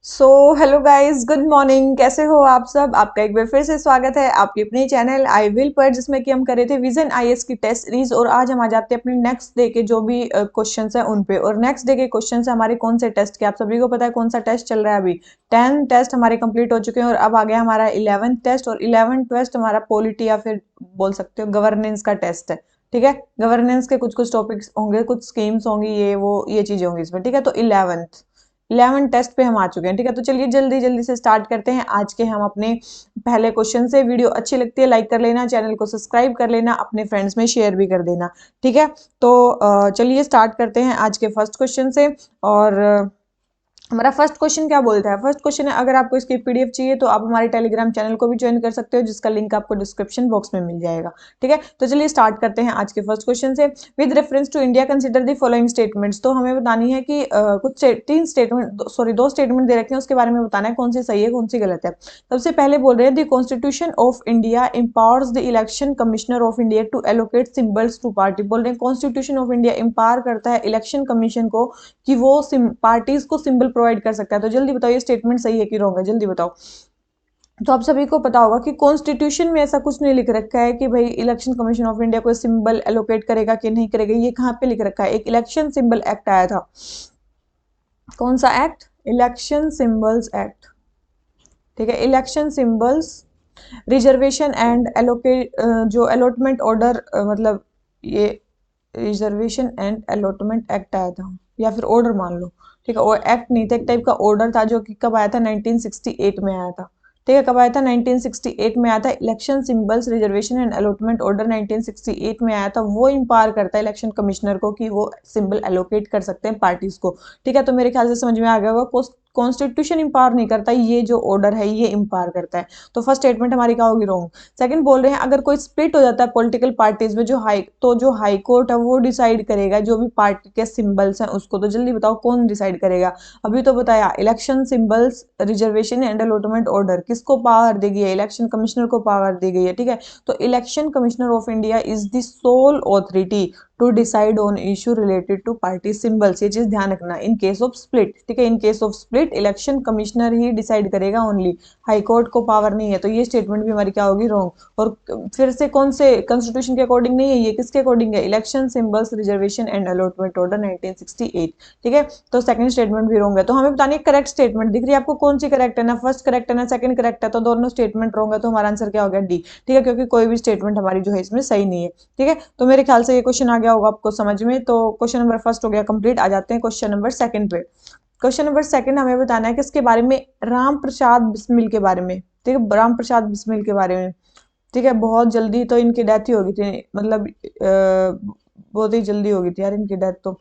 So hello guys, good morning. कैसे हो आप सब? आपका एक बार फिर से स्वागत है आपके अपने चैनल आई विल पर, जिसमें कि हम कर रहे थे विजन आईएएस की टेस्ट सीरीज। और आज हम आ जाते हैं अपने नेक्स्ट डे के जो भी क्वेश्चंस हैं उन पे। और नेक्स्ट डे के क्वेश्चंस है हमारे कौन से टेस्ट के, आप सभी को पता है कौन सा टेस्ट चल रहा है अभी। 10 टेस्ट हमारे कंप्लीट हो चुके हैं और अब आ गया हमारा 11 टेस्ट। और 11 टेस्ट हमारा पॉलिटी या फिर बोल सकते हो गवर्नेंस का टेस्ट है। ठीक है, गवर्नेंस के कुछ कुछ टॉपिक्स होंगे, कुछ स्कीम्स होंगी, ये चीजें होंगी इसमें। ठीक है, तो 11 टेस्ट पे हम आ चुके हैं। ठीक है, तो चलिए जल्दी जल्दी से स्टार्ट करते हैं आज के हम अपने पहले क्वेश्चन से। वीडियो अच्छी लगती है लाइक कर लेना, चैनल को सब्सक्राइब कर लेना, अपने फ्रेंड्स में शेयर भी कर देना। ठीक है, तो चलिए स्टार्ट करते हैं आज के फर्स्ट क्वेश्चन से। और हमारा फर्स्ट क्वेश्चन क्या बोलता है? फर्स्ट क्वेश्चन है, अगर आपको इसकी पीडीएफ चाहिए तो आप हमारे टेलीग्राम चैनल को भी ज्वाइन कर सकते हो, जिसका लिंक आपको डिस्क्रिप्शन बॉक्स में मिल जाएगा। ठीक है, तो चलिए स्टार्ट करते हैं आज के फर्स्ट क्वेश्चन से। With reference to India consider the following statements. तो हमें बतानी है कि तीन स्टेटमेंट, सॉरी दो स्टेटमेंट दे रखे हैं, उसके बारे में बताना है कौन सी सही है कौन सी गलत है। सबसे पहले बोल रहे हैं, the constitution of India empowers the election commissioner of India to allocate symbols to party. बोल रहे हैं कॉन्स्टिट्यूशन ऑफ इंडिया एम्पावर करता है इलेक्शन कमीशन को कि वो पार्टीज को सिंबल प्रोवाइड कर सकता है। तो जल्दी बताओ ये स्टेटमेंट सही है कि रॉन्ग है, जल्दी बताओ। तो आप सभी को पता होगा कि कॉन्स्टिट्यूशन में ऐसा कुछ नहीं लिख रखा है कि भाई इलेक्शन कमीशन ऑफ इंडिया कोई सिंबल एलोकेट करेगा कि नहीं करेगा। ये कहाँ पे लिख रखा है? एक इलेक्शन सिंबल एक्ट आया था। कौन सा एक्ट? Election symbols act. ठीक है, election symbols reservation and allocate, जो अलॉटमेंट ऑर्डर, मतलब ये रिजर्वेशन एंड अलॉटमेंट एक्ट आया था, या फिर ऑर्डर मान लो। ठीक है, वो एक्ट नहीं था, एक टाइप का ऑर्डर था, जो कि कब आया था? 1968 में आया था। ठीक है, कब आया था? 1968 में आया था। Election symbols reservation and allotment order 1968 में आया था। वो इम्पावर करता है इलेक्शन कमिश्नर को कि वो सिंबल एलोकेट कर सकते हैं पार्टीज को। ठीक है, तो मेरे ख्याल से समझ में आ गया होगा, कॉन्स्टिट्यूशन इम्पावर नहीं करता, ये जो ऑर्डर है ये इम्पावर करता है। तो फर्स्ट स्टेटमेंट हमारी क्या होगी? रॉन्ग। सेकंड बोल रहे हैं, अगर कोई स्प्लिट हो जाता है पॉलिटिकल पार्टीज में, जो हाई कोर्ट है वो डिसाइड करेगा जो भी पार्टी के सिंबल्स हैं उसको। तो जल्दी बताओ कौन डिसाइड करेगा? अभी तो बताया election symbols reservation and allotment order किसको पावर दी गई है? इलेक्शन कमिश्नर को पावर दी गई है। ठीक है, तो election commissioner of India is the sole authority to decide on issue related to party symbols. ये चीज ध्यान रखना इन केस ऑफ स्प्लिट। ठीक है, in case of split election commissioner he decide करेगा ओनली, हाई कोर्ट को power नहीं है। तो ये स्टेटमेंट भी हमारी क्या होगी? रॉन्ग। और फिर से कौन से कॉन्स्टिट्यूशन के अकॉर्डिंग नहीं है, ये किसके अकॉर्डिंग है? Election symbols reservation and allotment order 1968। ठीक है, तो सेकंड स्टेटमेंट भी रॉन्ग है। तो हमें बतानी करेक्ट स्टेटमेंट दिख रही है आपको, कौन सी करेक्ट है? ना फर्स्ट करेक्ट है ना सेकंड करेक्ट है, तो दोनों स्टेटमेंट रॉन्ग है। तो हमारा आंसर क्या हो गया? डी। ठीक है, क्योंकि कोई भी स्टेटमेंट हमारी जो है इसमें सही नहीं है। ठीक है, तो मेरे ख्याल से ये क्वेश्चन आ गया होगा आपको समझ में। तो क्वेश्चन नंबर फर्स्ट हो गया कंप्लीट। आ जाते हैं क्वेश्चन नंबर सेकंड पे। क्वेश्चन नंबर सेकंड हमें बताना है किसके बारे में? राम प्रसाद बिस्मिल के बारे में। ठीक है, राम प्रसाद बिस्मिल के बारे में। ठीक है, बहुत जल्दी तो इनकी डेथ ही हो गई थी, मतलब बहुत ही जल्दी हो गई थी यार इनकी डेथ। तो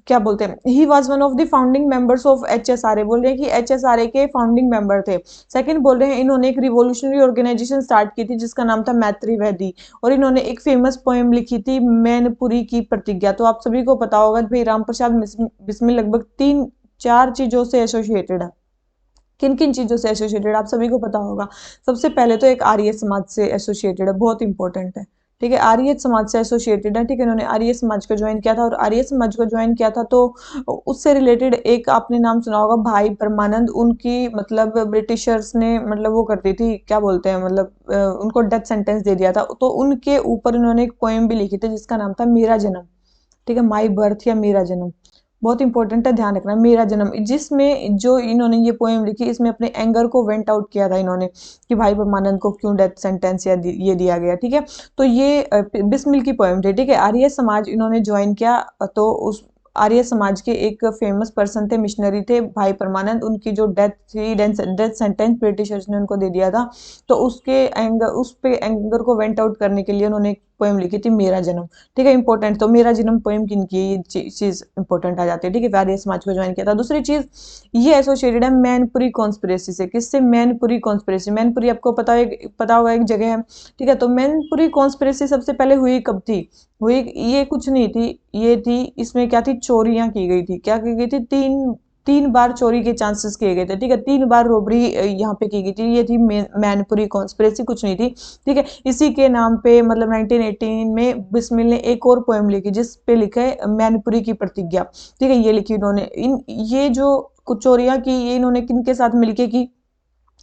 क्या बोलते हैं, he was one of the founding members of HSRA। बोल रहे हैं कि HSRA के फाउंडिंग मेंबर थे। सेकंड बोल रहे हैं, इन्होंने एक रिवोल्यूशनरी ऑर्गेनाइजेशन स्टार्ट की थी जिसका नाम था मैत्री वैदी। और इन्होंने एक फेमस पोएम लिखी थी, मैनपुरी की प्रतिज्ञा। तो आप सभी को पता होगा भाई राम प्रसाद बिस्मिल लगभग 3-4 चीजों से एसोसिएटेड है। किन किन चीजों से एसोसिएटेड आप सभी को पता होगा। सबसे पहले तो एक आर्य समाज से एसोसिएटेड है, बहुत इंपॉर्टेंट है। ठीक है, आर्य समाज से एसोसिएटेड है। ठीक है, इन्होंने आर्य समाज को ज्वाइन किया था। और आर्य समाज को ज्वाइन किया था तो उससे रिलेटेड एक आपने नाम सुना होगा, भाई परमानंद। उनकी मतलब ब्रिटिशर्स ने मतलब वो करती थी, क्या बोलते हैं, मतलब उनको डेथ सेंटेंस दे दिया था। तो उनके ऊपर इन्होंने एक पोएम भी लिखी थी जिसका नाम था मेरा जन्म। ठीक है, माई बर्थ या मेरा जन्म, बहुत इंपॉर्टेंट है, ध्यान रखना। मेरा जन्म, जिसमें जो इन्होंने ये पोएम लिखी, इसमें अपने एंगर को वेंट आउट किया था इन्होंने कि भाई परमानंद को क्यों डेथ सेंटेंस या ये दिया गया। ठीक है, तो ये बिस्मिल की पोएम थी। ठीक है, आर्य समाज इन्होंने ज्वाइन किया। तो उस आर्य समाज के एक फेमस पर्सन थे, मिशनरी थे, भाई परमानंद। उनकी जो डेथ थी, डेथ सेंटेंस ब्रिटिशर्स ने उनको दे दिया था। तो उसके एंगर, उस पे एंगर को वेंट आउट करने के लिए उन्होंने एक पोएम लिखी थी, मेरा जन्म। ठीक है, इंपॉर्टेंट। तो मेरा जन्म पोएम किनकी है, ये चीज इंपॉर्टेंट आ जाती है। ठीक है, आर्य समाज को ज्वाइन किया था। दूसरी चीज, ये एसोसिएटेड है मैनपुरी कॉन्स्पिरेसी से। किससे? मैनपुरी कॉन्स्पिरेसी। मैनपुरी आपको पता होगा एक जगह है। ठीक है, तो मैनपुरी कॉन्स्पिरेसी सबसे पहले हुई कब थी? हुई, ये कुछ नहीं थी, ये थी, इसमें क्या थी, चोरियां की गई थी। क्या की गई थी? तीन तीन बार चोरी के चांसेस किए गए थे। ठीक है, 3 बार रोबरी यहाँ पे की गई थी। ये थी मैनपुरी कॉन्स्पिरेसी, कुछ नहीं थी। ठीक है, इसी के नाम पे मतलब 1918 में बिस्मिल ने एक और पोएम लिखी जिस पे लिखा है मैनपुरी की प्रतिज्ञा। ठीक है, ये लिखी उन्होंने। ये जो कुछ चोरियां की ये इन्होंने किनके साथ मिलके की,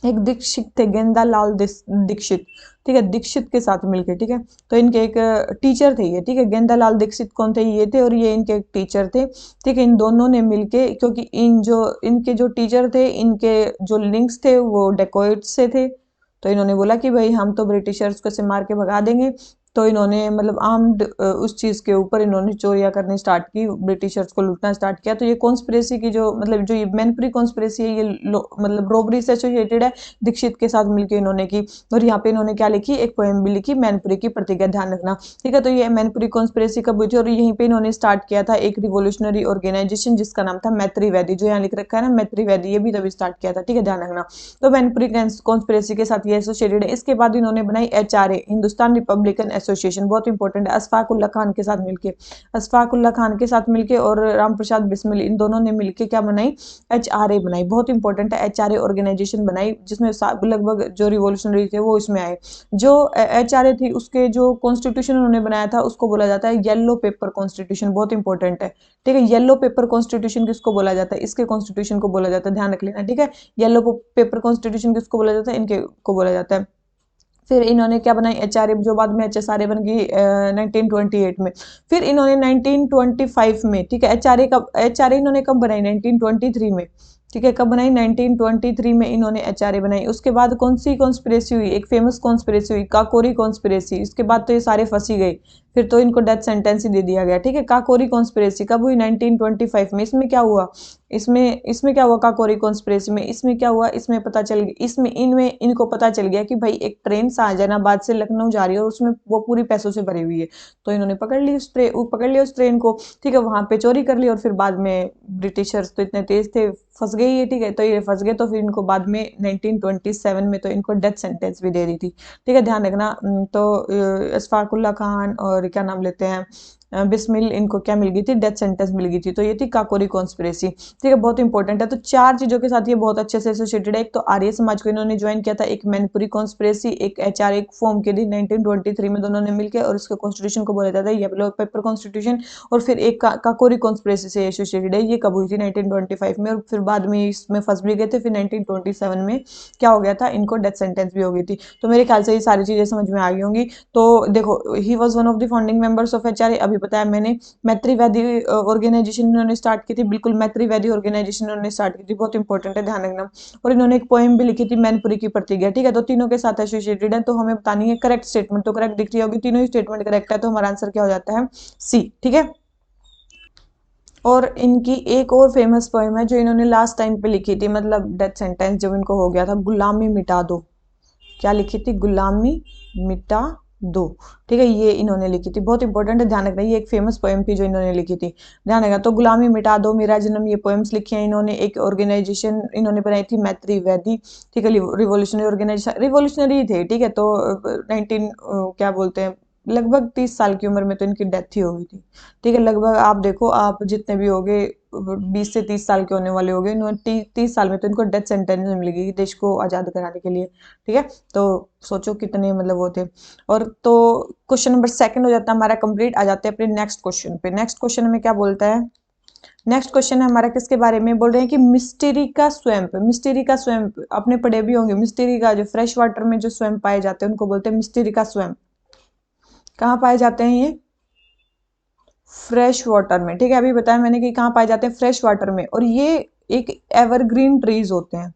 एक दीक्षित थे, गेंदालाल दीक्षित, ठीक है, दीक्षित के साथ मिलके, ठीक है। तो इनके एक टीचर थे ये, ठीक है, गेंदालाल दीक्षित कौन थे, ये थे, और ये इनके एक टीचर थे, ठीक है। इन दोनों ने मिलके, क्योंकि इनके जो टीचर थे, इनके जो लिंक्स थे वो डेकोइट्स से थे, तो इन्होंने बोला कि भाई हम तो ब्रिटिशर्स को से मार के भगा देंगे। तो इन्होंने मतलब आर्म्ड उस चीज के ऊपर इन्होंने चोरियां करनी स्टार्ट की, ब्रिटिशर्स को लूटना स्टार्ट किया। तो ये कॉन्स्पिरेसी की जो मतलब जो ये मैनपुरी कॉन्स्पिरेसी है, ये मतलब रॉबरी से एसोसिएटेड है, दीक्षित के साथ मिलकर इन्होंने की। और यहाँ पे इन्होंने क्या लिखी, एक पोएम भी लिखी, मैनपुरी की प्रतिज्ञा, ध्यान रखना, ठीक है। तो ये मैनपुरी कॉन्स्पिरेसी कब हुई थी, और यहीं पे इन्होंने स्टार्ट किया था एक रिवोल्यूशनरी ऑर्गेनाइजेशन जिसका नाम था मैत्री वैदी, जो यहाँ लिख रखा है ना मैत्री वैदी, ये भी तभी स्टार्ट किया था, ठीक है, ध्यान रखना। तो मैनपुरी कॉन्स्पिरेसी के साथ ये एसोसिएटेड है। इसके बाद इन्होंने बनाई HRA, हिंदुस्तान रिपब्लिकन एसोसिएशन, बहुत इंपॉर्टेंट है, अशफाक उल्लाह खान के साथ मिलके, अशफाक उल्लाह खान के साथ मिलके और राम प्रसाद बिस्मिल, इन दोनों ने मिलके क्या बनाई, HRA बनाई, बहुत इंपॉर्टेंट है, HRA ऑर्गेनाइजेशन बनाई, जिसमें लगभग जो रिवोल्यूशनरी थे वो इसमें आए। जो HRA थी उसके जो कॉन्स्टिट्यूशन उन्होंने बनाया था उसको बोला जाता है येलो पेपर कॉन्स्टिट्यूशन, बहुत इंपॉर्टेंट है, ठीक है। येलो पेपर कॉन्स्टिट्यूशन किसको बोला जाता है, इसके कॉन्स्टिट्यूशन को बोला जाता है, ध्यान रख लेना, ठीक है। येलो पेपर कॉन्स्टिट्यूशन किसको बोला जाता है, इनके को बोला जाता है। फिर इन्होंने क्या बनाई, HRA, जो बाद में HSRA बन गई 1928 में। फिर इन्होंने 1925 में, ठीक है, HRA इन्होंने कब बनाई, 1923 में, ठीक है, कब बनाई, 1923 में इन्होंने HRA बनाई। उसके बाद कौन सी कॉन्स्पिरेसी हुई, एक फेमस कॉन्स्पिरेसी हुई, काकोरी कॉन्स्पिरेसी। इसके बाद तो ये सारे फंसी गए, फिर तो इनको डेथ सेंटेंस ही दे दिया गया, ठीक है। काकोरी कॉन्स्पिरेसी कब हुई, 1925 में। इसमें क्या हुआ, इसमें क्या हुआ काकोरी कॉन्स्पिरेसी में, इसमें क्या हुआ, इसमें पता चल गया, इसमें इनमें इनको पता चल गया कि भाई एक ट्रेन शाहजहानाबाद से लखनऊ जा रही है और उसमें वो पूरी पैसों से भरी हुई है। तो इन्होंने पकड़ लिया उस ट्रेन को, ठीक है, वहां पे चोरी कर ली। और फिर बाद में ब्रिटिशर्स तो इतने तेज थे, फंस गई है, ठीक है, तो ये फंस गए। तो फिर इनको बाद में 1927 में तो इनको डेथ सेंटेंस भी दे दी थी, ठीक है, ध्यान रखना। तो अशफाकुल्ला खान और क्या नाम लेते हैं बिस्मिल, इनको क्या मिल गई थी, डेथ सेंटेंस मिल गई थी। तो ये थी काकोरी कॉन्स्पिरेसी, ठीक है, बहुत इंपॉर्टेंट है। तो चार चीजों के साथ ये बहुत अच्छे से एसोसिएटेड है। एक तो आर्य समाज को इन्होंने ज्वाइन किया था, एक मैनपुरी कॉन्स्पिरेसी, एक HRA फॉर्म की थी 1923 में दोनों ने मिलकर, और इसके कॉन्स्टिट्यूशन को बोला जाता है येलो पेपर कॉन्स्टिट्यूशन। और फिर एक काकोरी कॉन्स्पिरेसी से एसोसिएटेड है, ये कब हुई थी, 1925 में, और फिर बाद में इसमें फंस भी गए थे। फिर 1927 में क्या हो गया था, इनको डेथ सेंटेंस भी हो गई थी। तो मेरे ख्याल से ये सारी चीजें समझ में आ गई होंगी। तो देखो, he was one of the founding members of HRA, अभी बताया मैंने। मैत्रीवादी ऑर्गेनाइजेशन इन्होंने स्टार्ट की थी, बिल्कुल मैत्रीवादी ऑर्गेनाइजेशन इन्होंने स्टार्ट की थी, बहुत इंपॉर्टेंट है, ध्यान रखना। और इन्होंने एक पोएम भी लिखी थी, मैनपुरी की प्रतिज्ञा, ठीक है। तो तीनों के साथ एसोसिएटेड है। तो हमें बतानी है करेक्ट स्टेटमेंट, तो करेक्ट दिख रही होगी, तीनों ही स्टेटमेंट करेक्ट है, तो हमारा आंसर क्या हो जाता है, C, ठीक है। और इनकी एक और फेमस पोएम है जो इन्होंने लास्ट टाइम पे लिखी थी, मतलब डेथ सेंटेंस जब इनको हो गया था, गुलामी मिटा दो, क्या लिखी थी, गुलामी मिटा दो, ठीक है, ये इन्होंने लिखी थी, बहुत इंपॉर्टेंट है, ध्यान रखना, ये एक फेमस पोएम थी जो इन्होंने लिखी थी, ध्यान रखना। तो गुलामी मिटा दो, मेरा जन्म, ये पोएम्स लिखी हैं इन्होंने। एक ऑर्गेनाइजेशन इन्होंने बनाई थी, मैत्री वैदी, ठीक है, रिवोल्यूशनरी ऑर्गेनाइजेशन, रिवोल्यूशनरी थे, ठीक है। तो 19 क्या बोलते हैं, लगभग 30 साल की उम्र में तो इनकी डेथ ही हो गई थी, ठीक है। लगभग आप देखो, आप जितने भी होगे 20 से 30 साल के होने वाले होंगे, इन्होंने 30 साल में तो इनको डेथ सेंटेंस मिल गई देश को आज़ाद कराने के लिए, ठीक है। तो सोचो कितने मतलब वो थे। और तो क्वेश्चन नंबर सेकंड हो जाता है हमारा कंप्लीट। आ जाते हैं अपने नेक्स्ट क्वेश्चन पे। नेक्स्ट क्वेश्चन में क्या बोलता है, नेक्स्ट क्वेश्चन है हमारा किसके बारे में, बोल रहे हैं कि मिस्टेरी का स्वैम्प, मिस्टेरी का स्वैम्प आपने पढ़े भी होंगे, मिस्टेरी का जो फ्रेश वाटर में जो स्वैम्प पाए जाते हैं उनको बोलते हैं मिस्टेरी का स्वैम्प। कहाँ पाए जाते हैं ये, फ्रेश वाटर में, ठीक है, अभी बताया मैंने कि कहाँ पाए जाते हैं, फ्रेश वाटर में। और ये एक एवरग्रीन ट्रीज होते हैं,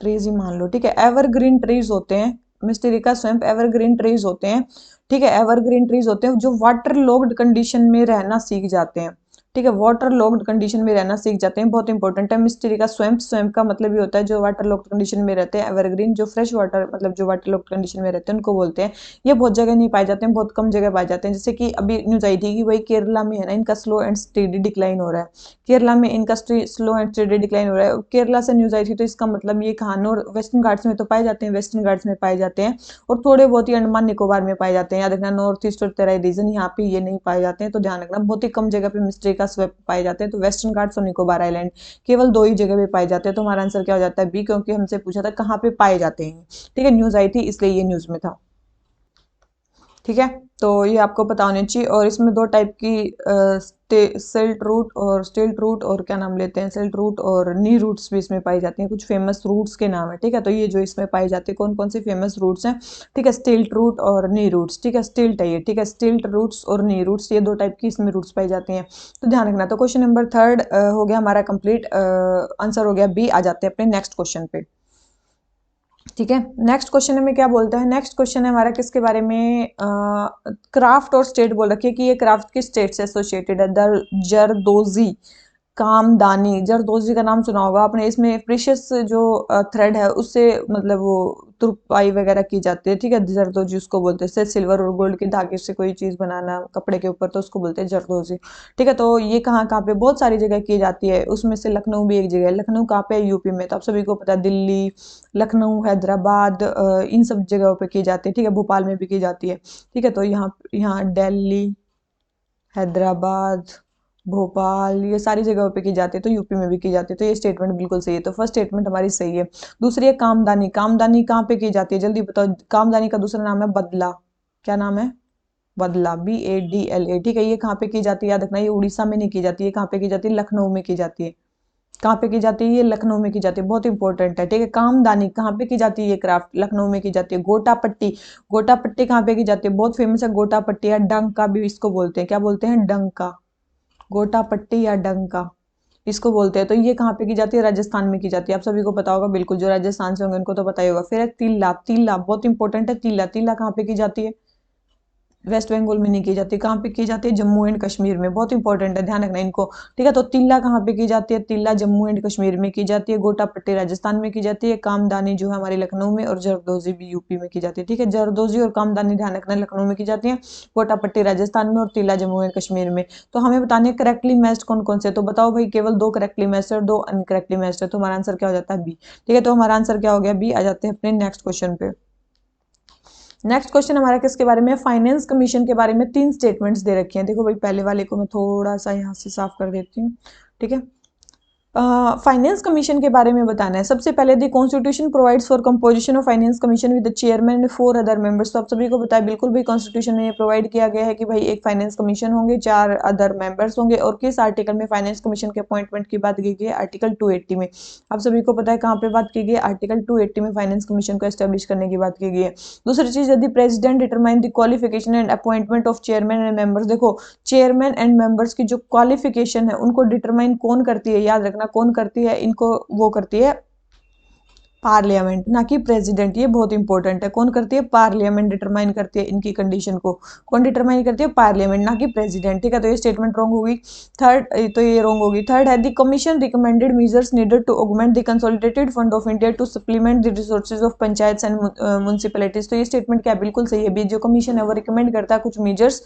ट्रीज ही मान लो, ठीक है, एवरग्रीन ट्रीज होते हैं, मिस्टेरिका स्वैम्प एवरग्रीन ट्रीज होते हैं, ठीक है, एवरग्रीन ट्रीज होते हैं जो वाटर लॉक्ड कंडीशन में रहना सीख जाते हैं, ठीक है, वाटर लॉक्ड कंडीशन में रहना सीख जाते हैं, बहुत इंपॉर्टेंट है। मिस्टेरिका स्वैम्प, स्वैम्प का मतलब ये होता है जो वाटर लॉक्ड कंडीशन में रहते हैं, एवरग्रीन जो फ्रेश वाटर मतलब जो वाटर लॉक्ड कंडीशन में रहते हैं उनको बोलते हैं। ये बहुत जगह नहीं पाए जाते हैं, बहुत कम जगह पाए जाते हैं। जैसे कि अभी न्यूज आई थी कि भाई केरला में है ना, इनका स्लो एंड स्टेडी डिक्लाइन हो रहा है, केरला में इनका स्लो एंड स्टेडी डिक्लाइन हो रहा है। केरला से न्यूज आई थी, तो इसका मतलब ये कहाँ, नॉर्थ वेस्टर्न घाट्स में तो पाए जाते हैं, वेस्टर्न घाट्स में पाए जाते हैं, और थोड़े बहुत ही अंडमान निकोबार में पाए जाते हैं। याद रखना, नॉर्थ ईस्ट और तेराई रीजन यहाँ पे ये नहीं पाए जाते हैं, तो ध्यान रखना, बहुत ही कम जगह पे मिस्टेरिका स्वैम्प पाए जाते हैं। तो वेस्टर्न घाट्स और निकोबार आइलैंड केवल 2 ही जगह पे पाए जाते हैं। तो हमारा आंसर क्या हो जाता है, बी, क्योंकि हमसे पूछा था कहाँ पे पाए जाते हैं, ठीक है, न्यूज आई थी इसलिए ये न्यूज में था। ठीक है, तो ये आपको पता होनी चाहिए। और इसमें दो टाइप की सिल्ट रूट और स्टिल्ट रूट और क्या नाम लेते हैं, सिल्ट रूट और नी रूट्स भी इसमें पाई जाती हैं। कुछ फेमस रूट्स के नाम है, ठीक है। तो ये जो इसमें पाई जाती है कौन कौन सी फेमस रूट्स हैं, ठीक है, स्टिल्ट रूट और नी रूट्स, ठीक है, स्टिल्ट है ये, ठीक है, स्टिल्ट रूट्स और नी रूट्स, ये दो टाइप की इसमें रूट्स पाई जाती हैं, तो ध्यान रखना। तो क्वेश्चन नंबर थर्ड हो गया हमारा कंप्लीट, आंसर हो गया बी। आ जाते हैं अपने नेक्स्ट क्वेश्चन पे, ठीक है। नेक्स्ट क्वेश्चन में क्या बोलता है, नेक्स्ट क्वेश्चन है हमारा किसके बारे में, क्राफ्ट और स्टेट बोल रखी है कि ये क्राफ्ट किस स्टेट से एसोसिएटेड है, द जरदोजी कामदानी। जरदोजी का नाम सुना होगा आपने, इसमें प्रीशियस जो थ्रेड है उससे मतलब वो तुरपाई वगैरह की जाती है, ठीक है, जरदोजी उसको बोलते हैं। जैसे सिल्वर और गोल्ड के धागे से कोई चीज बनाना कपड़े के ऊपर, तो उसको बोलते हैं जरदोजी, ठीक है। तो ये कहाँ कहाँ पे, बहुत सारी जगह की जाती है, उसमें से लखनऊ भी एक जगह है। लखनऊ कहाँ पे है, यूपी में, तो आप सभी को पता है, दिल्ली, लखनऊ, हैदराबाद, इन सब जगहों पे की जाती है, ठीक है। भोपाल में भी की जाती है, ठीक है। तो यहाँ यहाँ दिल्ली, हैदराबाद, भोपाल, ये सारी जगहों पे की जाती है, तो यूपी में भी की जाती है। तो ये स्टेटमेंट बिल्कुल सही है, तो फर्स्ट स्टेटमेंट हमारी सही है। दूसरी है कामदानी। कामदानी कहाँ पे की जाती है, जल्दी बताओ। कामदानी का दूसरा नाम है बदला। क्या नाम है, बदला, BADLA, ठीक है। ये कहाँ पे की जाती है, याद रखना, ये उड़ीसा में नहीं की जाती है, कहाँ पे की जाती है, लखनऊ में की जाती है। कहाँ पे की जाती है, ये लखनऊ में की जाती है, बहुत इंपॉर्टेंट है, ठीक है। कामदानी कहाँ पे की जाती है, ये क्राफ्ट लखनऊ में की जाती है। गोटा पट्टी, गोटा पट्टी कहाँ पे की जाती है, बहुत फेमस है गोटा पट्टी, या डंका भी इसको बोलते हैं, क्या बोलते हैं, डंका, गोटा पट्टी या डंका इसको बोलते हैं। तो ये कहाँ पे की जाती है, राजस्थान में की जाती है, आप सभी को पता होगा, बिल्कुल, जो राजस्थान से होंगे उनको तो पता ही होगा। फिर है तिल्ला। तिल्ला बहुत इंपॉर्टेंट है, तिल्ला, तिल्ला कहाँ पे की जाती है, वेस्ट बंगाल में नहीं की जाती, कहाँ पे की जाती है, जम्मू एंड कश्मीर में, बहुत इंपॉर्टेंट है, ध्यान रखना इनको, ठीक है। तो तिल्ला कहाँ पे की जाती है, तिल्ला जम्मू एंड कश्मीर में की जाती है, गोटा पट्टी राजस्थान में की जाती है, कामदानी जो है हमारे लखनऊ में, और जरदोजी भी यूपी में की जाती है, ठीक है। जरदोजी और कामदानी ध्यान रखना लखनऊ में की जाती है, गोटा पट्टी राजस्थान में, और तिल्ला जम्मू एंड कश्मीर में। तो हमें बताने करेक्टली मैच्ड कौन कौन से, तो बताओ भाई, केवल दो करेक्टली मैच्ड और दो अनकरेक्टली मैच्ड है, तो हमारा आंसर क्या हो जाता है, बी, ठीक है। तो हमारा आंसर क्या हो गया, बी। आ जाते हैं अपने नेक्स्ट क्वेश्चन पे। नेक्स्ट क्वेश्चन हमारा किसके बारे में, फाइनेंस कमीशन के बारे में। तीन स्टेटमेंट्स दे रखे हैं, देखो भाई, पहले वाले को मैं थोड़ा सा यहाँ से साफ कर देती हूँ, ठीक है। फाइनेंस कमीशन के बारे में बताना है। सबसे पहले the constitution provides for composition of finance commission with the chairman and 4 other members. तो आप सभी को पता है, बिल्कुल भी कॉन्स्टिट्यूशन में ये प्रोवाइड किया गया है कि भाई एक फाइनेंस कमीशन होंगे, 4 अदर मेंबर्स होंगे। और किस आर्टिकल में फाइनेंस कमीशन के अपॉइंटमेंट की बात की गई है, आर्टिकल 280 में। आप सभी को पता है कहाँ पे बात की गई है, आर्टिकल 280 में फाइनेंस कमीशन को एस्टेब्लिश करने की बात की गई है। दूसरी चीज, यदि president determine the qualification and appointment of chairman and members. देखो, चेयरमैन एंड मेंबर्स की जो क्वालिफिकेशन है उनको डिटरमाइन कौन करती है, याद रखना कौन करती है इनको, वो करती है पार्लियामेंट, ना कि प्रेसिडेंट। ये बहुत इंपॉर्टेंट है, कौन करती है, पार्लियामेंट डिटरमाइन करती है इनकी कंडीशन को। कौन डिटरमाइन करती है, पार्लियामेंट, ना कि प्रेसिडेंट, ठीक है। तो ये स्टेटमेंट रॉन्ग होगी। थर्ड, तो ये रॉन्ग होगी। थर्ड है, the commission recommended measures needed to augment the consolidated fund of India to supplement the resources of panchayat and municipalities. तो ये स्टेटमेंट क्या बिल्कुल सही है, जो कमीशन है वो रिकमेंड करता है कुछ measures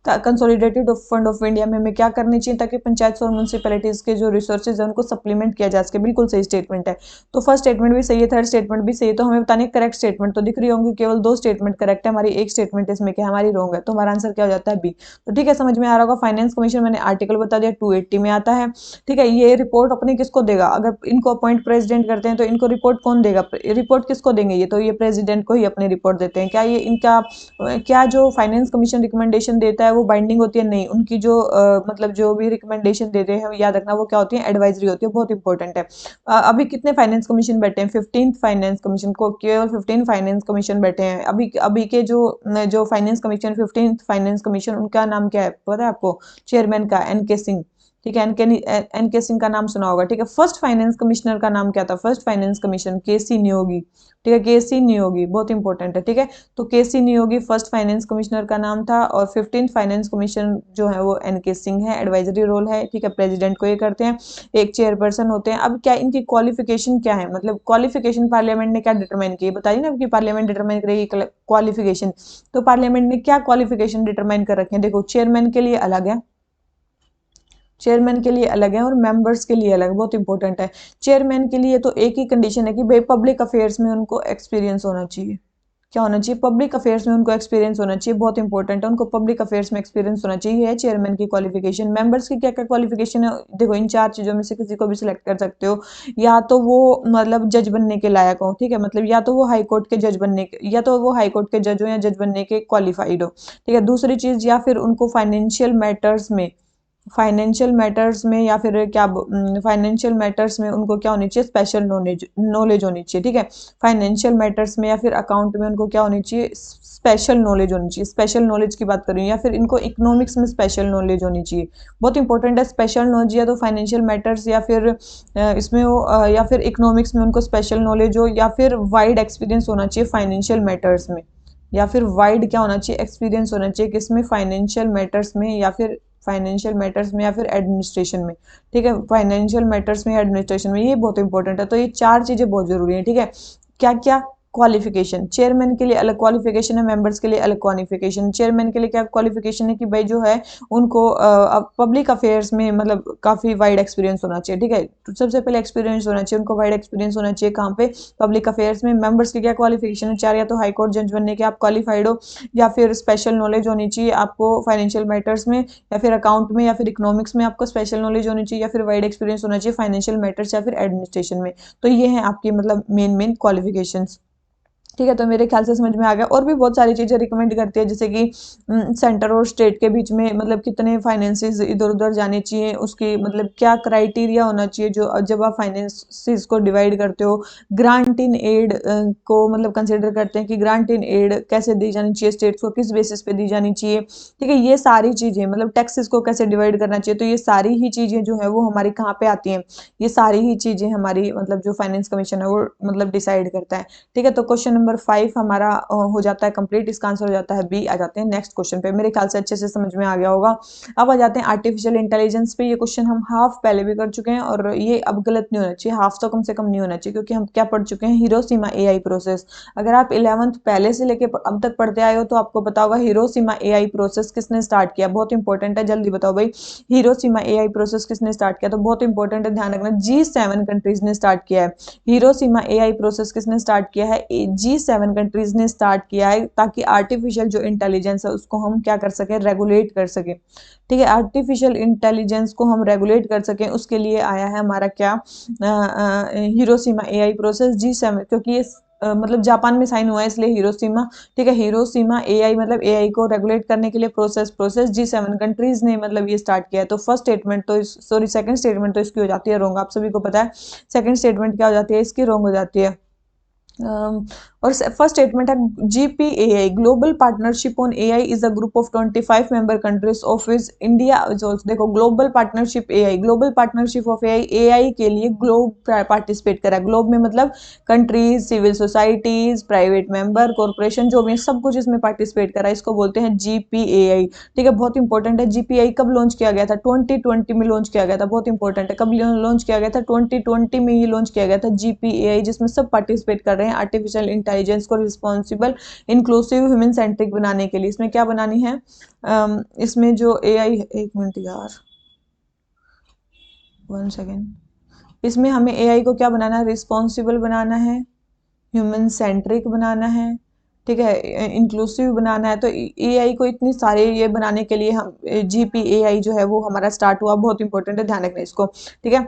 consolidated fund of India में हमें क्या करनी चाहिए, ताकि पंचायत और म्यूनसिपैलिटीज के जो रिसोर्सेज है उनको सप्लीमेंट किया जा सके, बिल्कुल सही स्टेटमेंट है। तो फर्स्ट स्टेटमेंट भी सही है, थर्ड स्टेटमेंट भी सही है। तो हमें बताने करेक्ट स्टेटमेंट तो दिख रही होंगी, केवल दो स्टेटमेंट करेक्ट है, हमारी एक स्टेटमेंट इसमें क्या हमारी रॉन्ग है, तो हमारा आंसर क्या हो जाता है, बी। तो ठीक है, समझ में आ रहा होगा। फाइनेंस कमीशन मैंने आर्टिकल बता दिया, 280 में आता है, ठीक है। ये रिपोर्ट अपने किसको देगा, अगर इनको अपॉइंट प्रेसिडेंट करते हैं तो इनको रिपोर्ट कौन देगा, रिपोर्ट किसको देंगे, ये तो ये प्रेसिडेंट को ही अपनी रिपोर्ट देते हैं। क्या ये इनका, क्या जो फाइनेंस कमीशन रिकमेंडेशन देता है वो बाइंडिंग होती है, नहीं। उनकी जो मतलब जो भी रिकमेंडेशन देते हैं, याद रखना वो क्या होती है, एडवाइजरी होती है, बहुत इंपॉर्टेंट है। अभी कितने फाइनेंस कमीशन बैठे हैं, 15 फाइनेंस कमीशन को, केवल 15 फाइनेंस कमीशन बैठे हैं। अभी अभी के जो फाइनेंस कमीशन 15 फाइनेंस कमीशन, उनका नाम क्या है पता है आपको, चेयरमैन का NK सिंह, ठीक है। एनके सिंह का नाम सुना होगा, ठीक है। फर्स्ट फाइनेंस कमिश्नर का नाम क्या था, first finance commission KC Niyogi, ठीक है, KC नियोगी, बहुत इंपॉर्टेंट है, ठीक है। तो KC Niyogi first finance commissioner का नाम था। और 15 फाइनेंस कमीशन जो है वो NK सिंह है, एडवाइजरी रोल है, ठीक है, प्रेसिडेंट को ये करते हैं, एक चेयरपर्सन होते हैं। अब क्या इनकी क्वालिफिकेशन क्या है, मतलब क्वालिफिकेशन पार्लियामेंट ने क्या डिटरमाइन की, बताइए ना, कि पार्लियामेंट डिटरमाइन करेगी क्वालिफिकेशन। तो पार्लियामेंट ने क्या क्वालिफिकेशन डिटरमाइन कर रखे हैं, देखो, चेयरमैन के लिए अलग है, चेयरमैन के लिए अलग है, और मेंबर्स के लिए अलग, बहुत इंपॉर्टेंट है। चेयरमैन के लिए तो एक ही कंडीशन है कि भाई पब्लिक अफेयर्स में उनको एक्सपीरियंस होना चाहिए, क्या होना चाहिए, पब्लिक अफेयर्स में उनको एक्सपीरियंस होना चाहिए, बहुत इंपॉर्टेंट है, उनको पब्लिक अफेयर्स में एक्सपीरियंस होना चाहिए। है चेयरमैन की क्वालिफिकेशन। मेंबर्स की क्या क्या क्वालिफिकेशन है, देखो इन चार चीजों में से किसी को भी सिलेक्ट कर सकते हो। या तो वो मतलब जज बनने के लायक हो, ठीक है, मतलब या तो वो हाई कोर्ट के जज बनने के, या तो वो हाई कोर्ट के जज हो या जज बनने के क्वालिफाइड हो, ठीक है। दूसरी चीज, या फिर उनको फाइनेंशियल मैटर्स में या फिर क्या फाइनेंशियल मैटर्स में उनको क्या होनी चाहिए, स्पेशल नॉलेज नॉलेज होनी चाहिए, ठीक है। फाइनेंशियल मैटर्स में या फिर अकाउंट में उनको क्या होनी चाहिए, स्पेशल नॉलेज होनी चाहिए। स्पेशल नॉलेज की बात करूँ, या फिर इनको इकोनॉमिक्स में स्पेशल नॉलेज होनी चाहिए, बहुत इंपॉर्टेंट है। स्पेशल नॉलेज या तो फाइनेंशियल मैटर्स या फिर इसमें हो या फिर इकोनॉमिक्स में उनको स्पेशल नॉलेज हो, या फिर वाइड एक्सपीरियंस होना चाहिए फाइनेंशियल मैटर्स में, या फिर वाइड क्या होना चाहिए, एक्सपीरियंस होना चाहिए किसमें, फाइनेंशियल मैटर्स में, या फिर फाइनेंशियल मैटर्स में या फिर एडमिनिस्ट्रेशन में, ठीक है। फाइनेंशियल मैटर्स में या एडमिनिस्ट्रेशन में, ये बहुत इंपॉर्टेंट है। तो ये चार चीजें बहुत जरूरी है, ठीक है। क्या क्या, क्वालिफिकेशन, चेयरमैन के लिए अलग क्वालिफिकेशन है, मेंबर्स के लिए अलग क्वालिफिकेशन। चेयरमैन के लिए क्या क्वालिफिकेशन है कि भाई जो है उनको पब्लिक अफेयर्स में मतलब काफी वाइड एक्सपीरियंस होना चाहिए, ठीक है। तो सबसे पहले एक्सपीरियंस होना चाहिए उनको, वाइड एक्सपीरियंस होना चाहिए कहाँ पे, पब्लिक अफेयर्स में। मेंबर्स की क्या क्वालिफिकेशन है, चार, या तो हाई कोर्ट जज बनने के आप क्वालिफाइड हो, या फिर स्पेशल नॉलेज होनी चाहिए आपको फाइनेंशियल मैटर्स में, या फिर अकाउंट में, या फिर इकोनॉमिक्स में आपको स्पेशल नॉलेज होनी चाहिए, या फिर वाइड एक्सपीरियंस होना चाहिए फाइनेंशियल मैटर्स या फिर एडमिनिस्ट्रेशन में। तो ये है आपकी मतलब मेन क्वालिफिकेशंस, ठीक है। तो मेरे ख्याल से समझ में आ गया। और भी बहुत सारी चीजें रिकमेंड करती है, जैसे कि सेंटर और स्टेट के बीच में मतलब कितने फाइनेंसेस इधर उधर जाने चाहिए, उसकी मतलब क्या क्राइटेरिया होना चाहिए जो जब आप फाइनेंसेस को डिवाइड करते हो। ग्रांट इन एड को मतलब कंसिडर करते हैं कि ग्रांट इन एड कैसे दी जानी चाहिए, स्टेट्स को किस बेसिस पे दी जानी चाहिए, ठीक है। ये सारी चीजें मतलब टैक्सेस को कैसे डिवाइड करना चाहिए, तो ये सारी ही चीजें जो है वो हमारी कहाँ पे आती हैं, ये सारी ही चीजें हमारी मतलब जो फाइनेंस कमीशन है वो मतलब डिसाइड करता है, ठीक है। तो क्वेश्चन नंबर 5 हमारा हो जाता है कंप्लीट, इसका आंसर हो जाता है बी। आ जाते हैं नेक्स्ट क्वेश्चन पे, मेरे ख्याल से अच्छे से समझ में आ गया होगा। अब आ जाते हैं आर्टिफिशियल इंटेलिजेंस पे। ये क्वेश्चन हम हाफ पहले भी कर चुके हैं और ये अब गलत नहीं होना चाहिए, हाफ तो कम से कम नहीं होना चाहिए, क्योंकि हम क्या पढ़ चुके हैं, हिरोशिमा एआई प्रोसेस। अगर आप 11th पहले से लेके अब तक पढ़ते आए हो तो आपको पता होगा हिरोशिमा एआई प्रोसेस किसने स्टार्ट किया, बहुत इंपॉर्टेंट है, जल्दी बताओ भाई। हिरोशिमा एआई प्रोसेस किसने स्टार्ट किया, तो बहुत इंपॉर्टेंट है, ध्यान रखना, G7 कंट्रीज ने स्टार्ट किया है। हिरोशिमा एआई प्रोसेस किसने स्टार्ट किया है, G7 कंट्रीज ने स्टार्ट किया है, ताकि आर्टिफिशियल जो इंटेलिजेंस है उसको हम क्या कर सके, रेगुलेट कर सके, ठीक है। आर्टिफिशियल इंटेलिजेंस को हम रेगुलेट कर सके, उसके लिए आया है हमारा क्या, हिरोशिमा एआई प्रोसेस G7, क्योंकि ये मतलब जापान में साइन हुआ है इसलिए हिरोशिमा, ठीक है। हिरोशिमा एआई मतलब एआई को रेगुलेट करने के लिए प्रोसेस G7 कंट्रीज ने मतलब ये स्टार्ट किया है। तो फर्स्ट स्टेटमेंट तो सॉरी सेकंड स्टेटमेंट तो इसकी हो जाती है रॉन्ग, आप सभी को पता है। सेकंड स्टेटमेंट क्या हो जाती है इसकी, रॉन्ग हो जाती है। और फर्स्ट स्टेटमेंट है GPAI global partnership on AI is a group of 25 member countries of which India is also. देखो global partnership AI, global partnership of AI, AI के लिए ग्लोब पार्टिसिपेट करा, ग्लोब में मतलब countries, civil societies, private member, corporation, जो भी सब कुछ इसमें पार्टिसिपेट करा, इसको बोलते हैं GPAI, ठीक है। बहुत इंपॉर्टेंट है। GPAI कब लॉन्च किया गया था, 2020 में लॉन्च किया गया था, बहुत इंपॉर्टेंट है, कब लॉन्च किया गया था, 2020 में ये लॉन्च किया गया था GPAI, जिसमें सब पार्टिसिपेट कर रहे हैं आर्टिफिशियल इंटेलिजेंस को रिस्पॉन्सिबल, इंक्लूसिव, ह्यूमन सेंट्रिक बनाने के लिए। इसमें क्या बनानी है, इसमें जो एआई, एक मिनट यार, 1 सेकेंड, इसमें हमें एआई को क्या बनाना है, रिस्पॉन्सिबल बनाना है, ह्यूमन सेंट्रिक बनाना है, ठीक है, इंक्लूसिव बनाना है। तो एआई को इतनी सारे ये बनाने के लिए हम GPAI जो है वो हमारा स्टार्ट हुआ, बहुत इंपॉर्टेंट है, ध्यान रखना इसको, ठीक है।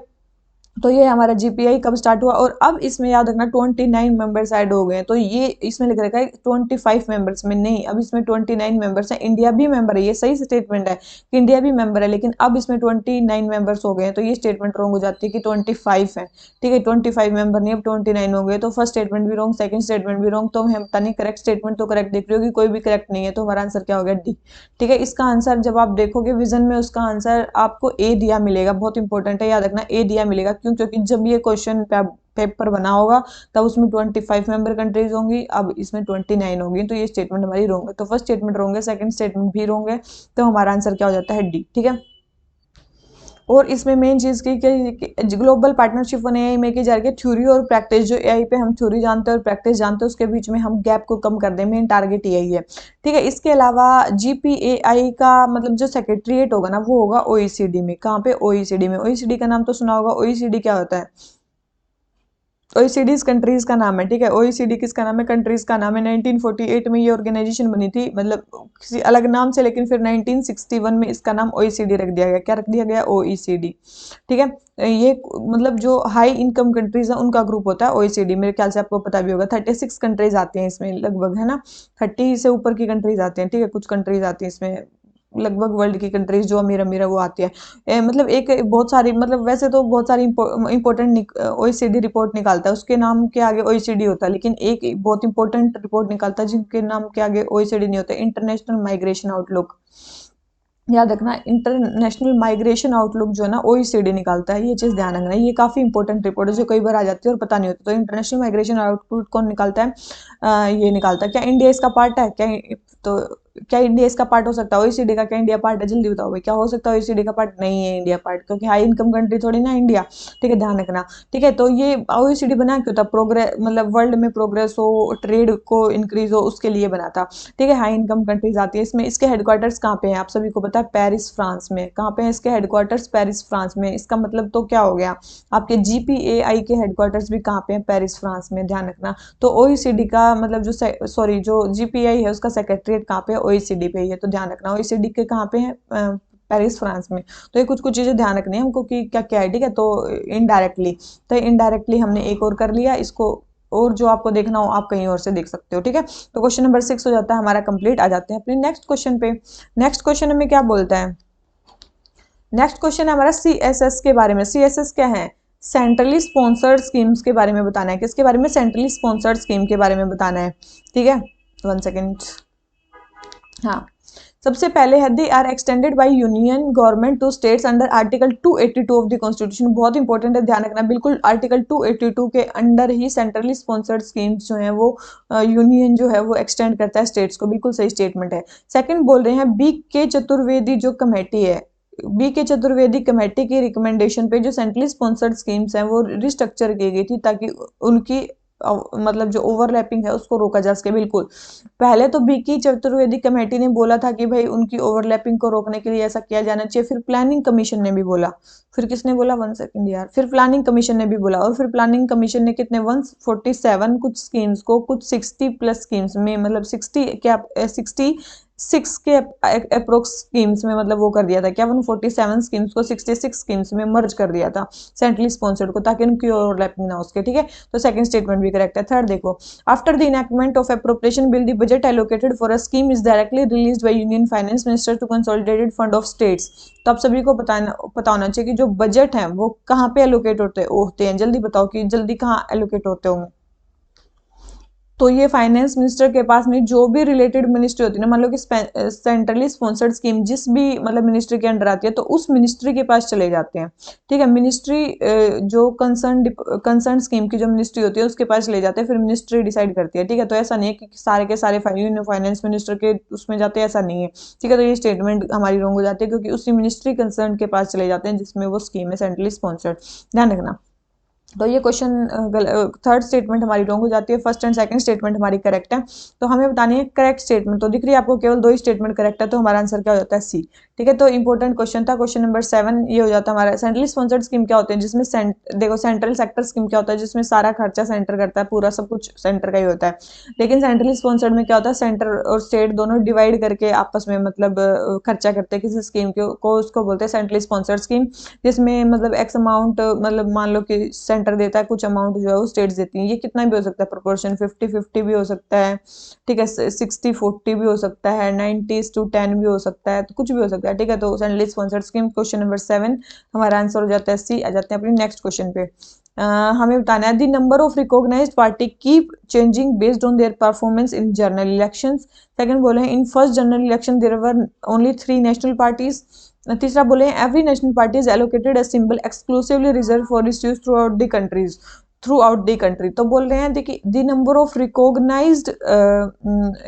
तो ये हमारा GPAI कब स्टार्ट हुआ, और अब इसमें याद रखना 29 मेंबर्स ऐड हो गए हैं। तो ये इसमें लिख रखा है 25 मेंबर्स में, नहीं, अब इसमें 29 मेंबर्स हैं, इंडिया भी मेंबर है, ये सही स्टेटमेंट है कि इंडिया भी मेंबर है, लेकिन अब इसमें 29 मेंबर्स हो गए हैं, तो ये स्टेटमेंट रॉन्ग हो जाती है कि 25 है, ठीक है। 25 मेंबर नहीं, अब 29 हो गए, तो फर्स्ट स्टेटमेंट भी रॉन्ग, सेकंड स्टेटमेंट भी रॉन्ग। तो हमें पता नहीं, करेक्ट स्टेटमेंट तो करेक्ट देख रही होगी, कोई भी करेक्ट नहीं है, तो हमारा आंसर क्या हो गया, डी, ठीक है। इसका आंसर जब आप देखोगे विजन में, उसका आंसर आपको ए दिया मिलेगा, बहुत इंपॉर्टेंट है, याद रखना, ए दिया मिलेगा, क्यों, क्योंकि जब ये क्वेश्चन पेपर बना होगा तब उसमें 25 मेंबर कंट्रीज होंगी, अब इसमें 29 होंगी, तो ये स्टेटमेंट हमारी रॉन्ग है। तो फर्स्ट स्टेटमेंट रॉन्ग है, सेकंड स्टेटमेंट भी रॉन्ग है, तो हमारा आंसर क्या हो जाता है, डी, ठीक है। और इसमें मेन चीज की ग्लोबल पार्टनरशिप ऑन एआई में की जा रही है थ्योरी और प्रैक्टिस, जो एआई पे हम थ्योरी जानते हैं और प्रैक्टिस जानते हैं, उसके बीच में हम गैप को कम कर दें, मेन टारगेट यही है, ठीक है। इसके अलावा GPAI का मतलब जो सेक्रेटरीट होगा ना, वो होगा OECD में, कहाँ पे, OECD में। OECD का नाम तो सुना होगा, OECD क्या होता है, ओईसीडी कंट्रीज का नाम है, ठीक है। ओईसीडी किसका नाम है, कंट्रीज का नाम है। 1948 में ये ऑर्गेनाइजेशन बनी थी, मतलब किसी अलग नाम से, लेकिन फिर 1961 में इसका नाम ओईसीडी रख दिया गया। क्या रख दिया गया, ओईसीडी, ठीक है। ये मतलब जो हाई इनकम कंट्रीज है उनका ग्रुप होता है ओईसीडी। मेरे ख्याल से आपको पता भी होगा, 36 कंट्रीज आती हैं इसमें लगभग, है ना। 30 से ऊपर की कंट्रीज आती हैं, ठीक है। कुछ कंट्रीज आती हैं इसमें, लगभग वर्ल्ड की कंट्रीज जो अमीर अमीर है वो आती है। मतलब एक बहुत सारी, मतलब वैसे तो बहुत सारी इंपॉर्टेंट ओईसीडी रिपोर्ट निकालता है, उसके नाम के आगे ओईसीडी होता है, लेकिन एक बहुत इंपॉर्टेंट रिपोर्ट निकालता है जिनके नाम के आगे ओईसीडी नहीं होता, इंटरनेशनल माइग्रेशन आउटलुक। याद रखना, इंटरनेशनल माइग्रेशन आउटलुक जो है ना ओईसीडी निकालता है, ये चीज ध्यान रखना। ये काफी इंपॉर्टेंट रिपोर्ट है जो कई बार आ जाती है और पता नहीं होता। तो इंटरनेशनल माइग्रेशन आउटलुक कौन निकालता है, ये निकालता है। क्या इंडिया इसका पार्ट है, तो क्या इंडिया इसका पार्ट हो सकता है ओईसीडी का? क्या इंडिया पार्ट है, जल्दी बताओ भाई, क्या हो सकता है ओईसीडी का पार्ट? नहीं है इंडिया पार्ट, क्योंकि हाई इनकम कंट्री थोड़ी ना इंडिया, ठीक है, ध्यान रखना। ठीक है, तो ये ओईसीडी बना क्यों था, प्रोग्रेस मतलब वर्ल्ड में प्रोग्रेस हो, ट्रेड को इंक्रीज हो, उसके लिए बना था, ठीक है। हाई इनकम कंट्रीज आती है इसमें। इसके हेडक्वार्टर्स कहाँ पे हैं, आप सभी को पता है, पेरिस फ्रांस में। कहाँ पे है इसके हेडक्वार्टर्स, पेरिस फ्रांस में। इसका मतलब तो क्या हो गया, आपके जीपीएआई के हेडक्वार्टर्स भी कहाँ पे हैं, पेरिस फ्रांस में, ध्यान रखना। तो ओईसीडी का मतलब जो सॉरी जो जीपीआई है उसका सेक्रेटरीट कहाँ पे है, ओईसीडी पे ही है, तो ध्यान रखना। ओईसीडी के कहाँ पे है, पेरिस फ्रांस में। तो ये कुछ कुछ चीजें ध्यान रखनी है हमको कि क्या क्या है, ठीक है। तो इनडायरेक्टली हमने एक और कर लिया इसको, और जो आपको देखना हो आप कहीं और से देख सकते हो, ठीक है। तो क्वेश्चन नंबर 6 हो जाता है हमारा कंप्लीट। आ जाते हैं अपने नेक्स्ट क्वेश्चन पे। नेक्स्ट क्वेश्चन हमें क्या बोलता है, नेक्स्ट क्वेश्चन है हमारा सीएसएस के बारे में। सीएसएस क्या है, सेंट्रली स्पॉन्सर्ड स्कीम्स के बारे में बताना है। किसके बारे में, सेंट्रली स्पॉन्सर्ड स्कीम के बारे में बताना है, ठीक है। 1 सेकेंड। हाँ, सबसे पहले है they are extended by union government to states under article 282 of the constitution. बहुत इंपॉर्टेंट है, ध्यान रखना बिल्कुल। आर्टिकल 282 के अंडर ही सेंट्रली स्पॉन्सर्ड स्कीम्स जो है वो यूनियन जो है वो एक्सटेंड करता है स्टेट्स को। बिल्कुल सही स्टेटमेंट है। सेकंड बोल रहे हैं बी के चतुर्वेदी जो कमेटी है, बी के चतुर्वेदी कमेटी की रिकमेंडेशन पे जो सेंट्रली स्पॉन्सर्ड स्कीम्स हैं वो रिस्ट्रक्चर की गई थी, ताकि उनकी मतलब जो ओवरलैपिंग है उसको रोका जा सके। बिल्कुल, पहले तो बीकी चतुर्वेदी कमेटी ने बोला था कि भाई उनकी ओवरलैपिंग को रोकने के लिए ऐसा किया जाना चाहिए, फिर प्लानिंग कमीशन ने भी बोला, फिर किसने बोला, 1 सेकंड यार, फिर प्लानिंग कमीशन ने भी बोला, और फिर प्लानिंग कमीशन ने कितने 147 कुछ स्कीम्स को कुछ 60 प्लस स्कीम्स में, मतलब 60 क्या 66 के अप्रोक्स स्कीम्स में मतलब वो कर दिया था क्या, 147 स्कीम्स को 66 स्कीम्स में मर्ज कर दिया था सेंट्रली स्पॉन्सर्ड को, ताकि उनकी ओवरलैपिंग ना हो उसके, ठीक है। तो सेकंड स्टेटमेंट भी करेक्ट है। थर्ड देखो, after the enactment of appropriation bill the budget allocated for a scheme is directly released by union finance minister to consolidated fund of states. तो आप सभी को पता होना चाहिए कि जो बजट है वो कहाँ पे एलोकेट होते हैं, जल्दी बताओ कि जल्दी कहाँ एलोकेट होते होंगे। तो ये फाइनेंस मिनिस्टर के पास में जो भी रिलेटेड मिनिस्ट्री होती है ना, मान लो कि सेंट्रली स्पॉन्सर्ड स्कीम जिस भी मतलब मिनिस्ट्री के अंडर आती है, तो उस मिनिस्ट्री के पास चले जाते हैं, ठीक है। मिनिस्ट्री जो कंसर्न स्कीम की जो मिनिस्ट्री होती है उसके पास चले जाते हैं, फिर मिनिस्ट्री डिसाइड करती है, ठीक है। तो ऐसा नहीं है कि सारे के सारे फाइनेंस मिनिस्टर के उसमें जाते हैं, ऐसा नहीं है, ठीक है। तो ये स्टेटमेंट हमारी रॉन्ग हो जाती है, क्योंकि उसी मिनिस्ट्री कंसर्न के पास चले जाते हैं जिसमें वो स्कीम है सेंट्रली स्पॉन्सर्ड, ध्यान रखना। तो ये क्वेश्चन थर्ड स्टेटमेंट हमारी रॉन्ग हो जाती है, फर्स्ट एंड सेकंड स्टेटमेंट हमारी करेक्ट है। तो हमें बतानी है करेक्ट स्टेटमेंट। तो दिख रही है आपको केवल 2 ही स्टेटमेंट करेक्ट है, तो हमारा आंसर क्या हो जाता है, सी, ठीक है। तो इंपॉर्टेंट क्वेश्चन था। क्वेश्चन नंबर 7 ये हो जाता है हमारा, सेंट्रली स्पॉन्सर्ड स्कीम क्या होते हैं, जिसमें देखो सेंट्रल सेक्टर स्कीम क्या होता है, जिसमें सारा खर्चा सेंटर करता है, पूरा सब कुछ सेंटर का ही होता है। लेकिन सेंट्रली स्पॉन्सर्ड में क्या होता है, सेंटर और स्टेट दोनों डिवाइड करके आपस में मतलब खर्चा करते हैं किसी स्कीम को, उसको बोलते हैं सेंट्रली स्पॉन्सर्ड स्कीम, जिसमें मतलब एक्स अमाउंट मतलब मान लो कि सेंटर देता है, कुछ अमाउंट जो है वो स्टेट्स देती हैं। ये कितना भी हो सकता है प्रोपोर्शन, 50-50 भी हो सकता है, ठीक है, 60-40 भी हो सकता है, 90:10 भी हो सकता है, तो कुछ भी हो सकता है, ठीक है। तो centrally sponsored scheme question number 7 हमारा आंसर हो जाता है सी। आ जाते हैं अपने नेक्स्ट क्वेश्चन पे। हमें बताना है the number of recognised party keep changing based on their performance in general elections. Second बोले हैं in first general election there were only 3 national parties. तीसरा बोले हैं every national party is allocated a symbol exclusively reserve for its use throughout the country. तो बोल रहे हैं देखिए द नंबर ऑफ रिकॉग्नाइज्ड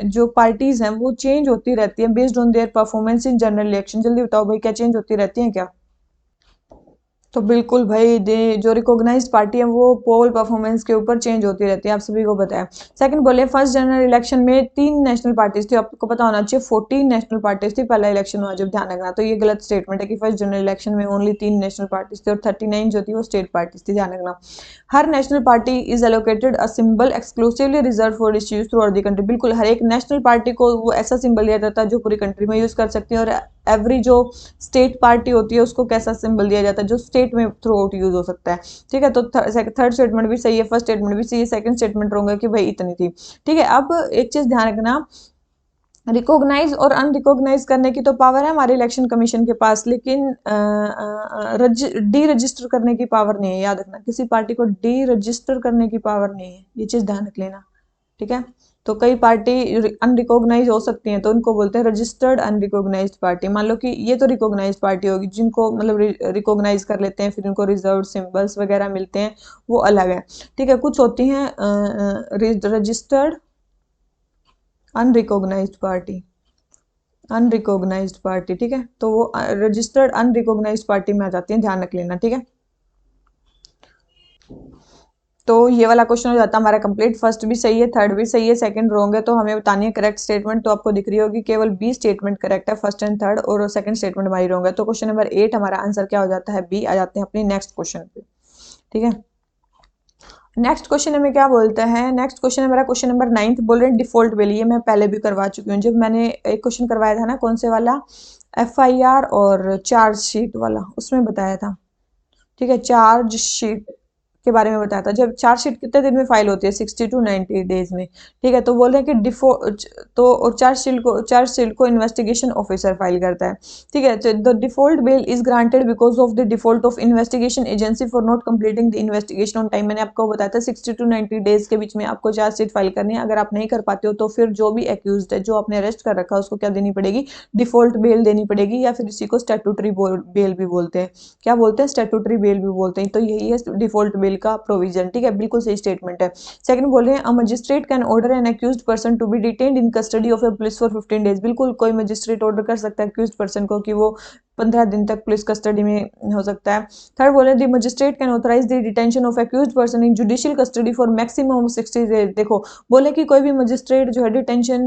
जो पार्टीज हैं वो चेंज होती रहती है based on their performance in general election. जल्दी बताओ भाई क्या चेंज होती रहती है क्या, तो बिल्कुल भाई जो रिकॉग्नाइज्ड पार्टी है वो पोल परफॉर्मेंस के ऊपर चेंज होती रहती है, आप सभी को पता है। सेकंड बोले फर्स्ट जनरल इलेक्शन में 3 नेशनल पार्टीज थी, आपको पता होना चाहिए 14 नेशनल पार्टीज थी पहला इलेक्शन हुआ जब, ध्यान रखना। तो ये गलत स्टेटमेंट है कि फर्स्ट जनरल इलेक्शन में ओनली 3 नेशनल पार्टीज थी और 39 जो थी वो स्टेट पार्टीज थी, ध्यान रखना। हर national party is allocated a symbol exclusively reserve for its use throughout the country. बिल्कुल हर एक नेशनल पार्टी को वो ऐसा सिंबल दिया जाता है जो पूरी कंट्री में यूज कर सकती है, और एवरी जो स्टेट पार्टी होती है उसको कैसा सिंबल दिया जाता है जो स्टेट में थ्रू आउट यूज हो सकता है। ठीक है, तो थर्ड स्टेटमेंट भी सही है, फर्स्ट स्टेटमेंट भी सही है, सेकंड स्टेटमेंट होगा कि भाई इतनी थी। ठीक है, अब एक चीज ध्यान रखना, रिकॉग्नाइज और अनरिकॉग्नाइज करने की तो पावर है हमारे इलेक्शन कमीशन के पास, लेकिन डी रजिस्टर करने की पावर नहीं है, याद रखना। किसी पार्टी को डी रजिस्टर करने की पावर नहीं है, ये चीज ध्यान रख लेना। ठीक है, तो कई पार्टी अनरिकॉग्नाइज हो सकती हैं तो उनको बोलते हैं रजिस्टर्ड अनरिकॉग्नाइज्ड पार्टी। मान लो कि ये तो रिकॉग्नाइज्ड पार्टी होगी, जिनको मतलब रिकॉग्नाइज कर लेते हैं फिर उनको रिजर्व सिंबल्स वगैरह मिलते हैं, वो अलग है। ठीक है, कुछ होती हैं registered unrecognised party, unrecognised party. ठीक है, तो वो रजिस्टर्ड अनरिकॉग्नाइज्ड पार्टी में आ जाती है, ध्यान रख लेना। ठीक है, तो ये वाला क्वेश्चन हो जाता है हमारा कंप्लीट। फर्स्ट भी सही है, थर्ड भी सही है, सेकंड रॉन्ग है, तो हमें बतानी है करेक्ट स्टेटमेंट। तो आपको दिख रही होगी केवल बी स्टेटमेंट करेक्ट है, फर्स्ट एंड थर्ड, और सेकंड स्टेटमेंट हमारी रॉन्ग है। तो क्वेश्चन नंबर 8 हमारा आंसर क्या हो जाता है, बी। आ जाते हैं अपनी नेक्स्ट क्वेश्चन पे। ठीक है, नेक्स्ट क्वेश्चन हमें क्या बोलते हैं, नेक्स्ट क्वेश्चन है मेरा क्वेश्चन नंबर 9। बोल रहे हैं डिफॉल्ट बिल। ये मैं पहले भी करवा चुकी हूँ, जब मैंने एक क्वेश्चन करवाया था ना, कौन से वाला, एफआईआर और चार्ज शीट वाला, उसमें बताया था। ठीक है, चार्ज शीट के बारे में बताया था। जब चार्जशीट कितने दिन में फाइल होती है, 60 टू 90 डेज में। ठीक है, तो बोल रहे हैं कि डिफॉल्ट, तो और चार्जशीट को इन्वेस्टिगेशन ऑफिसर फाइल करता है। ठीक है, तो the default bail is granted because of the default of investigation agency for not completing the investigation on time. मैंने आपको बताया था 60 टू 90 डेज के बीच में आपको चार्जशीट फाइल करनी है। अगर आप नहीं कर पाते हो तो फिर जो भी एक्यूज है, जो आपने अरेस्ट कर रखा है, उसको क्या देनी पड़ेगी, डिफॉल्ट बेल देनी पड़ेगी, या फिर इसी को स्टैट्यूटरी बेल भी बोलते हैं। क्या बोलते हैं, स्टैट्यूटरी बेल भी बोलते हैं। तो यही है डिफॉल्ट बेल का प्रोविजन। ठीक है, बिल्कुल सही स्टेटमेंट है। सेकंड बोल रहे हैं a magistrate can order an accused person to be detained in custody of a police for 15 days. बिल्कुल कोई मजिस्ट्रेट ऑर्डर कर सकता है अक्यूज्ड पर्सन को कि वो 15 दिन तक पुलिस कस्टडी में हो सकता है। थर्ड बोले the magistrate can authorise the detention of accused person in judicial custody for maximum 60 days. देखो बोले कि कोई भी मजिस्ट्रेट जो है डिटेंशन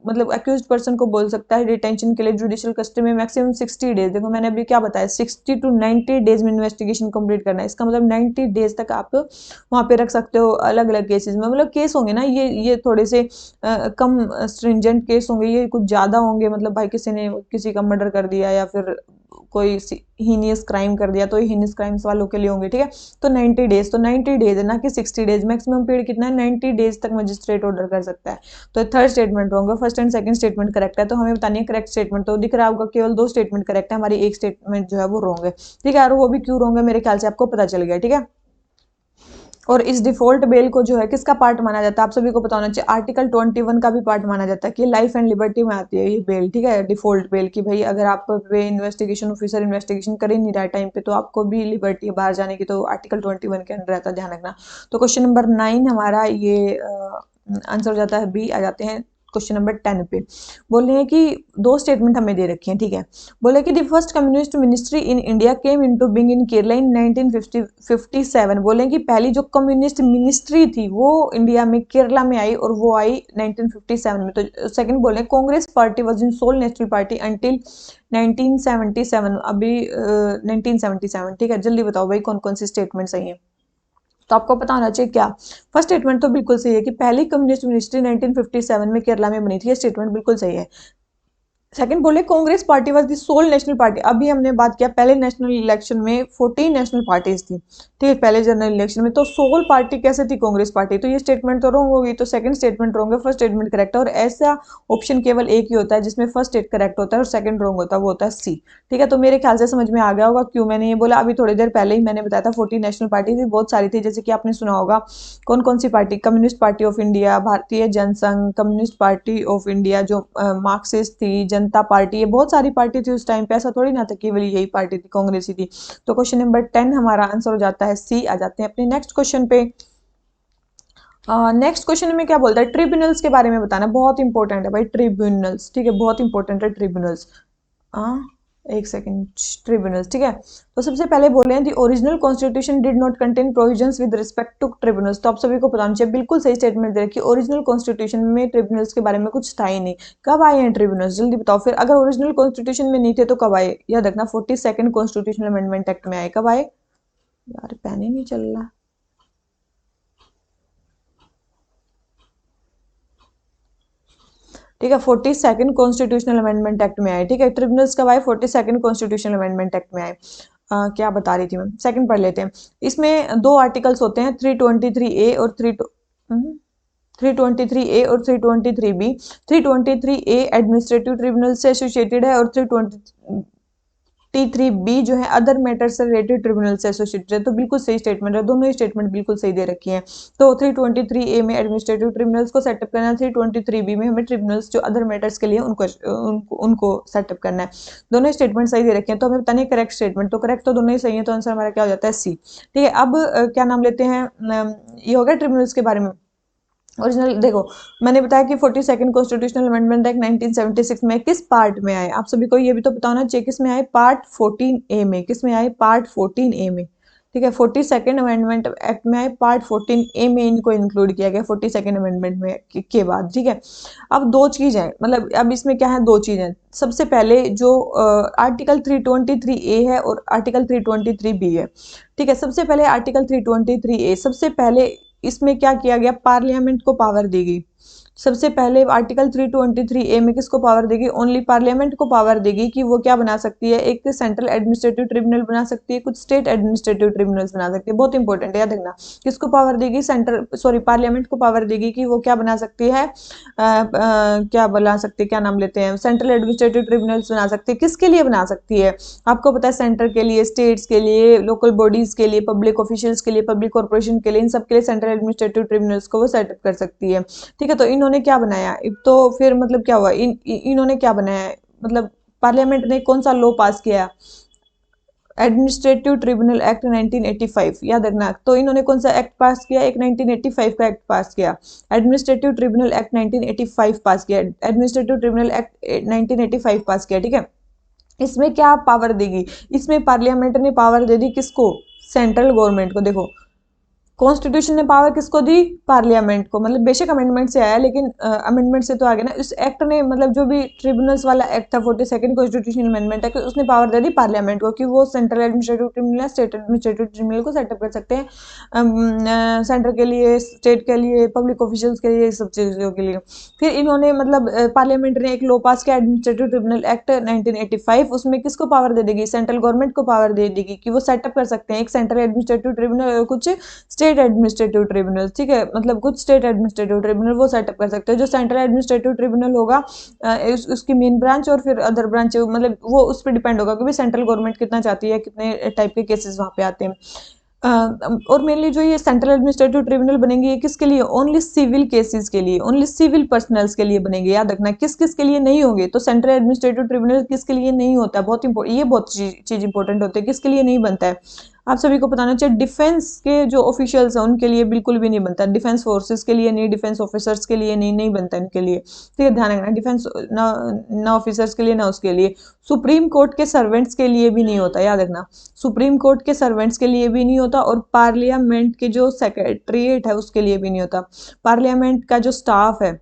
मतलब अक्यूज्ड पर्सन को बोल सकता है डिटेंशन के लिए जुडिशियल कस्टडी में मैक्सिमम 60 डेज। देखो मैंने अभी क्या बताया, 60 टू 90 डेज में इन्वेस्टिगेशन कंप्लीट करना है, इसका मतलब 90 डेज तक आप वहां पे रख सकते हो अलग अलग केसेस में। मतलब केस होंगे ना ये थोड़े से कम स्ट्रिंजेंट केस होंगे, ये कुछ ज्यादा होंगे। मतलब भाई किसी ने किसी का मर्डर कर दिया या फिर कोई हीनियस क्राइम कर दिया, तो हीनियस क्राइम्स वालों के लिए होंगे। ठीक है, तो 90 डेज, तो 90 डेज है ना कि 60 डेज। मैक्सिमम पीरियड कितना है, 90 डेज तक मजिस्ट्रेट ऑर्डर कर सकता है। तो थर्ड स्टेटमेंट होगा, first and second statement correct है। तो हमें बतानी है करेक्ट स्टेटमेंट। तो दिख रहा होगा केवल 2 स्टेटमेंट करेक्ट है, हमारी एक स्टेटमेंट जो है वो रॉन्ग है। ठीक है, और वो भी क्यों रॉन्ग है मेरे ख्याल से आपको पता चल गया। ठीक है, और इस डिफॉल्ट बेल को जो है किसका पार्ट माना जाता है, आप सभी को पता होना चाहिए, आर्टिकल 21 का भी पार्ट माना जाता है कि लाइफ एंड लिबर्टी में आती है ये बेल। ठीक है, डिफॉल्ट बेल की भाई अगर आप पे इन्वेस्टिगेशन ऑफिसर इन्वेस्टिगेशन कर ही नहीं रहा टाइम पे, तो आपको भी लिबर्टी है बाहर जाने की, तो आर्टिकल 21 के अंदर रहता है, ध्यान रखना। तो क्वेश्चन नंबर 9 हमारा ये आंसर हो जाता है बी। आ जाते हैं क्वेश्चन नंबर 10 पे। बोल रहे हैं कि 2 स्टेटमेंट हमें दे रखी हैं। ठीक है, बोले कि the first communist ministry in India came into being in Kerala in 1957। बोले कि पहली जो कम्युनिस्ट मिनिस्ट्री थी वो इंडिया में केरला में आई, और वो आई 1957 में। तो सेकंड बोले Congress party was in sole national party until 1977। अभी 1977। ठीक है, जल्दी बताओ भाई कौन कौन सी स्टेटमेंट सही है। तो आपको पता होना चाहिए क्या, फर्स्ट स्टेटमेंट तो बिल्कुल सही है कि पहली कम्युनिस्ट मिनिस्ट्री 1957 में केरला में बनी थी, ये स्टेटमेंट बिल्कुल सही है। सेकंड बोले Congress party was the sole national party. अभी हमने बात किया पहले नेशनल इलेक्शन में 14 नेशनल पार्टीज थी, ठीक है, पहले जनरल इलेक्शन में, तो सोल पार्टी कैसे थी कांग्रेस पार्टी, तो ये स्टेटमेंट तो रॉन्ग होगी। तो सेकंड स्टेटमेंट रॉन्ग है, फर्स्ट स्टेटमेंट करेक्ट है। और ऐसा ऑप्शन केवल एक ही होता है जिसमें फर्स्ट स्टेट करेक्ट होता है और सेकंड रॉन्ग होता है, वो होता है सी। ठीक है, तो मेरे ख्याल से समझ में आ गया होगा क्यों मैंने ये बोला। अभी थोड़ी देर पहले ही मैंने बताया था 14 नेशनल पार्टी थी, बहुत सारी थी, जैसे कि आपने सुना होगा कौन कौन सी party, Communist Party of India, Bharatiya Jansangh, Communist Party of India जो मार्क्सिस्ट थी, जनता पार्टी, ये बहुत सारी पार्टी थी उस टाइम पे। ऐसा थोड़ी ना था केवल यही पार्टी थी, कांग्रेस ही थी। तो क्वेश्चन नंबर 10 हमारा आंसर हो जाता है सी। आ जाते हैं अपने नेक्स्ट क्वेश्चन पे। नेक्स्ट क्वेश्चन में क्या बोलता है, ट्रिब्यूनल्स के बारे में बताना, बहुत इंपॉर्टेंट है भाई ट्रिब्यूनल्स। ठीक है, बहुत इंपॉर्टेंट है ट्रिब्यूनल्स। एक सेकंड, ट्रिब्यूनल्स, ठीक है। तो सबसे पहले बोले हैं the original constitution did not contain provisions with respect to tribunals. तो आप सभी को पता होना चाहिए, बिल्कुल सही स्टेटमेंट दे रखी है, ओरिजिनल कॉन्स्टिट्यूशन में ट्रिब्यूनल्स के बारे में कुछ था ही नहीं। कब आए हैं ट्रिब्यूनल्स, जल्दी बताओ। फिर अगर ओरिजिनल कॉन्स्टिट्यूशन में नहीं थे तो कब आए, याद रखना 42nd कॉन्स्टिट्यूशनल अमेंडमेंट एक्ट में आए। कब आए यार, पेन ही नहीं चल रहा। ठीक है, 42nd कॉन्स्टिट्यूशनल अमेंडमेंट एक्ट में आए। ठीक है, ट्रिब्यूनल्स कब आए, 42nd कॉन्स्टिट्यूशनल अमेंडमेंट एक्ट में आए। क्या बता रही थी मैं, सेकंड पढ़ लेते हैं। इसमें दो आर्टिकल्स होते हैं, 323A और 323A और 323B। 323A एडमिनिस्ट्रेटिव ट्रिब्यूनल से एसोसिएटेड है और 323B जो है अदर मैटर से रिलेटेड ट्रिब्यूनल से एसोसिएटेड है। तो बिल्कुल सही स्टेटमेंट है, दोनों ही स्टेटमेंट बिल्कुल सही दे रखी हैं। तो 323A में एडमिनिस्ट्रेटिव ट्रिब्यूनल्स को सेटअप करना है, 323B में हमें ट्रिब्यूनल्स जो अदर मैटर्स के लिए उनको सेटअप करना है। दोनों स्टेटमेंट सही दे रखे हैं। तो हमें बताने करेक्ट स्टेटमेंट, तो करेक्ट तो दोनों ही सही है, तो आंसर हमारा क्या हो जाता है, सी। ठीक है, अब क्या नाम लेते हैं, ये हो गया ट्रिब्यूनल्स के बारे में। ओरिजिनल देखो, मैंने बताया कि 42nd कॉन्स्टिट्यूशनल अमेंडमेंट एक्ट 1976 में किस पार्ट में आए, आप सभी को ये भी तो पता होना चाहिए, किस में आए, पार्ट 14A में। किस में आए, पार्ट 14A में। ठीक है, 42nd अमेंडमेंट एक्ट में आए, पार्ट 14A में इनको इंक्लूड किया गया 42nd अमेंडमेंट में के बाद। ठीक है, अब दो चीज है, मतलब अब इसमें क्या है, दो चीजें। सबसे पहले जो आर्टिकल 323A है और आर्टिकल 323B है। ठीक है, सबसे पहले आर्टिकल 323A, सबसे पहले इसमें क्या किया गया, पार्लियामेंट को पावर दी गई। सबसे पहले आर्टिकल 323A में किसको पावर देगी, ओनली पार्लियामेंट को पावर देगी कि वो क्या बना सकती है, एक सेंट्रल एडमिनिस्ट्रेटिव ट्रिब्यूनल बना सकती है, कुछ स्टेट एडमिनिस्ट्रेटिव ट्रिब्यूनल्स बना सकती है। बहुत इंपॉर्टेंट है, याद रखना। किसको पावर देगी, पार्लियामेंट को पावर देगी कि वो क्या बना सकती है, क्या बना सकती है, क्या नाम लेते हैं, सेंट्रल एडमिनिस्ट्रेटिव ट्रिब्यूनल्स बना सकती है। किसके लिए बना सकती है, आपको पता है, सेंटर के लिए, स्टेट्स के लिए, लोकल बॉडीज के लिए, पब्लिक ऑफिशियल्स के लिए, पब्लिक कॉर्पोरेशन के लिए, इन सब के लिए सेंट्रल एडमिनिस्ट्रेटिव ट्रिब्यूनल्स को वो सेटअप कर सकती है। ठीक है, तो इन्होंने क्या बनाया, तो फिर मतलब क्या हुआ, इन्होंने क्या बनाया, मतलब पार्लियामेंट ने कौन सा लॉ पास किया, एडमिनिस्ट्रेटिव ट्रिब्यूनल एक्ट 1985, याद रखना। तो इन्होंने कौन सा एक्ट पास किया, एक 1985 का एक्ट पास किया, एडमिनिस्ट्रेटिव ट्रिब्यूनल एक्ट 1985 पास किया, एडमिनिस्ट्रेटिव ट्रिब्यूनल एक्ट 1985 पास किया। ठीक है, इसमें क्या पावर देगी, इसमें पार्लियामेंट ने पावर दे दी किसको, सेंट्रल गवर्नमेंट को। देखो, कॉन्स्टिट्यूशन ने पावर किसको दी, पार्लियामेंट को। मतलब बेशक अमेंडमेंट से आया, लेकिन अमेंडमेंट से तो आ गया ना, इस एक्ट ने, मतलब जो भी ट्रिब्यूनल्स वाला एक्ट था 42nd कॉन्स्टिट्यूशन अमेंडमेंट एक्ट, उसने पावर दे दी पार्लियामेंट को कि वो central administrative tribunal, state administrative tribunal को सेटअप कर सकते हैं, सेंटर के लिए, स्टेट के लिए, पब्लिक ऑफिशियल्स के लिए, सब चीज़ों के लिए। फिर इन्होंने मतलब पार्लियामेंट ने एक लॉ पास किया, एडमिनिस्ट्रेटिव ट्रिब्यूनल एक्ट 1985, उसमें किसको पावर दे देगी, सेंट्रल गवर्नमेंट को पावर दे देगी कि वो सेटअप कर सकते हैं एक सेंट्रल एडमिनिस्ट्रेटिव ट्रिब्यूनल और कुछ स्टेट एडमिनिस्ट्रेटिव ट्रिब्यूनल। ठीक है, मतलब कुछ स्टेट एडमिनिस्ट्रेटिव ट्रिब्यूनल वो सेटअप कर सकते हैं। जो सेंट्रल एडमिनिस्ट्रेटिव ट्रिब्यूनल होगा, उसकी मेन ब्रांच और फिर अदर ब्रांच, मतलब वो उस पर डिपेंड होगा कि सेंट्रल गवर्नमेंट कितना चाहती है, कितने टाइप के केसेस वहाँ पे आते हैं। और मेनली जो ये सेंट्रल एडमिनिस्ट्रेटिव ट्रिब्यूनल बनेंगे, ये किसके लिए, ओनली सिविल केसेस के लिए, ओनली सिविल पर्सनल्स के लिए बनेंगे। याद रखना, किस किस के लिए नहीं होंगे, तो सेंट्रल एडमिनिस्ट्रेटिव ट्रिब्यूनल किसके लिए नहीं होता है, बहुत इंपॉर्टेंट, ये बहुत चीज इंपॉर्टेंट होती है, किसके लिए नहीं बनता है, आप सभी को बताना चाहिए। डिफेंस के जो ऑफिशियल्स हैं उनके लिए बिल्कुल भी नहीं बनता, डिफेंस फोर्सेस के लिए नहीं, डिफेंस ऑफिसर्स के लिए नहीं, नहीं बनता इनके लिए। ठीक है, ध्यान रखना, डिफेंस ना ऑफिसर्स के लिए ना उसके लिए। सुप्रीम कोर्ट के सर्वेंट्स के लिए भी नहीं होता, याद रखना, सुप्रीम कोर्ट के सर्वेंट्स के लिए भी नहीं होता, और पार्लियामेंट के जो सेक्रेटरीट है उसके लिए भी नहीं होता, पार्लियामेंट का जो स्टाफ है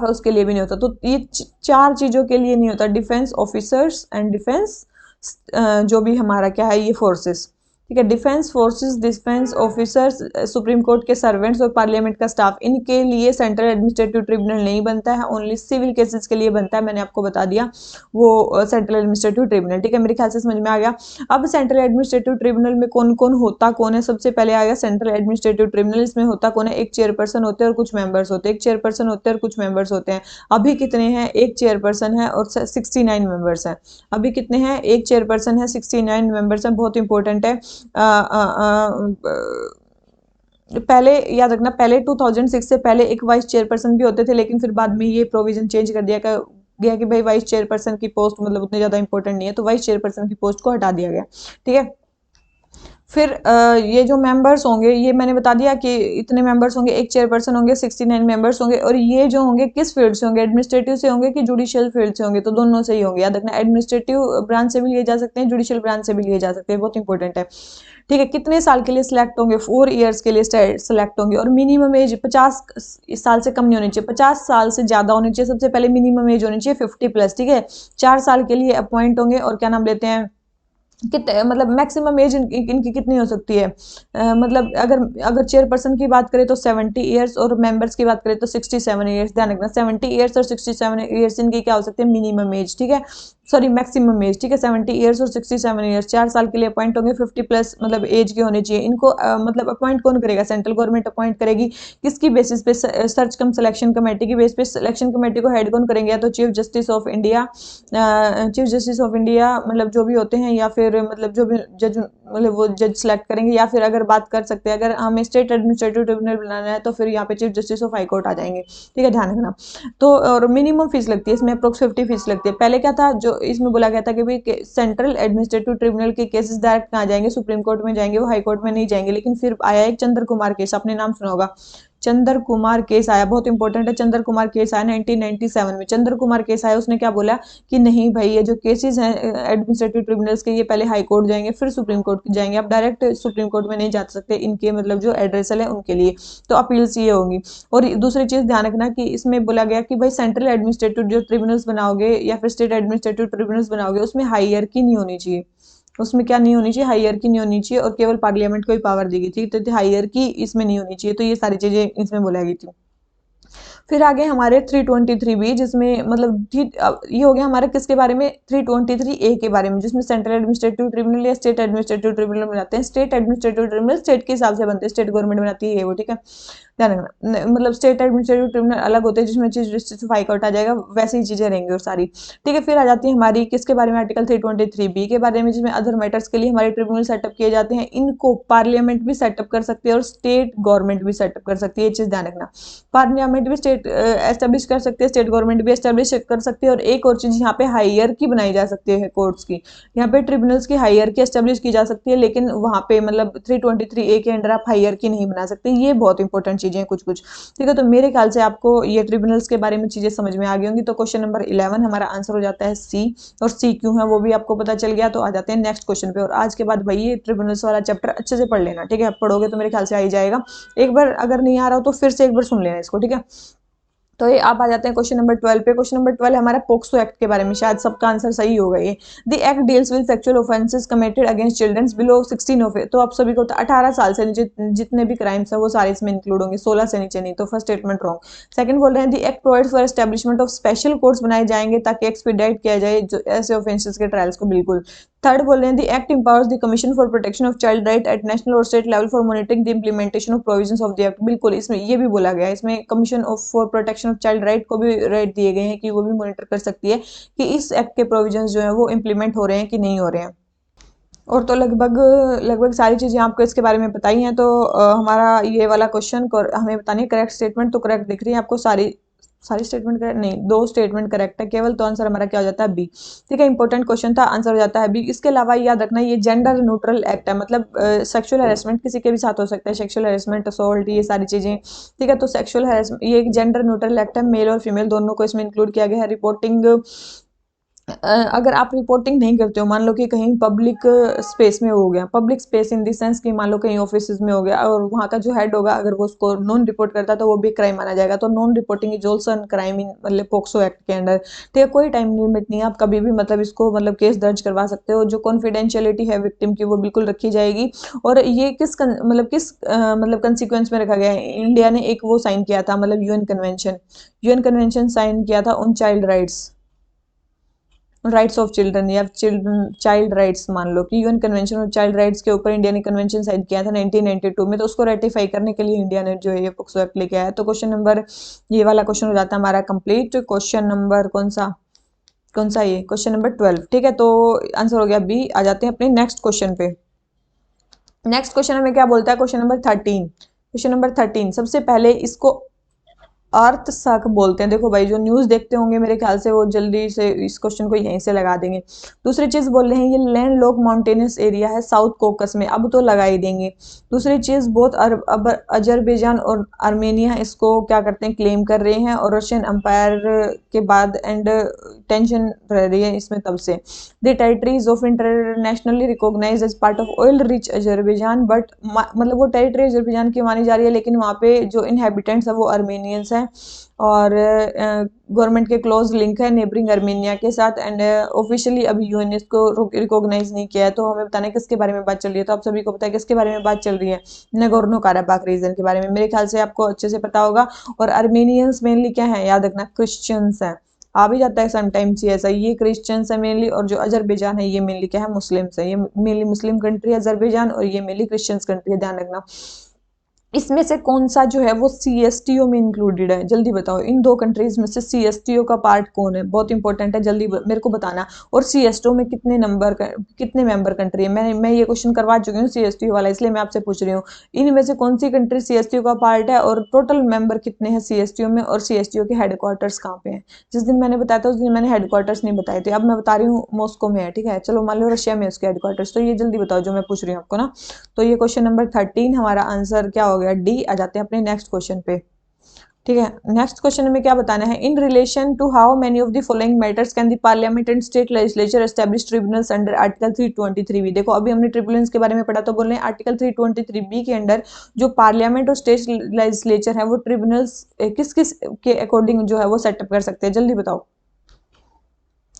उसके लिए भी नहीं होता। तो ये चार चीजों के लिए नहीं होता, डिफेंस ऑफिसर्स एंड डिफेंस जो भी हमारा क्या है, ये फोर्सेस। ठीक है, defence forces, defence officers, supreme court के सर्वेंट्स और पार्लियामेंट का स्टाफ, इनके लिए सेंट्रल एडमिनिस्ट्रेटिव ट्रिब्यूनल नहीं बनता है, ओनली सिविल केसेस के लिए बनता है। मैंने आपको बता दिया वो सेंट्रल एडमिनिस्ट्रेटिव ट्रिब्यूनल। ठीक है, मेरे ख्याल से समझ में आ गया। अब सेंट्रल एडमिनिस्ट्रेटिव ट्रिब्यूनल में कौन कौन होता कौन है, सबसे पहले आ गया सेंट्रल एडमिनिस्ट्रेटिव ट्रिब्यूनल। इसमें होता कौन है, एक चेयरपर्सन होते हैं और कुछ मेंबर्स होते हैं, एक चेयरपर्सन होते हैं और कुछ मेंबर्स होते हैं। अभी कितने हैं, एक चेयरपर्सन है और 69 मेंबर्स हैं। अभी कितने हैं, एक चेयरपर्सन है, 69 मेंबर्स हैं, बहुत इंपॉर्टेंट है। पहले याद रखना, पहले 2006 से पहले एक वाइस चेयरपर्सन भी होते थे, लेकिन फिर बाद में ये प्रोविजन चेंज कर दिया गया कि भाई वाइस चेयरपर्सन की पोस्ट मतलब उतनी ज्यादा इंपॉर्टेंट नहीं है, तो वाइस चेयरपर्सन की पोस्ट को हटा दिया गया। ठीक है, फिर ये जो मेंबर्स होंगे, ये मैंने बता दिया कि इतने मेंबर्स होंगे, एक चेयरपर्सन होंगे, 69 मेंबर्स होंगे, और ये जो होंगे किस फील्ड से होंगे, एडमिनिस्ट्रेटिव से होंगे कि जुडिशियल फील्ड से होंगे, तो दोनों से ही होंगे। याद रखना, एडमिनिस्ट्रेटिव ब्रांच से भी लिए जा सकते हैं, जुडिशियल ब्रांच से भी लिए जा सकते हैं, बहुत इंपॉर्टेंट है। ठीक है, कितने साल के लिए सिलेक्ट होंगे, 4 ईयर्स के लिए सिलेक्ट होंगे, और मिनिमम एज 50 साल से कम नहीं होनी चाहिए, 50 साल से ज्यादा होनी चाहिए। सबसे पहले मिनिमम एज होनी चाहिए 50+। ठीक है, 4 साल के लिए अपॉइंट होंगे, और क्या नाम लेते हैं, कितने मतलब मैक्सिमम एज इनकी कितनी हो सकती है, मतलब अगर अगर चेयरपर्सन की बात करें तो 70 ईयर्स, और मेंबर्स की बात करें तो 67 ईयर्स। ध्यान रखना, 70 ईयर्स और 67 ईयर्स इनकी क्या हो सकती है, मिनिमम एज। ठीक है, सॉरी मैक्सिमम एज। ठीक है, 70 ईयर्स और 67 ईयर्स, 4 साल के लिए अपॉइंट होंगे, 50+ मतलब एज के होने चाहिए इनको। मतलब अपॉइंट कौन करेगा, सेंट्रल गवर्नमेंट अपॉइंट करेगी। किसकी बेसिस पे, सर्च कम सिलेक्शन कमेटी की बेस पे। सिलेक्शन कमेटी को हेड कौन करेंगे, या तो chief justice of India, chief justice of India मतलब जो भी होते हैं, या फिर मतलब जो भी जज, मतलब वो जज सेलेक्ट करेंगे, या फिर अगर बात कर सकते हैं अगर हमें स्टेट एडमिनिस्ट्रेटिव ट्रिब्यूनल बनाना है तो फिर यहाँ पे chief justice of high court आ जाएंगे। ठीक है, ध्यान रखना। तो और मिनिमम फीस लगती है इसमें, अप्रोक्स 50 फीस लगती है। पहले क्या था, जो इसमें बोला गया था कि भाई सेंट्रल एडमिनिस्ट्रेटिव ट्रिब्यूनल के केसेस डायरेक्ट कहाँ जाएंगे, सुप्रीम कोर्ट में जाएंगे, वो हाई कोर्ट में नहीं जाएंगे। लेकिन फिर आया एक चंद्र कुमार केस, आपने नाम सुना होगा, चंद्र कुमार केस आया, बहुत इंपॉर्टेंट है। चंद्र कुमार केस आया 1997 में। चंद्र कुमार केस आया, उसने क्या बोला कि नहीं भाई, ये जो केसेस हैं एडमिनिस्ट्रेटिव ट्रिब्यूनल्स के, ये पहले हाई कोर्ट जाएंगे फिर सुप्रीम कोर्ट जाएंगे, आप डायरेक्ट सुप्रीम कोर्ट में नहीं जा सकते, इनके मतलब जो एड्रेसल है उनके लिए, तो अपील्स ये होंगी। और दूसरी चीज ध्यान रखना कि इसमें बोला गया कि भाई सेंट्रल एडमिनिस्ट्रेटिव जो ट्रिब्यूनल्स बनाओगे या फिर स्टेट एडमिनिस्ट्रेटिव ट्रिब्यूनल्स बनाओगे, उसमें हायरार्की नहीं होनी चाहिए। उसमें क्या नहीं होनी चाहिए, हायरार्की नहीं होनी चाहिए, और केवल पार्लियामेंट को ही पावर दी गई थी, तो हायरार्की इसमें नहीं होनी चाहिए। तो ये सारी चीजें इसमें बोला गई थी। फिर आगे हमारे 323B, जिसमें मतलब ये हो गया हमारे किसके बारे में, 323A के बारे में, जिसमें सेंट्रल एडमिनिस्ट्रेटिव ट्रिब्यूनल या स्टेट एडमिनिस्ट्रेटिव ट्रिब्यूनल बनाते हैं। स्टेट एडमिनिस्ट्रेटिव ट्रिब्यूनल स्टेट के हिसाब से बनते हैं, स्टेट गवर्नमेंट बनाती है वो। ठीक है, ध्यान रखना, मतलब स्टेट एडमिनिस्ट्रेटिव ट्रिब्यूनल अलग होते हैं, जिसमें chief justice of high court आ जाएगा, वैसी ही चीजें रहेंगी और सारी। ठीक है, फिर आ जाती है हमारी किसके बारे में, आर्टिकल 323B के बारे में, जिसमें अदर मैटर्स के लिए हमारे ट्रिब्यूनल सेटअप किए जाते हैं। इनको पार्लियामेंट भी सेटअप कर सकती है और स्टेट गवर्नमेंट भी सेटअप कर सकती है, ये चीज ध्यान रखना। पार्लियामेंट भी स्टेट एस्टेब्लिश कर सकते हैं, स्टेट गवर्नमेंट भी एस्टेब्लिश कर सकती है। और एक और चीज, यहाँ पे हायरार्की बनाई जा सकती है कोर्ट्स की, यहाँ पे ट्रिब्यूनल्स की हायरार्की एस्टेब्लिश की जा सकती है, लेकिन वहाँ पे मतलब 323A के अंडर आप हायरार्की नहीं बना सकते। ये बहुत इंपॉर्टेंट चीजें हैं कुछ कुछ। ठीक है, तो मेरे ख्याल से आपको ये ट्रिब्यूनल्स के बारे में चीजें समझ में आ गई होंगी। तो क्वेश्चन नंबर 11 हमारा आंसर हो जाता है सी, और सी क्यों है वो भी आपको पता चल गया। तो आ जाते हैं नेक्स्ट क्वेश्चन पे, और आज के बाद भाई ये ट्रिब्यूनल्स वाला चैप्टर अच्छे से पढ़ लेना। ठीक है, पढ़ोगे तो मेरे ख्याल से आ ही जाएगा। एक बार अगर नहीं आ रहा हो तो फिर से एक बार सुन लेना इसको। ठीक है, तो ये आप आ जाते हैं क्वेश्चन नंबर 12 पे। क्वेश्चन नंबर 12 हमारा पोक्सो एक्ट के बारे में, शायद सबका आंसर सही होगा ये। The act deals with sexual offences committed against children below 16 of, तो आप सभी को 18 साल से नीचे जितने भी क्राइम्स है वो सारे इसमें इंक्लूड होंगे, 16 से नीचे नहीं। तो फर्स्ट स्टेटमेंट रॉन्ग। सेकंड बोल रहे हैं, the act provides for establishment of special courts बनाए जाएंगे ताकि एक्सपीडाइट किया जाए जो ऐसे ऑफेंसेस के ट्रायल्स को, बिल्कुल। थर्ड बोल रहे हैं, the act empowers the commission for protection of child right at national और state level for monitoring the implementation of provisions of the act, बिल्कुल। इसमें ये भी बोला गया है, इसमें commission of for protection of child right को भी राइट दिए गए हैं कि वो भी मॉनिटर कर सकती है कि इस एक्ट के प्रोविजंस जो है वो इम्प्लीमेंट हो रहे हैं कि नहीं हो रहे हैं। और तो लगभग लगभग सारी चीजें आपको इसके बारे में बताई हैं। तो हमारा ये वाला क्वेश्चन हमें बतानी है करेक्ट स्टेटमेंट, तो करेक्ट दिख रही है आपको सारी सारी स्टेटमेंट करेक्ट नहीं, 2 स्टेटमेंट करेक्ट है केवल, तो आंसर हमारा क्या हो जाता है, बी। ठीक है, इंपॉर्टेंट क्वेश्चन था, आंसर हो जाता है बी। इसके अलावा याद रखना ये जेंडर न्यूट्रल एक्ट है, मतलब सेक्सुअल हेरेसमेंट किसी के भी साथ हो सकता है, सेक्सुअल हेरेसमेंट, असॉल्ट, ये सारी चीजें। ठीक है, तो सेक्सुअल हेरेसमेंट ये एक जेंडर न्यूट्रल एक्ट है, मेल और फीमेल दोनों को इसमें इंक्लूड किया गया है। रिपोर्टिंग, अगर आप रिपोर्टिंग नहीं करते हो, मान लो कि कहीं पब्लिक स्पेस में हो गया, public space in the sense कि मान लो कहीं ऑफिस में हो गया, और वहाँ का जो हेड होगा अगर वो उसको नॉन रिपोर्ट करता है तो वो भी क्राइम माना जाएगा। तो non reporting is also crime इन मतलब पोक्सो एक्ट के अंडर। ठीक है, कोई टाइम लिमिट नहीं है, आप कभी भी मतलब इसको मतलब केस दर्ज करवा सकते हो। जो कॉन्फिडेंशियलिटी है विक्टिम की वो बिल्कुल रखी जाएगी। और ये मतलब कंसिक्वेंस में रखा गया है, इंडिया ने एक वो साइन किया था, मतलब यूएन कन्वेंशन साइन किया था उन राइट्स ऑफ चिल्ड्रन या चिल्ड्रन चाइल्ड राइट्स, मान लो कि UN convention of child rights के ऊपर इंडिया ने कन्वेंशन साइन किया था 1992 में। तो उसको रेटिफाई करने के लिए इंडिया ने जो है ये पोक्सो एक्ट लेके आया। तो क्वेश्चन नंबर, ये वाला क्वेश्चन हो जाता है हमारा कंप्लीट। क्वेश्चन नंबर कौन सा ये क्वेश्चन नंबर 12। ठीक है, तो आंसर हो गया बी। आ जाते हैं अपने नेक्स्ट क्वेश्चन पे। नेक्स्ट क्वेश्चन हमें क्या बोलता है, क्वेश्चन नंबर 13। क्वेश्चन नंबर 13 सबसे पहले इसको अर्थ सक बोलते हैं। देखो भाई, जो न्यूज़ देखते होंगे मेरे ख्याल से वो जल्दी से इस क्वेश्चन को यहीं से लगा देंगे। दूसरी चीज़ बोल रहे हैं ये लैंड लॉक माउंटेनियस एरिया है साउथ कोकस में, अब तो लगा ही देंगे। दूसरी चीज़ बहुत अब अजरबैजान और आर्मेनिया इसको क्या करते हैं, क्लेम कर रहे हैं, और रशियन अंपायर के बाद एंड टेंशन रह रही है इसमें तब से। The territories of internationally recognise as part of oil rich Azerbaijan, but मतलब वो टेरिटरी अजरबैजान की मानी जा रही है, लेकिन वहाँ पे जो इनहेबिटेंट्स है वो आर्मेनियंस हैं, और गवर्नमेंट के क्लोज लिंक है नेबरिंग आर्मेनिया के साथ, एंड ऑफिशियली अभी यूएन इसको रिकॉग्नाइज नहीं किया है। तो हमें बताना है किसके बारे में बात चल रही है, तो आप सभी को पता है किसके बारे में बात चल रही है, नगोर्नो काराबाख रीजन के बारे में, मेरे ख्याल से आपको अच्छे से पता होगा। और आर्मेनियंस मेनली क्या है, याद रखना क्रिश्चियंस है, आ भी जाता है समटाइम्स ये ऐसा, ये क्रिश्चियंस है मेनली, और जो अजरबैजान है ये मेनली क्या है, मुस्लिम्स है, ये मेनली मुस्लिम कंट्री है अजरबैजान, और ये मेनली क्रिश्चियंस कंट्री है, ध्यान रखना। इसमें से कौन सा जो है वो सीएसटीओ में इंक्लूडेड है, जल्दी बताओ, इन दो कंट्रीज में से सीएसटीओ का पार्ट कौन है, बहुत इंपॉर्टेंट है, जल्दी मेरे को बताना। और सीएसटीओ में कितने मेंबर कंट्री है, मैं ये क्वेश्चन करवा चुकी हूँ सीएसटीओ वाला, इसलिए मैं आपसे पूछ रही हूँ इनमें से कौन सी कंट्री सीएसटीओ का पार्ट है, और टोटल मेंबर कितने हैं सीएसटीओ में, और सीएसटीओ के हेडक्वार्टर्स कहाँ पे हैं। जिस दिन मैंने बताया था उस दिन मैंने हेडक्वार्टर्स नहीं बताए थे, अब मैं बता रही हूँ मॉस्को में है, ठीक है, चलो मान लो रशिया में उसके हेडक्वार्टर्स, तो ये जल्दी बताओ जो मैं पूछ रही हूँ आपको ना। तो ये क्वेश्चन नंबर 13 हमारा आंसर क्या हो गया, डी। आ जाते हैं अपने नेक्स्ट क्वेश्चन पे, ठीक है। नेक्स्ट क्वेश्चन में क्या बताना है, in relation to how many of the following matters can the parliament and state legislature establish tribunals under article 323 B. देखो अभी हमने ट्रिब्यूनल्स के बारे में पढ़ा, तो बोल रहे हैं आर्टिकल 323 बी के अंडर जो पार्लियामेंट और स्टेट लेजिस्लेचर है वो ट्रिब्यूनल्स किस किस के अकॉर्डिंग जो है वो सेटअप कर सकते हैं, जल्दी बताओ।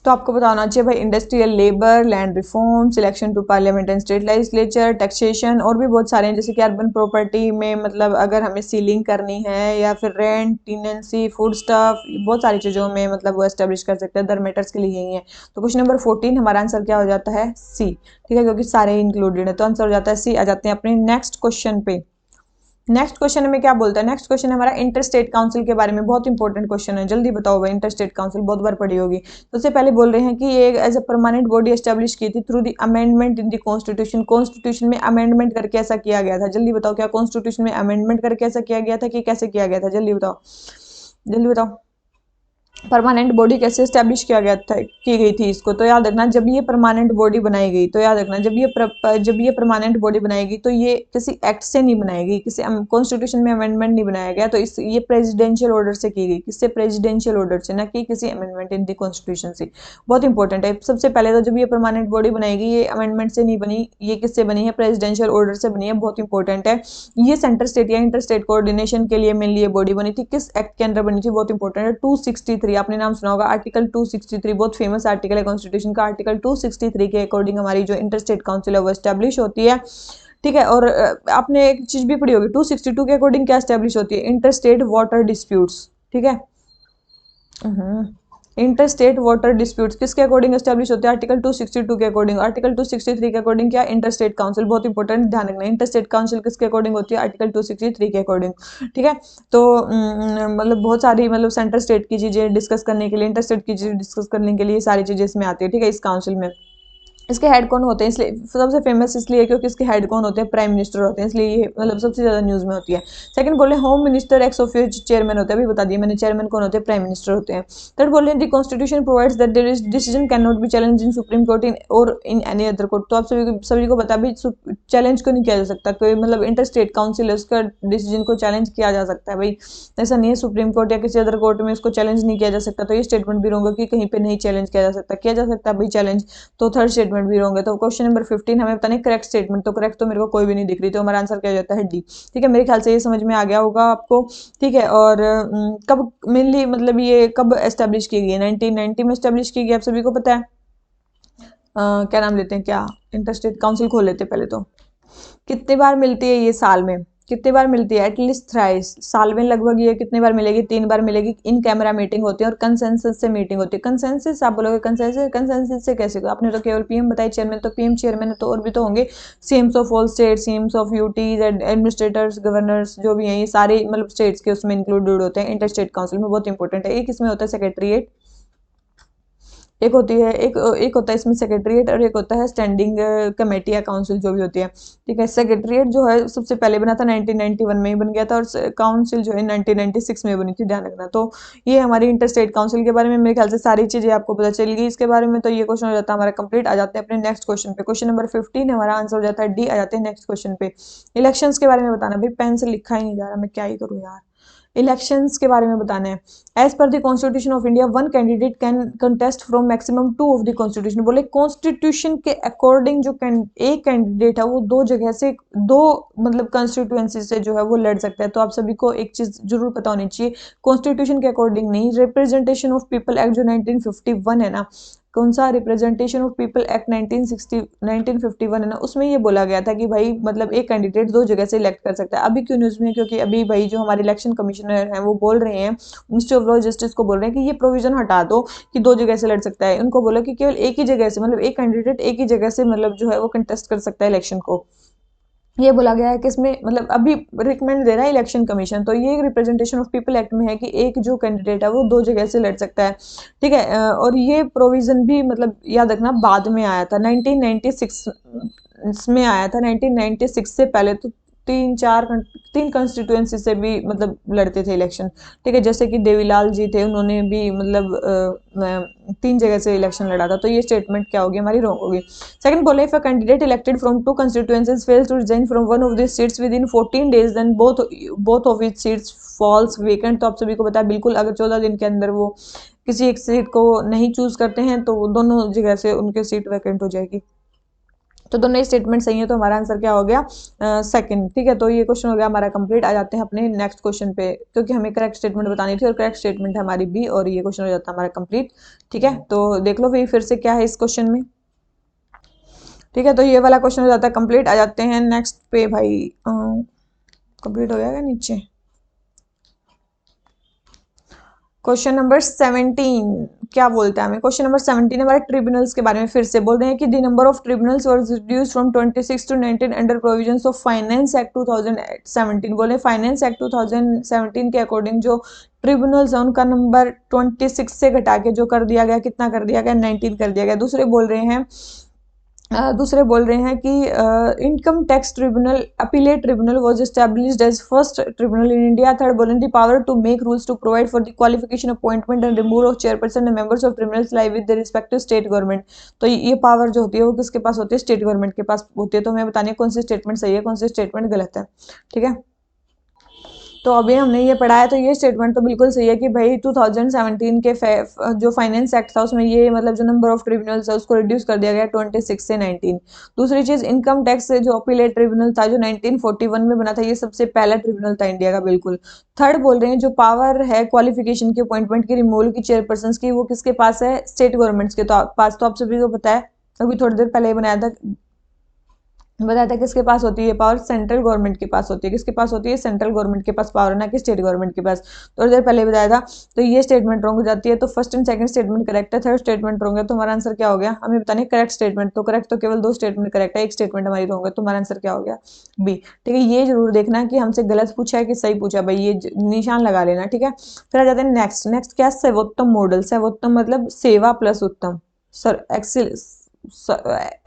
तो आपको बताना चाहिए भाई, industrial labour, land reform, selection to parliament and state legislature, taxation, और भी बहुत सारे हैं, जैसे कि अर्बन प्रॉपर्टी में मतलब अगर हमें सीलिंग करनी है, या फिर रेंट, टेनेंसी, फूड स्टफ, बहुत सारी चीज़ों में मतलब वो एस्टेब्लिश कर सकते हैं, अदर मैटर्स के लिए यही है। तो क्वेश्चन नंबर 14 हमारा आंसर क्या हो जाता है, सी, ठीक है, क्योंकि सारे इंक्लूडेड है, तो आंसर हो जाता है सी। आ जाते हैं अपने नेक्स्ट क्वेश्चन पे। नेक्स्ट क्वेश्चन में क्या बोलता है, नेक्स्ट क्वेश्चन हमारा इंटर स्टेट काउंसिल के बारे में, बहुत इंपॉर्टेंट क्वेश्चन है, जल्दी बताओ भाई, इंटर स्टेट काउंसिल बहुत बार पढ़ी होगी। तो उससे पहले बोल रहे हैं कि ये as a permanent body establish की थी through the amendment in the constitution, constitution में अमेंडमेंट करके ऐसा किया गया था, जल्दी बताओ क्या कॉन्स्टिट्यूशन में अमेंडमेंट करके ऐसा किया गया था, कि कैसे किया गया था, जल्दी बताओ, जल्दी बताओ। परमानेंट बॉडी कैसे स्टैब्लिश किया गया था, की गई थी इसको, तो याद रखना जब ये परमानेंट बॉडी बनाई गई, तो याद रखना जब ये परमानेंट बॉडी बनाएगी तो ये किसी एक्ट से नहीं बनाएगी, किसी कॉन्स्टिट्यूशन में अमेंडमेंट नहीं बनाया गया, तो इस ये प्रेसिडेंशियल ऑर्डर से की गई, किससे, प्रेसिडेंशियल ऑर्डर से, ना कि किसी अमेंडमेंट इन दी कॉन्स्टिट्यूशन से। बहुत इंपॉर्टेंट है। सबसे पहले तो जब ये परमानेंट बॉडी बनाएगी ये अमेंडमेंट से नहीं बनी, ये किससे बनी है, प्रेसिडेंशियल ऑर्डर से बनी है, बहुत इंपॉर्टेंट है। ये सेंटर स्टेट या इंटर स्टेट कोऑर्डिनेशन के लिए मेनली ये बॉडी बनी थी, किस एक्ट के अंदर बनी थी, बहुत इंपॉर्टेंट है, 263, आपने नाम सुना होगा आर्टिकल 263, बहुत फेमस आर्टिकल है कॉन्स्टिट्यूशन का। आर्टिकल 263 के अकॉर्डिंग हमारी जो इंटर स्टेट काउंसिल है वो एस्टेब्लिश होती है, ठीक है। और आपने एक चीज भी पढ़ी होगी, 262 के अकॉर्डिंग क्या एस्टेब्लिश होती है, इंटर स्टेट वाटर डिस्प्यूट्स, ठीक है। इंटर स्टेट वाटर डिस्प्यूट्स किसके अकॉर्डिंग एस्टेब्लिश होते हैं, आर्टिकल 262 के अकॉर्डिंग। आर्टिकल 263 के अकॉर्डिंग क्या, इंटर स्टेट काउंसिल, बहुत इंपॉर्टेंट, ध्यान रखना, इंटर स्टेट काउंसिल किसके अकॉर्डिंग होती है, आर्टिकल 263 के अकॉर्डिंग, ठीक है। तो मतलब बहुत सारी मतलब सेंटर स्टेट की चीजें डिस्कस करने के लिए, इंटर स्टेट की चीजें डिस्कस करने के लिए सारी चीजें इसमें आती है, ठीक है, इस काउंसिल में। इसके हेड कौन होते हैं, इसलिए सबसे फेमस इसलिए क्योंकि इसके हेड कौन होते हैं, प्राइम मिनिस्टर होते हैं, इसलिए ये मतलब सबसे ज्यादा न्यूज में होती है। सेकंड बोले home minister ex officio chairman होते हैं, अभी बता दिए मैंने, चेयरमैन कौन होते हैं, प्राइम मिनिस्टर होते हैं। थर्ड बोले the constitution provides that there is decision can not be challenge in supreme court in और इन एनी अदर कोर्ट। तो आप सभी को बता भी चैलेंज को नहीं किया जा सकता, कोई मतलब इंटर स्टेट काउंसिल है उसका डिसीजन को चैलेंज किया जा सकता है भाई, ऐसा नहीं है सुप्रीम कोर्ट या किसी अदर कोर्ट में उसको चैलेंज नहीं किया जा सकता। तो ये स्टेटमेंट भी रहोगे कि कहीं पे नहीं चैलेंज किया जा सकता, किया जा सकता है भाई चैलेंज, तो थर्ड स्टेटमेंट भी रहोगे। तो क्वेश्चन नंबर 15 हमें बताने करेक्ट स्टेटमेंट, तो करेक्ट तो मेरे को कोई भी नहीं दिख रही, तो हमारा आंसर क्या जाता है, डी, ठीक है। मेरे ख्याल से ये समझ में आ गया होगा आपको, ठीक है। और कब मेनली मतलब ये कब एस्टेब्लिश की गई, 1990 में एस्टेब्लिश की गई, आप सभी को पता है। क्या नाम लेते हैं, क्या इंटर स्टेट काउंसिल खोल लेते हैं पहले तो। कितनी बार मिलती है ये साल में, कितनी बार मिलती है, एटलीस्ट थ्राइस साल में लगभग, ये कितनी बार मिलेगी, 3 बार मिलेगी। इन कैमरा मीटिंग होती है और कंसेंसस से मीटिंग होती है। कंसेंसस आप बोलोगे कंसेंसस, कंसेंसस से कैसे, आपने तो केवल पीएम बताई, चेयरमैन तो पीएम चेयरमैन है, तो और भी तो होंगे, CM's of all state, CM's of UTs, administrators, governors जो भी हैं, ये सारे मतलब स्टेट्स के उसमें इंक्लूडेड होते हैं इंटर स्टेट काउंसिल में, बहुत इंपॉर्टेंट है। एक इसमें होता है सेक्रेटरीट, एक होती है एक होता है इसमें सेक्रेटरीट और एक होता है स्टैंडिंग कमेटी या काउंसिल जो भी होती है। ठीक है, सेक्रेटरीट जो है सबसे पहले बना था 1991 में ही बन गया था और काउंसिल जो है 1996 में बनी थी, ध्यान रखना। तो ये हमारी इंटर स्टेट काउंसिल के बारे में मेरे ख्याल से सारी चीजें आपको पता चल गई इसके बारे में। तो ये क्वेश्चन हो जाता है हमारा कंप्लीट। आ जाते हैं अपने नेक्स्ट क्वेश्चन पे। क्वेश्चन नंबर 15 हमारा आंसर हो जाता है डी। आ जाते हैं नेक्स्ट क्वेश्चन पे। इलेक्शंस के बारे में बताना। भाई पेन से लिखा ही नहीं जा रहा, मैं क्या ही करूँ यार। इलेक्शंस के बारे में बताना है। As per the constitution of India one candidate can contest from maximum 2 of the constitution. बोले कॉन्स्टिट्यूशन के अकॉर्डिंग जो एक कैंडिडेट है वो 2 जगह से, 2 मतलब कंस्टिट्यूएंसी से जो है वो लड़ सकता है। तो आप सभी को एक चीज जरूर पता होनी चाहिए, कॉन्स्टिट्यूशन के अकॉर्डिंग नहीं, रिप्रेजेंटेशन ऑफ पीपल एक्ट जो 1951 है ना, कौन सा रिप्रेजेंटेशन ऑफ पीपल एक्ट 1951 है ना, उसमें ये बोला गया था कि भाई मतलब एक कैंडिडेट 2 जगह से इलेक्ट कर सकता है। अभी क्यों न्यूज में, क्योंकि अभी भाई जो हमारे इलेक्शन कमिश्नर हैं वो बोल रहे हैं, मिनिस्ट्री ऑफ लॉ जस्टिस को बोल रहे हैं कि ये प्रोविजन हटा दो कि 2 जगह से लड़ सकता है। उनको बोला कि केवल एक ही जगह से, मतलब एक कैंडिडेट एक ही जगह से मतलब जो है वो कंटेस्ट कर सकता है इलेक्शन को। ये बोला गया है कि इसमें मतलब अभी रिकमेंड दे रहा है इलेक्शन कमीशन। तो ये रिप्रेजेंटेशन ऑफ पीपल एक्ट में है कि एक जो कैंडिडेट है वो 2 जगह से लड़ सकता है। ठीक है, और ये प्रोविजन भी मतलब याद रखना बाद में आया था, 1996 में आया था। 1996 से पहले तो 3 कंस्टिट्यूएंसी से भी मतलब लड़ते थे इलेक्शन। ठीक है, जैसे कि देवीलाल जी थे, उन्होंने भी मतलब 3 जगह से इलेक्शन लड़ा था। तो ये स्टेटमेंट क्या होगी हमारी, रॉन्ग होगी। सेकंड बोले if a candidate elected from 2 constituencies fails to resign from one of these seats within 14 days then both of its seats falls vacant। तो आप सभी को पता है बिल्कुल, अगर 14 दिन के अंदर वो किसी एक सीट को नहीं चूज करते हैं तो दोनों जगह से उनकी सीट वैकेंट हो जाएगी। तो दोनों ही स्टेटमेंट सही है, तो हमारा आंसर क्या हो गया, सेकंड। ठीक है, तो ये क्वेश्चन हो गया हमारा कंप्लीट। आ जाते हैं अपने नेक्स्ट क्वेश्चन पे, क्योंकि हमें करेक्ट स्टेटमेंट बतानी थी और करेक्ट स्टेटमेंट है हमारी बी, और ये क्वेश्चन हो जाता है हमारा कंप्लीट। ठीक है, तो देख लो फिर से क्या है इस क्वेश्चन में। ठीक है, तो ये वाला क्वेश्चन हो जाता है कंप्लीट। आ जाते हैं नेक्स्ट पे भाई। कंप्लीट हो गया क्या नीचे? क्वेश्चन नंबर 17 क्या बोलता है हमें? क्वेश्चन नंबर 17 हमारे ट्रिब्यूनल्स के बारे में फिर से बोल रहे हैं कि the number of tribunals was reduced from 26 to 19 under provisions of finance act 2017। बोले फाइनेंस एक्ट 2017 के अकॉर्डिंग जो ट्रिब्यूनल्स है उनका नंबर 26 से घटा के जो कर दिया गया, कितना कर दिया गया, 19 कर दिया गया। दूसरे बोल रहे हैं कि income tax tribunal appellate tribunal was established as first tribunal in India. Third बोल रहे हैं the power to make rules to provide for the qualification appointment and removal of chairperson and members of tribunals lie with the respective state government. तो ये power जो होती है वो किसके पास होती है? स्टेट गवर्नमेंट के पास होती है। तो हमें बताने कौन सी स्टेटमेंट सही है, कौन सी स्टेटमेंट गलत है। ठीक है, तो अभी हमने ये पढ़ा है, तो ये स्टेटमेंट तो बिल्कुल सही है कि भाई 2017 के जो फाइनेंस एक्ट था उसमें ये मतलब जो नंबर ऑफ ट्रिब्यूनल्स है उसको रिड्यूस कर दिया गया 26 से 19। दूसरी चीज, इनकम टैक्स से जो अपीलेट ट्रिब्यूनल था जो 1941 में बना था, ये सबसे पहला ट्रिब्यूनल था इंडिया का, बिल्कुल। थर्ड बोल रहे हैं जो पावर है क्वालिफिकेशन की, अपॉइंटमेंट की, रिमूवल की, चेयरपर्सन की, वो किसके पास है? स्टेट गवर्नमेंट्स के पास। तो आप सभी को पता है, अभी थोड़ी देर पहले ही बताया था किसके पास होती है पावर? सेंट्रल गवर्नमेंट के पास होती है। किसके पास होती है? सेंट्रल गवर्नमेंट के पास पावर है, ना कि स्टेट गवर्नमेंट के पास। थोड़ी देर पहले बताया था। तो ये स्टेटमेंट रॉन्ग हो जाती है। तो first and second statement correct है, थर्ड स्टेटमेंट रॉन्ग है। तो हमारा आंसर क्या हो गया? हमें बताने करेक्ट स्टेटमेंट। तो करेक्ट तो केवल 2 स्टेटमेंट करेक्ट है, एक स्टेटमेंट हमारी रॉन्ग है। तो हमारा आंसर क्या हो गया? बी। ठीक है, ये जरूर देखना कि हमसे गलत पूछा है कि सही पूछा, भाई ये निशान लगा लेना। ठीक है, फिर आ जाते हैं नेक्स्ट क्या? सर्वोत्तम मॉडल। सर्वोत्तम मतलब सेवा प्लस उत्तम, सर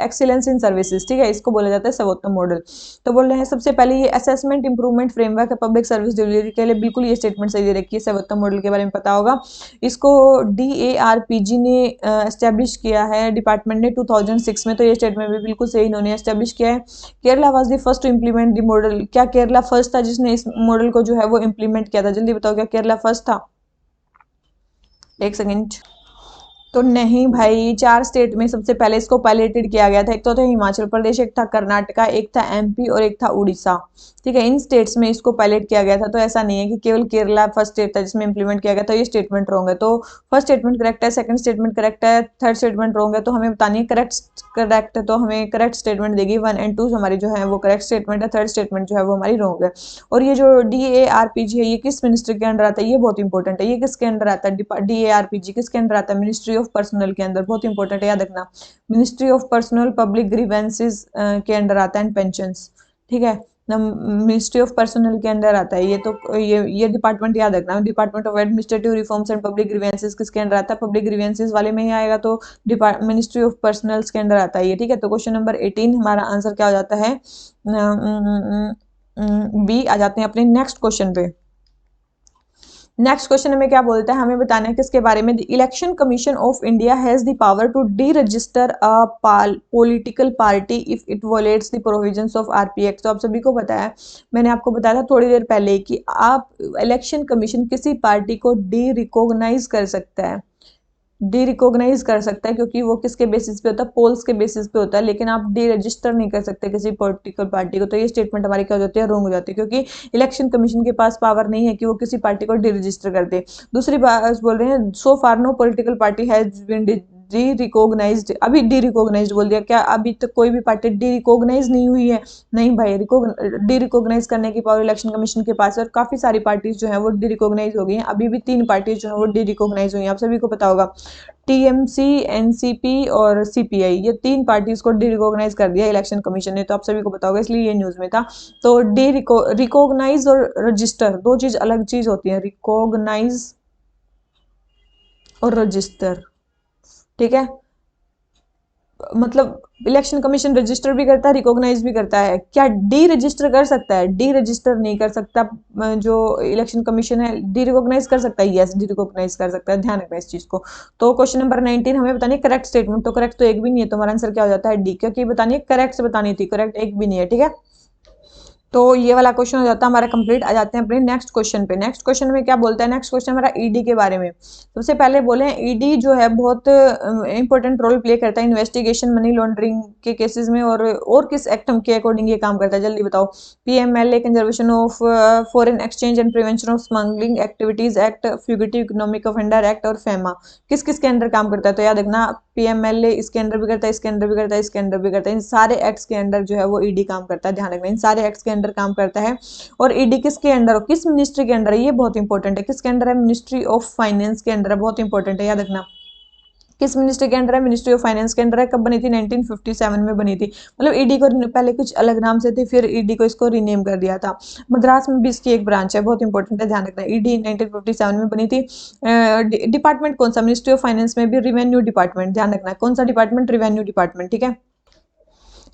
एक्सीलेंस इन सर्विसेज। ठीक है, इसको बोला जाता है सर्वोत्तम मॉडल। तो बोल रहे हैं सबसे पहले ये असेसमेंट इंप्रूवमेंट फ्रेमवर्क है पब्लिक सर्विस डिलीवरी के लिए, बिल्कुल ये स्टेटमेंट सही दे रखी है। सर्वोत्तम मॉडल के बारे में पता होगा। इसको DARPG ने एस्टेब्लिश किया है, डिपार्टमेंट ने 2006 में। तो ये स्टेटमेंट भी बिल्कुल सही इन्होंने एस्टेब्लिश किया है। Kerala was the first to implement the model. क्या केरला फर्स्ट था जिसने इस मॉडल को जो है वो इम्प्लीमेंट किया था? जल्दी बताओ, क्या केरला फर्स्ट था? एक सेकेंड। तो नहीं भाई, 4 स्टेट में सबसे पहले इसको पायलटेड किया गया था। एक तो था हिमाचल प्रदेश, एक था कर्नाटका, एक था MP और एक था उड़ीसा। ठीक है, इन स्टेट्स में इसको पायलट किया गया था। तो ऐसा नहीं है कि केवल केरला फर्स्ट स्टेट था जिसमें इंप्लीमेंट किया गया था। ये स्टेटमेंट रॉन्ग है। तो फर्स्ट स्टेटमेंट करेक्ट है, सेकंड स्टेटमेंट करेक्ट है, थर्ड स्टेटमेंट रॉन्ग है। तो हमें बतानी है करेक्ट है, तो हमें करेक्ट स्टेटमेंट देगी 1 और 2 हमारी जो है वो करेक्ट स्टेटमेंट है, थर्ड स्टेटमेंट जो है वो हमारी रॉन्ग है। और ये जो DARPG है ये किस मिनिस्ट्री के अंडर आता है? ये बहुत इंपॉर्टेंट है। ये किसके अंडर आता है? DARPG किसके अंडर आता है? मिनिस्ट्री ऑफ पर्सनल के अंदर। बहुत इंपॉर्टेंट है, याद रखना। Ministry of personnel public grievances के अंडर आता है, एंड पेंशंस। ठीक है, मिनिस्ट्री ऑफ पर्सनल के अंदर आता है ये। तो ये डिपार्टमेंट याद रखना, department of administrative reforms and public grievances किसके अंदर आता है, पब्लिक ग्रीवेंसेस वाले में ही आएगा, तो मिनिस्ट्री ऑफ पर्सनल्स के अंदर आता है ये, ठीक है। तो क्वेश्चन नंबर 18 हमारा आंसर क्या हो जाता है, बी आ जाते हैं अपने नेक्स्ट क्वेश्चन पे। नेक्स्ट क्वेश्चन हमें क्या बोलता है, हमें बताना है किसके बारे में, the election commission of India has the power to deregister a political party if it violates the provisions of RP act. तो आप सभी को पता है, मैंने आपको बताया था थोड़ी देर पहले कि आप इलेक्शन कमीशन किसी पार्टी को डी रिकॉग्नाइज कर सकता है, डी रिकॉग्नाइज कर सकता है, क्योंकि वो किसके बेसिस पे होता है, पोल्स के बेसिस पे होता है, लेकिन आप डी रजिस्टर नहीं कर सकते किसी पॉलिटिकल पार्टी को। तो ये स्टेटमेंट हमारी क्या हो जाती है, रॉन्ग हो जाती है, क्योंकि इलेक्शन कमीशन के पास पावर नहीं है कि वो किसी पार्टी को डी रजिस्टर कर दे। दूसरी बात बोल रहे हैं, so far no political party has been derecognised, अभी डी रिकॉग्नाइज्ड बोल दिया, क्या अभी तक कोई भी पार्टी डी रिकॉग्नाइज नहीं हुई है, नहीं भाई, डी रिकॉग्नाइज करने की पावर इलेक्शन कमीशन के पास है, और काफी सारी पार्टीज जो है वो डी रिकॉग्नाइज हो गई हैं, अभी भी 3 पार्टीज जो है वो डी रिकॉग्नाइज हुई हैं, आप सभी को पता होगा, टीएमसी, एनसीपी और सीपीआई, ये 3 पार्टीज को डी रिकॉग्नाइज कर दिया इलेक्शन कमीशन ने, तो आप सभी को पता होगा, इसलिए ये न्यूज में था। तो डी रिकॉग्नाइज और रजिस्टर दो चीज अलग चीज होती है, रिकॉग्नाइज और रजिस्टर, ठीक है। मतलब इलेक्शन कमीशन रजिस्टर भी करता है, रिकॉग्नाइज भी करता है, क्या डी रजिस्टर कर सकता है, डी रजिस्टर नहीं कर सकता, जो इलेक्शन कमीशन है डी रिकॉग्नाइज कर सकता है, यस डी रिकॉग्नाइज कर सकता है, ध्यान रखना इस चीज को। तो क्वेश्चन नंबर 19 हमें बतानी है करेक्ट स्टेटमेंट, तो करेक्ट तो एक भी नहीं है, तो हमारा आंसर क्या हो जाता है, डी, क्योंकि बतानी है करेक्ट से बतानी थी, करेक्ट एक भी नहीं है, ठीक है। तो ये वाला क्वेश्चन हो जाता है हमारा कंप्लीट। आ जाते हैं अपने नेक्स्ट क्वेश्चन पे। नेक्स्ट क्वेश्चन में क्या बोलता है, नेक्स्ट क्वेश्चन हमारा ईडी के बारे में। सबसे पहले बोले ईडी जो है बहुत इंपॉर्टेंट रोल प्ले करता है इन्वेस्टिगेशन मनी लॉन्ड्रिंग के केसेस में, और किस एक्ट के अकॉर्डिंग ये काम करता है, जल्दी बताओ। PMLA, conservation of foreign exchange and prevention of smuggling activities act, fugitive economic offender act और फेमा, किस किस के अंदर काम करता है, तो याद रखना पीएमएलए इसके अंदर भी करता है, इसके अंदर भी करता है, इसके अंदर भी करता है, इन सारे एक्ट्स के अंदर जो है वो ईडी काम करता है, ध्यान रखना इन सारे एक्ट्स के अंदर काम करता है। और ईडी किसके अंडर, किस मिनिस्ट्री के अंडर है, ये बहुत इंपॉर्टेंट है, किसके अंडर है, मिनिस्ट्री ऑफ फाइनेंस के अंडर है, बहुत इंपॉर्टेंट है, याद रखना किस मिनिस्ट्री के अंडर है, मिनिस्ट्री ऑफ फाइनेंस के अंडर है। कब बनी थी, 1957 में बनी थी। मतलब ईडी को पहले कुछ अलग नाम से थे, फिर ईडी को इसको रीनेम कर दिया था। मद्रास में भी इसकी एक ब्रांच है, बहुत इंपॉर्टेंट है, ध्यान रखना। ईडी 1957 में बनी थी। डिपार्टमेंट कौन सा, मिनिस्ट्री ऑफ फाइनेंस में भी रिवेन्यू डिपार्टमेंट, ध्यान रखना कौन सा डिपार्टमेंट, रिवेन्यू डिपार्टमेंट, ठीक है।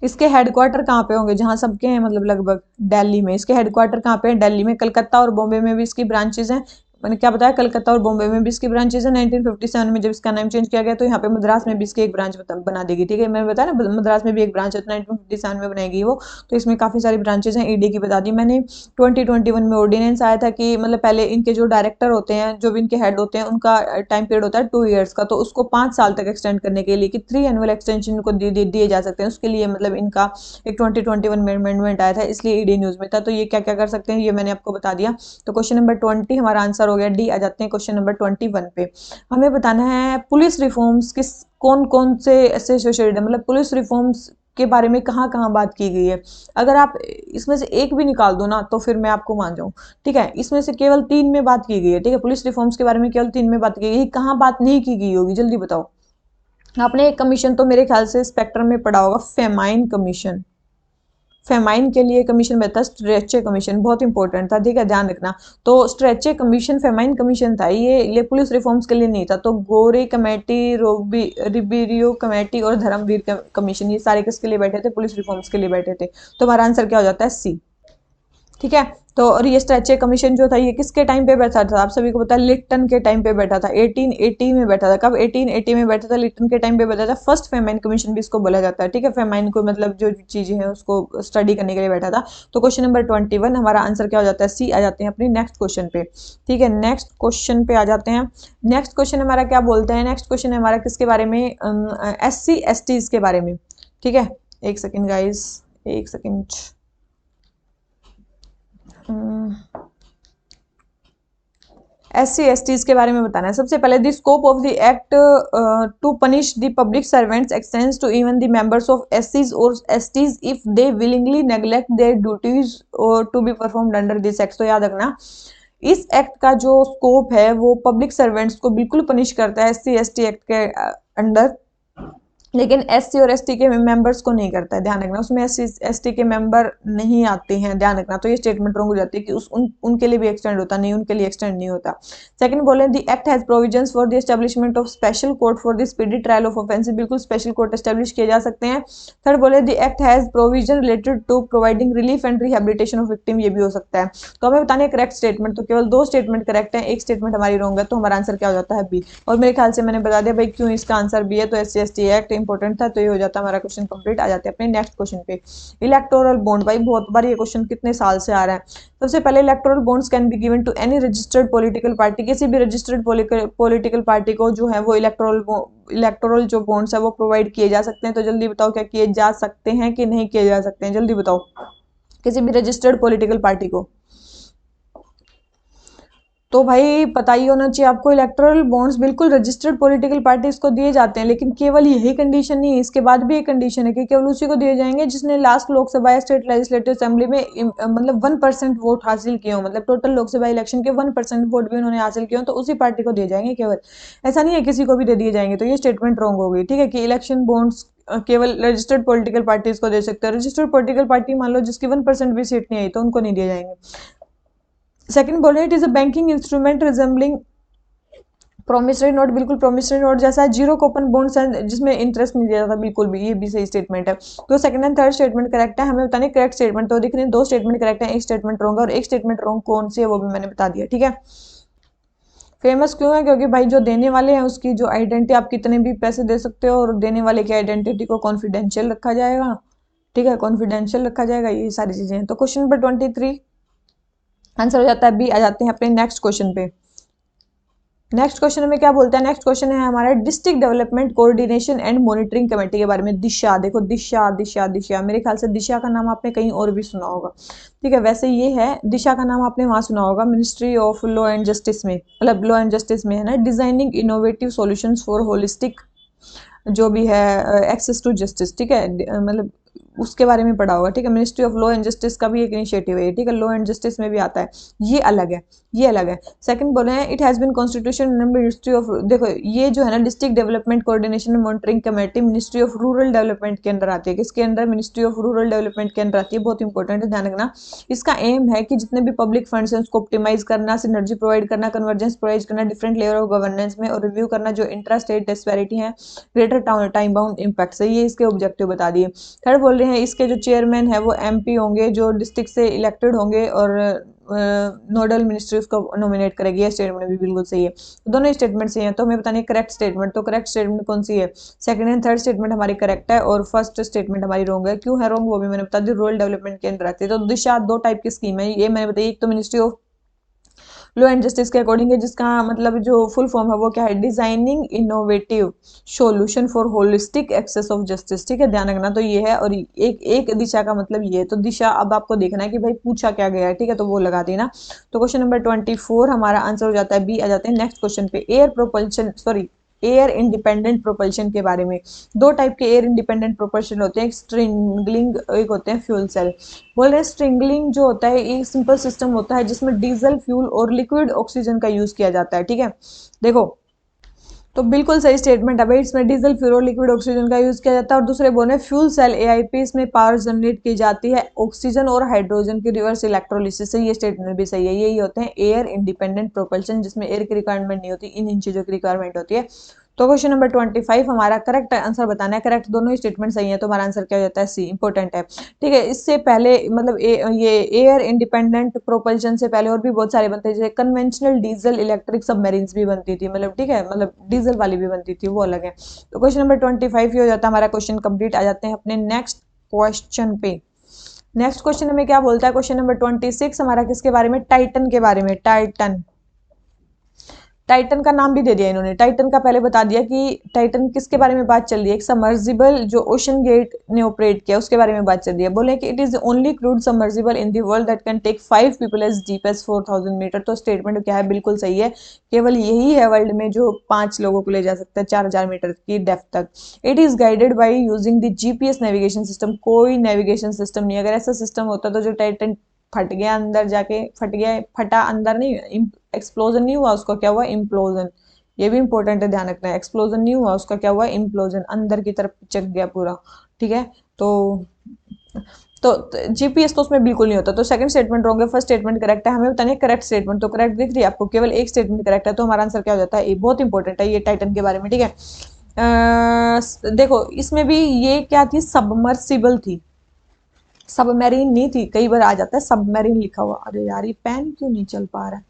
इसके हेडक्वार्टर कहाँ पे होंगे, जहां सबके हैं मतलब लगभग, दिल्ली में। इसके हेडक्वार्टर कहाँ पे है, दिल्ली में। कलकत्ता और बॉम्बे में भी इसकी ब्रांचेज हैं, मैंने क्या बताया, कलकत्ता और बॉम्बे में भी इसकी ब्रांचेज है। 1957 में जब इसका नाम चेंज किया गया, तो यहाँ पे मद्रास में भी इसकी एक ब्रांच बना देगी, ठीक है। मैंने बताया ना मद्रास में भी एक ब्रांच है, तो 1957 में बनाएगी वो। तो इसमें काफी सारी ब्रांचेज हैं, ईडी की बता दी मैंने। 2021 में ऑर्डिनेंस आया था कि मतलब पहले इनके जो डायरेक्टर होते हैं, जो भी इनके हेड होते हैं, उनका टाइम पीरियड होता है 2 ईयर्स का, तो उसको 5 साल तक एक्सटेंड करने के लिए कि 3 एनुअल एक्सटेंशन को दिए जा सकते हैं, उसके लिए मतलब इनका एक 2021 में अमेंडमेंट आया था, इसलिए ईडी न्यूज में था। तो ये क्या क्या कर सकते हैं ये मैंने आपको बता दिया। तो क्वेश्चन नंबर 20 हमारा आंसर हो गया डी। आ जाते हैं क्वेश्चन नंबर 21 पे। हमें बताना है पुलिस रिफॉर्म्स किस कौन कौन से ऐसे एसोसिएटेड है, मतलब पुलिस रिफॉर्म्स के बारे में कहाँ कहाँ बात की गई है। अगर आप इसमें से एक भी निकाल दो ना, तो फिर मैं आपको मान जाऊं, ठीक है। इसमें से केवल 3 में बात की गई है, ठीक है। पुलिस रिफॉर्म्स के बारे में केवल 3 में बात की गई है, कहाँ बात नहीं की गई होगी, जल्दी बताओ। आपने एक कमीशन तो मेरे ख्याल से स्पेक्ट्रम में पढ़ा होगा, फेमाइन कमीशन। फेमाइन के लिए कमीशन बैठा, स्ट्रेचे कमीशन, बहुत इंपॉर्टेंट था, ठीक है, ध्यान रखना। तो स्ट्रेचे कमीशन फेमाइन कमीशन था, ये पुलिस रिफॉर्म्स के लिए नहीं था। तो गोरे कमेटी, रिबेरियो कमेटी और धर्मवीर कमीशन, ये सारे किसके लिए बैठे थे, पुलिस रिफॉर्म्स के लिए बैठे थे। तो हमारा आंसर क्या हो जाता है, सी, ठीक है। तो और ये स्ट्रेचे कमीशन जो था ये किसके टाइम पे बैठा था, आप सभी को पता है लिट्टन के टाइम पे बैठा था, 1880 में बैठा था। कब, 1880 में बैठा था, लिट्टन के टाइम पे बैठा था। फर्स्ट फेमाइन कमीशन भी इसको बोला जाता है, ठीक है। फेमाइन को मतलब जो चीजें हैं उसको स्टडी करने के लिए बैठा था। तो क्वेश्चन नंबर 21 हमारा आंसर क्या हो जाता है, सी। आ जाते हैं अपने नेक्स्ट क्वेश्चन पे, ठीक है। नेक्स्ट क्वेश्चन पे आ जाते हैं। नेक्स्ट क्वेश्चन हमारा क्या बोलते हैं, नेक्स्ट क्वेश्चन हमारा किसके बारे में, SC/ST के बारे में, ठीक है। एक सेकेंड गाइज, एक सेकेंड। SC/STs के बारे में बताना है। सबसे पहले the scope of the act to punish the public servants extends to even the members of SCs और STs if they willingly neglect their duties to be performed under this act. तो याद रखना इस एक्ट का जो scope है वो public servants को बिल्कुल पनिश करता है SC/ST एक्ट के अंडर, लेकिन एससी और एसटी के मेंबर्स को नहीं करता है, ध्यान रखना, उसमें एससी एसटी के मेंबर नहीं आते हैं, ध्यान रखना। तो ये स्टेटमेंट रॉन्ग हो जाती है कि उनके लिए भी एक्सटेंड होता नहीं, उनके लिए एक्सटेंड नहीं होता। सेकंड बोले the act has provisions for the establishment of special court for the speedy trial of offences, बिल्कुल स्पेशल कोर्ट एस्टेब्लिश किए जा सकते हैं। थर्ड बोले the act has provision related to providing relief and rehabilitation of victim, ये भी हो सकता है। तो हमें बताने करेक्ट स्टेटमेंट, तो केवल दो स्टेटमेंट करेक्ट है, एक स्टेटमेंट हमारी रॉन्ग है, तो हमारा आंसर क्या हो जाता है बी। और मेरे ख्याल से मैंने बता दिया भाई क्यों इसका आंसर बी है, तो एससी एसटी एक्ट इंपॉर्टेंट था, तो ये हो जाता है हमारा क्वेश्चन कंप्लीट। आ जाते हैं अपने नेक्स्ट क्वेश्चन पे। इलेक्टोरल बॉन्ड, भाई बहुत बार ये क्वेश्चन कितने साल से आ रहा है। सबसे पहले electoral bonds can be given to any registered political party, किसी भी रजिस्टर्ड पॉलिटिकल पार्टी को जो है वो इलेक्टोरल जो बॉन्ड्स है वो प्रोवाइड किए जा सकते हैं। तो जल्दी बताओ क्या किए जा सकते हैं कि नहीं किए जा सकते हैं, जल्दी बताओ। किसी भी रजिस्टर्ड पॉलिटिकल पार्टी को, तो भाई पता ही होना चाहिए आपको, इलेक्टोरल बॉन्ड्स बिल्कुल रजिस्टर्ड पॉलिटिकल पार्टीज को दिए जाते हैं, लेकिन केवल यही कंडीशन नहीं है, इसके बाद भी एक कंडीशन है कि केवल उसी को दिए जाएंगे जिसने लास्ट लोकसभा या स्टेट लेजिस्लेटिव असेंबली में मतलब 1% वोट हासिल किए हो, मतलब टोटल लोकसभा इलेक्शन के 1% वोट भी उन्होंने हासिल किए हो, तो उसी पार्टी को दिए जाएंगे केवल। ऐसा नहीं है किसी को भी दे दिए जाएंगे, तो ये स्टेटमेंट रॉन्ग हो गई, ठीक है, कि इलेक्शन बॉन्ड्स केवल रजिस्टर्ड पॉलिटिकल पार्टीज को दे सकते हैं। रजिस्टर्ड पॉलिटिकल पार्टी मान लो जिसकी 1% भी सीट नहीं आई तो उनको नहीं दिए जाएंगे। सेकंड बोल रहे हैं it is a banking instrument resembling promissory note, बिल्कुल प्रोमिसरी नोट जैसा है। जीरो कूपन बॉन्ड्स हैं जिसमें इंटरेस्ट नहीं दिया जाता, बिल्कुल भी, ये भी सही स्टेटमेंट है। तो second and third statement correct है, हमें बताने करेक्ट स्टेटमेंट। तो दिख रहे हैं दो स्टेटमेंट करेक्ट है, एक स्टेटमेंट रॉन्ग है, और एक स्टेटमेंट रॉन्ग कौन सी है वो भी मैंने बता दिया, ठीक है। फेमस क्यों है, क्योंकि भाई जो देने वाले हैं उसकी जो आइडेंटिटी, आप कितने भी पैसे दे सकते हो और देने वाले की आइडेंटिटी को कॉन्फिडेंशियल रखा जाएगा, ठीक है, कॉन्फिडेंशियल रखा जाएगा, ये सारी चीजें हैं। तो क्वेश्चन नंबर 23 आंसर हो जाता है बी। आ जाते हैं अपने नेक्स्ट क्वेश्चन पे। नेक्स्ट क्वेश्चन में क्या बोलता है, नेक्स्ट क्वेश्चन है हमारा district development coordination and monitoring committee के बारे में। दिशा, देखो दिशा दिशा दिशा, मेरे ख्याल से दिशा का नाम आपने कहीं और भी सुना होगा, ठीक है। वैसे ये है, दिशा का नाम आपने वहां सुना होगा ministry of law and justice में, मतलब लॉ एंड जस्टिस में है ना, designing innovative solutions for holistic जो भी है एक्सेस टू जस्टिस, ठीक है, मतलब उसके बारे में पढ़ा होगा, ठीक है। Ministry of law and justice का भी एक इनिशिएटिव है, ठीक है, लॉ एंड जस्टिस में भी आता है, ये अलग है, ये अलग है। सेकंड बोले हैं it has been constitution ministry of, देखो ये जो है ना district development coordination and monitoring committee ministry of rural development के अंदर आती है। किसके अंदर, मिनिस्ट्री ऑफ रूरल डेवलपमेंट के अंदर आती है, बहुत इंपॉर्टेंट है, ध्यान रखना। इसका एम है कि जितने भी पब्लिक फंड्स हैं उसको ऑप्टिमाइज करना, सिनर्जी प्रोवाइड करना, कन्वर्जेंस प्रोवाइड करना डिफरेंट लेवल ऑफ गवर्नेंस में, और रिव्यू करना जो इंट्रा स्टेट डिस्पैरिटी है, ग्रेटर टाइम बाउंड इम्पैक्ट से, ये इसके ऑब्जेक्टिव बता दिए। थर्ड बोल रहे हैं इसके जो चेयरमैन है वो एमपी होंगे जो डिस्ट्रिक्ट से इलेक्टेड होंगे, और नोडल मिनिस्ट्री उसको नॉमिनेट करेगी, ये स्टेटमेंट भी बिल्कुल सही है। तो दोनों स्टेटमेंट सही हैं, तो हमें बताने करेक्ट स्टेटमेंट, तो करेक्ट स्टेटमेंट कौन सी है, सेकंड एंड थर्ड स्टेटमेंट हमारी करेक्ट है, और फर्स्ट स्टेटमेंट हमारी रॉन्ग है। क्यों है रॉन्ग वो भी मैंने बता दी, रूरल डेवलपमेंट के अंदर आती है। तो दिशा दो टाइप की स्कीम है, ये मैंने बताई, एक तो ministry of law and justice के अकॉर्डिंग है, जिसका मतलब जो फुल फॉर्म है वो क्या है, designing innovative solution for holistic access of justice, ठीक है, ध्यान रखना। तो ये है, और एक एक दिशा का मतलब ये है। तो दिशा अब आपको देखना है कि भाई पूछा क्या गया है, ठीक है, तो वो लगा देना। तो क्वेश्चन नंबर 24 हमारा आंसर हो जाता है बी। आ जाते हैं नेक्स्ट क्वेश्चन पे, air propulsion, sorry air independent propulsion के बारे में। दो टाइप के एयर इंडिपेंडेंट प्रोपल्शन होते हैं, एक स्ट्रिंगलिंग, एक होते हैं फ्यूल सेल। बोल रहे हैं स्ट्रिंगलिंग जो होता है एक सिंपल सिस्टम होता है जिसमें डीजल फ्यूल और लिक्विड ऑक्सीजन का यूज किया जाता है, ठीक है। देखो तो बिल्कुल सही स्टेटमेंट है भाई, इसमें डीजल फ्यूल और लिक्विड ऑक्सीजन का यूज किया जाता है। और दूसरे बोले फ्यूल सेल एआईपी, इसमें पावर जनरेट की जाती है ऑक्सीजन और हाइड्रोजन की रिवर्स इलेक्ट्रोलिसिस से, ये स्टेटमेंट भी सही है। यही होते हैं एयर इंडिपेंडेंट प्रोपल्शन, जिसमें एयर की रिक्वायरमेंट नहीं होती, इन चीजों की रिक्वायरमेंट होती है। तो क्वेश्चन नंबर 25 हमारा करेक्ट आंसर बताना है, करेक्ट दोनों ही स्टेटमेंट सही है, तो हमारा आंसर क्या हो जाता है सी, इंपॉर्टेंट है, ठीक है। इससे पहले मतलब ये एयर इंडिपेंडेंट प्रोपल्शन से पहले और भी बहुत सारे बनते थे, जैसे कन्वेंशनल डीजल इलेक्ट्रिक सबमरीन्स भी बनती थी, मतलब ठीक है, मतलब डीजल वाली भी बनती थी, वो अलग है। तो क्वेश्चन नंबर 25 ही हो जाता है हमारा क्वेश्चन कंप्लीट। आ जाते हैं अपने नेक्स्ट क्वेश्चन पे। नेक्स्ट क्वेश्चन हमें क्या बोलता है, क्वेश्चन नंबर 26 हमारा किसके बारे में, टाइटन के बारे में। टाइटन, टाइटन का नाम भी दे दिया इन्होंने, टाइटन का पहले बता दिया कि टाइटन किसके बारे में बात चल रही है, एक सबमर्सिबल जो ओशन गेट ने ऑपरेट किया उसके बारे में बात चल रही है। बोले कि it is only crude submersible in the world that can take 5 people as deep as 4000 metre. तो स्टेटमेंट क्या है, बिल्कुल सही है, केवल यही है वर्ल्ड में जो 5 लोगों को ले जा सकता है 4000 मीटर की डेप्थ तक। It is guided by using the GPS navigation system, कोई नेविगेशन सिस्टम नहीं, अगर ऐसा सिस्टम होता तो जो टाइटन फट गया अंदर जाके, फट गया, फटा अंदर नहीं, एक्सप्लोजन नहीं हुआ उसको, क्या हुआ, इम्प्लोजन, ये भी इंपॉर्टेंट है, ध्यान रखना है। एक्सप्लोजन नहीं हुआ, उसका क्या हुआ, इम्प्लोजन, अंदर की तरफ चक गया पूरा, ठीक है। तो जीपीएस तो उसमें बिल्कुल नहीं होता, तो सेकंड स्टेटमेंट रॉन्ग है, फर्स्ट स्टेटमेंट करेक्ट है। हमें बताने करेक्ट स्टेटमेंट, तो करेक्ट दिख रही है आपको, केवल एक स्टेटमेंट करेक्ट है, तो हमारा आंसर क्या हो जाता है, ये बहुत इंपॉर्टेंट है ये टाइटन के बारे में, ठीक है। देखो इसमें भी ये क्या थी, सबमर्सिबल थी, सबमरीन नहीं थी। कई बार आ जाता है सबमरीन लिखा हुआ, अरे यार ये पेन क्यों नहीं चल पा रहा है।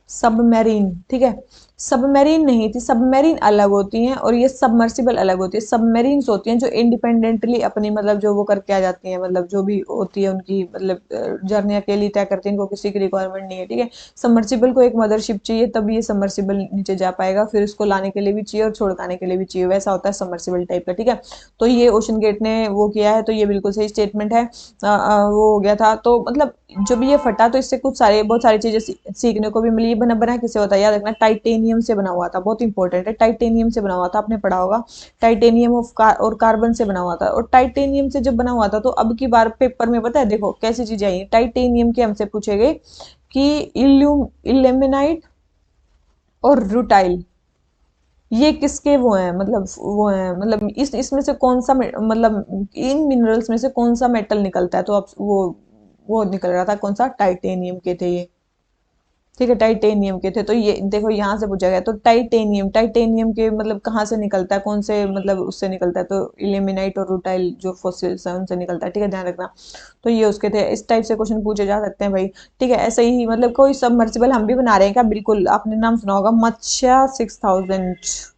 सबमरीन, ठीक है, सबमरीन नहीं थी, सबमरीन अलग होती हैं और ये सबमर्सिबल अलग होती है। सबमरीन्स होती हैं जो इंडिपेंडेंटली अपनी मतलब जो वो करके आ जाती हैं, मतलब जो भी होती है उनकी मतलब जर्नी अकेली तय करती हैं, इनको किसी की रिक्वायरमेंट नहीं है, ठीक है। सबमर्सिबल को एक मदरशिप चाहिए तभी ये सबमर्सिबल नीचे जा पाएगा, फिर उसको लाने के लिए भी चाहिए और छोड़काने के लिए भी चाहिए, वैसा होता है सबमर्सिबल टाइप का, ठीक है। तो ये ओशन गेट ने वो किया है, तो ये बिल्कुल सही स्टेटमेंट है। वो हो गया था, तो मतलब जब ये फटा तो इससे कुछ सारे बहुत सारी चीजें सीखने को भी मिली। ये बना किससे होता है, याद रखना, टाइटेनियम से बना हुआ था, बहुत इंपॉर्टेंट है। टाइटेनियम से बना हुआ था, आपने पढ़ा होगा। टाइटेनियम और कार्बन से बना हुआ था, और टाइटेनियम से जब बना हुआ था तो अब की बार पेपर में पता है देखो कैसी चीजें आई, टाइटेनियम के हमसे पूछे गए कि इल्यूमिनाइट और रूटाइल, ये किसके वो हैं, मतलब वो हैं, मतलब इस इसमें से कौन सा मतलब इन मिनरल्स में से कौन सा मेटल निकलता है, तो अब वो निकल रहा था कौन सा, टाइटेनियम के थे ये, ठीक है, टाइटेनियम के थे। तो ये देखो यहाँ से पूछा गया, तो टाइटेनियम, टाइटेनियम के मतलब कहाँ से निकलता है, कौन से मतलब उससे निकलता है, तो इल्यूमिनाइट और रूटाइल जो फॉसिल्स है उनसे निकलता है, ठीक है, ध्यान रखना। तो ये उसके थे, इस टाइप से क्वेश्चन पूछे जा सकते हैं भाई, ठीक है। ऐसे ही मतलब कोई सबमर्सिबल हम भी बना रहे हैं क्या, बिल्कुल, आपने नाम सुना होगा मत्स्या 6000,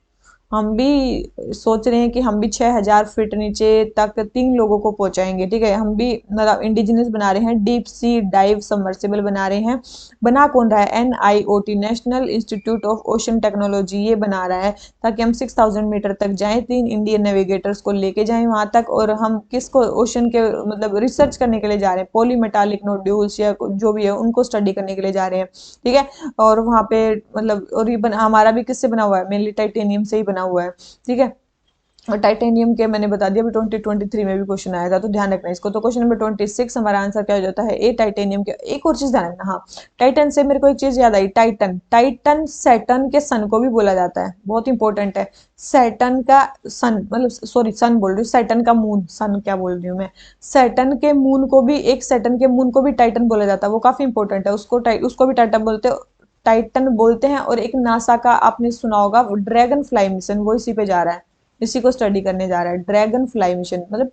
हम भी सोच रहे हैं कि हम भी 6000 फीट नीचे तक 3 लोगों को पहुंचाएंगे, ठीक है। हम भी मतलब इंडिजिनस बना रहे हैं, डीप सी डाइव सबमर्सिबल बना रहे हैं। बना कौन रहा है, NIOT, national institute of ocean technology, ये बना रहा है, ताकि हम 6000 मीटर तक जाएं, 3 इंडियन नेविगेटर्स को लेके जाएं वहां तक, और हम किसको, ओशन के मतलब रिसर्च करने के लिए जा रहे हैं, पॉलीमेटालिक नोड्यूल्स या जो भी है उनको स्टडी करने के लिए जा रहे हैं, ठीक है। और वहां पे मतलब, और ये हमारा भी किससे बना हुआ है, मेनली टाइटेनियम से ही बना हुआ है, ठीक है। और टाइटेनियम के मैंने बता दिया, अभी 2023 में भी क्वेश्चन आया था, तो ध्यान रखना इसको। तो क्वेश्चन नंबर 26 हमारा आंसर क्या हो जाता है, ए टाइटेनियम के। एक और चीज ध्यान रखना, हाँ, टाइटन से मेरे को एक चीज याद आई, टाइटन, टाइटन सैटर्न के सन को भी बोला जाता है, बहुत इंपॉर्टेंट है। सैटर्न का सन, मतलब सॉरी सन बोल रही हूँ, सैटर्न का मून, सन क्या बोल रही हूँ मैं, सैटर्न के मून को भी, एक सैटर्न के मून को भी टाइटन बोला जाता है, वो काफी इंपॉर्टेंट है, उसको भी टाइटन बोलते हैं, टाइटन बोलते हैं। और एक नासा का आपने सुना होगा ड्रैगन फ्लाई मिशन, वो इसी पे जा रहा है, इसी को स्टडी करने जा रहा है, ड्रैगन फ्लाई मिशन, मतलब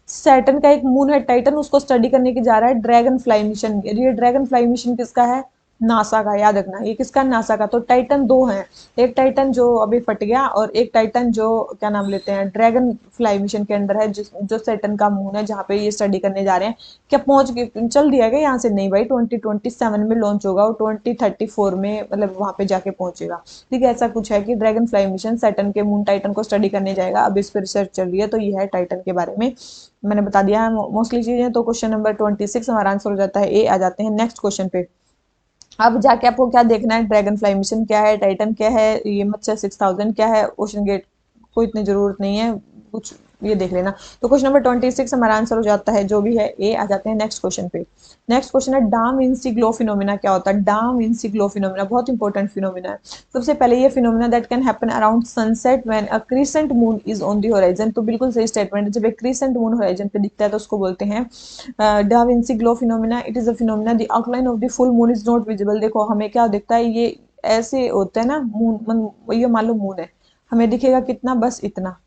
सैटर्न का एक मून है टाइटन, उसको स्टडी करने की जा रहा है ड्रैगन फ्लाई मिशन। ये ड्रैगन फ्लाई मिशन किसका है, नासा का, याद रखना, ये किसका, नासा का। तो टाइटन दो हैं, एक टाइटन जो अभी फट गया, और एक टाइटन जो क्या नाम लेते हैं, ड्रैगन फ्लाई मिशन के अंडर है, जो सैटर्न का मून है जहाँ पे ये स्टडी करने जा रहे हैं। क्या पहुंच गए, चल दिया गया यहाँ से, नहीं भाई, 2027 में लॉन्च होगा, और 2034 में मतलब वहां पे जाके पहुंचेगा, ठीक है। ऐसा कुछ है कि ड्रैगन फ्लाई मिशन सैटर्न के मून टाइटन को स्टडी करने जाएगा, अब इस पर रिसर्च चल रही है, तो ये है टाइटन के बारे में, मैंने बता दिया है मोस्टली चीजें। तो क्वेश्चन नंबर 26 हमारा आंसर हो जाता है ए। आ जाते हैं नेक्स्ट क्वेश्चन पे। अब जाके आपको क्या देखना है, ड्रैगन फ्लाई मिशन क्या है, टाइटन क्या है, ये मत्स्य 6000 क्या है, ओशन गेट को इतनी जरूरत नहीं है कुछ, ये देख लेना। तो क्वेश्चन नंबर 26 हमारा आंसर हो जाता है जो भी है ए। आ जाते हैं नेक्स्ट क्वेश्चन पे। नेक्स्ट क्वेश्चन है डार्क विंसी ग्लो फिनोमिना क्या होता है, डार्क विंसी ग्लो फिनोमिना बहुत इंपॉर्टेंट फिनोमिना है। सबसे पहले ये phenomena that can happen around sunset when a crescent moon is on the horizon, तो बिल्कुल सही स्टेटमेंट है, जब एक क्रीसेंट मून होराइजन पे दिखता है तो उसको बोलते हैं डा Vinci glow phenomena. It is a phenomena the outline of the full moon is not visible. देखो हमें क्या दिखता है, ये ऐसे होता है ना मून, ये मान लो मून है, हमें दिखेगा कितना, बस इतना,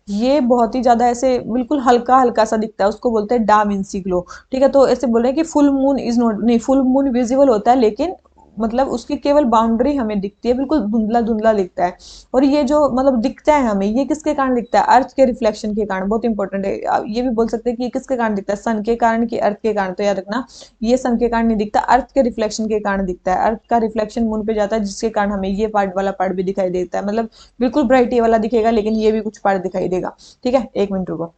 ये बहुत ही ज्यादा ऐसे बिल्कुल हल्का हल्का सा दिखता है, उसको बोलते हैं डा विंसी ग्लो, ठीक है। तो ऐसे बोल रहे हैं कि फुल मून इज नॉट, नहीं, फुल मून विजिबल होता है, लेकिन मतलब उसकी केवल बाउंड्री हमें दिखती है, बिल्कुल धुंधला धुंधला दिखता है। और ये जो मतलब दिखता है हमें, ये किसके कारण दिखता है, अर्थ के रिफ्लेक्शन के कारण, बहुत इंपॉर्टेंट है। ये भी बोल सकते हैं कि ये किसके कारण दिखता है, सन के कारण कि अर्थ के कारण, तो याद रखना ये सन के कारण नहीं दिखता, अर्थ के रिफ्लेक्शन के कारण दिखता है। अर्थ का रिफ्लेक्शन मून पे जाता है, जिसके कारण हमें ये पार्ट वाला पार्ट भी दिखाई देता है, मतलब बिल्कुल ब्राइट ये वाला दिखेगा, लेकिन ये भी कुछ पार्ट दिखाई देगा, ठीक है। एक मिनट रुको।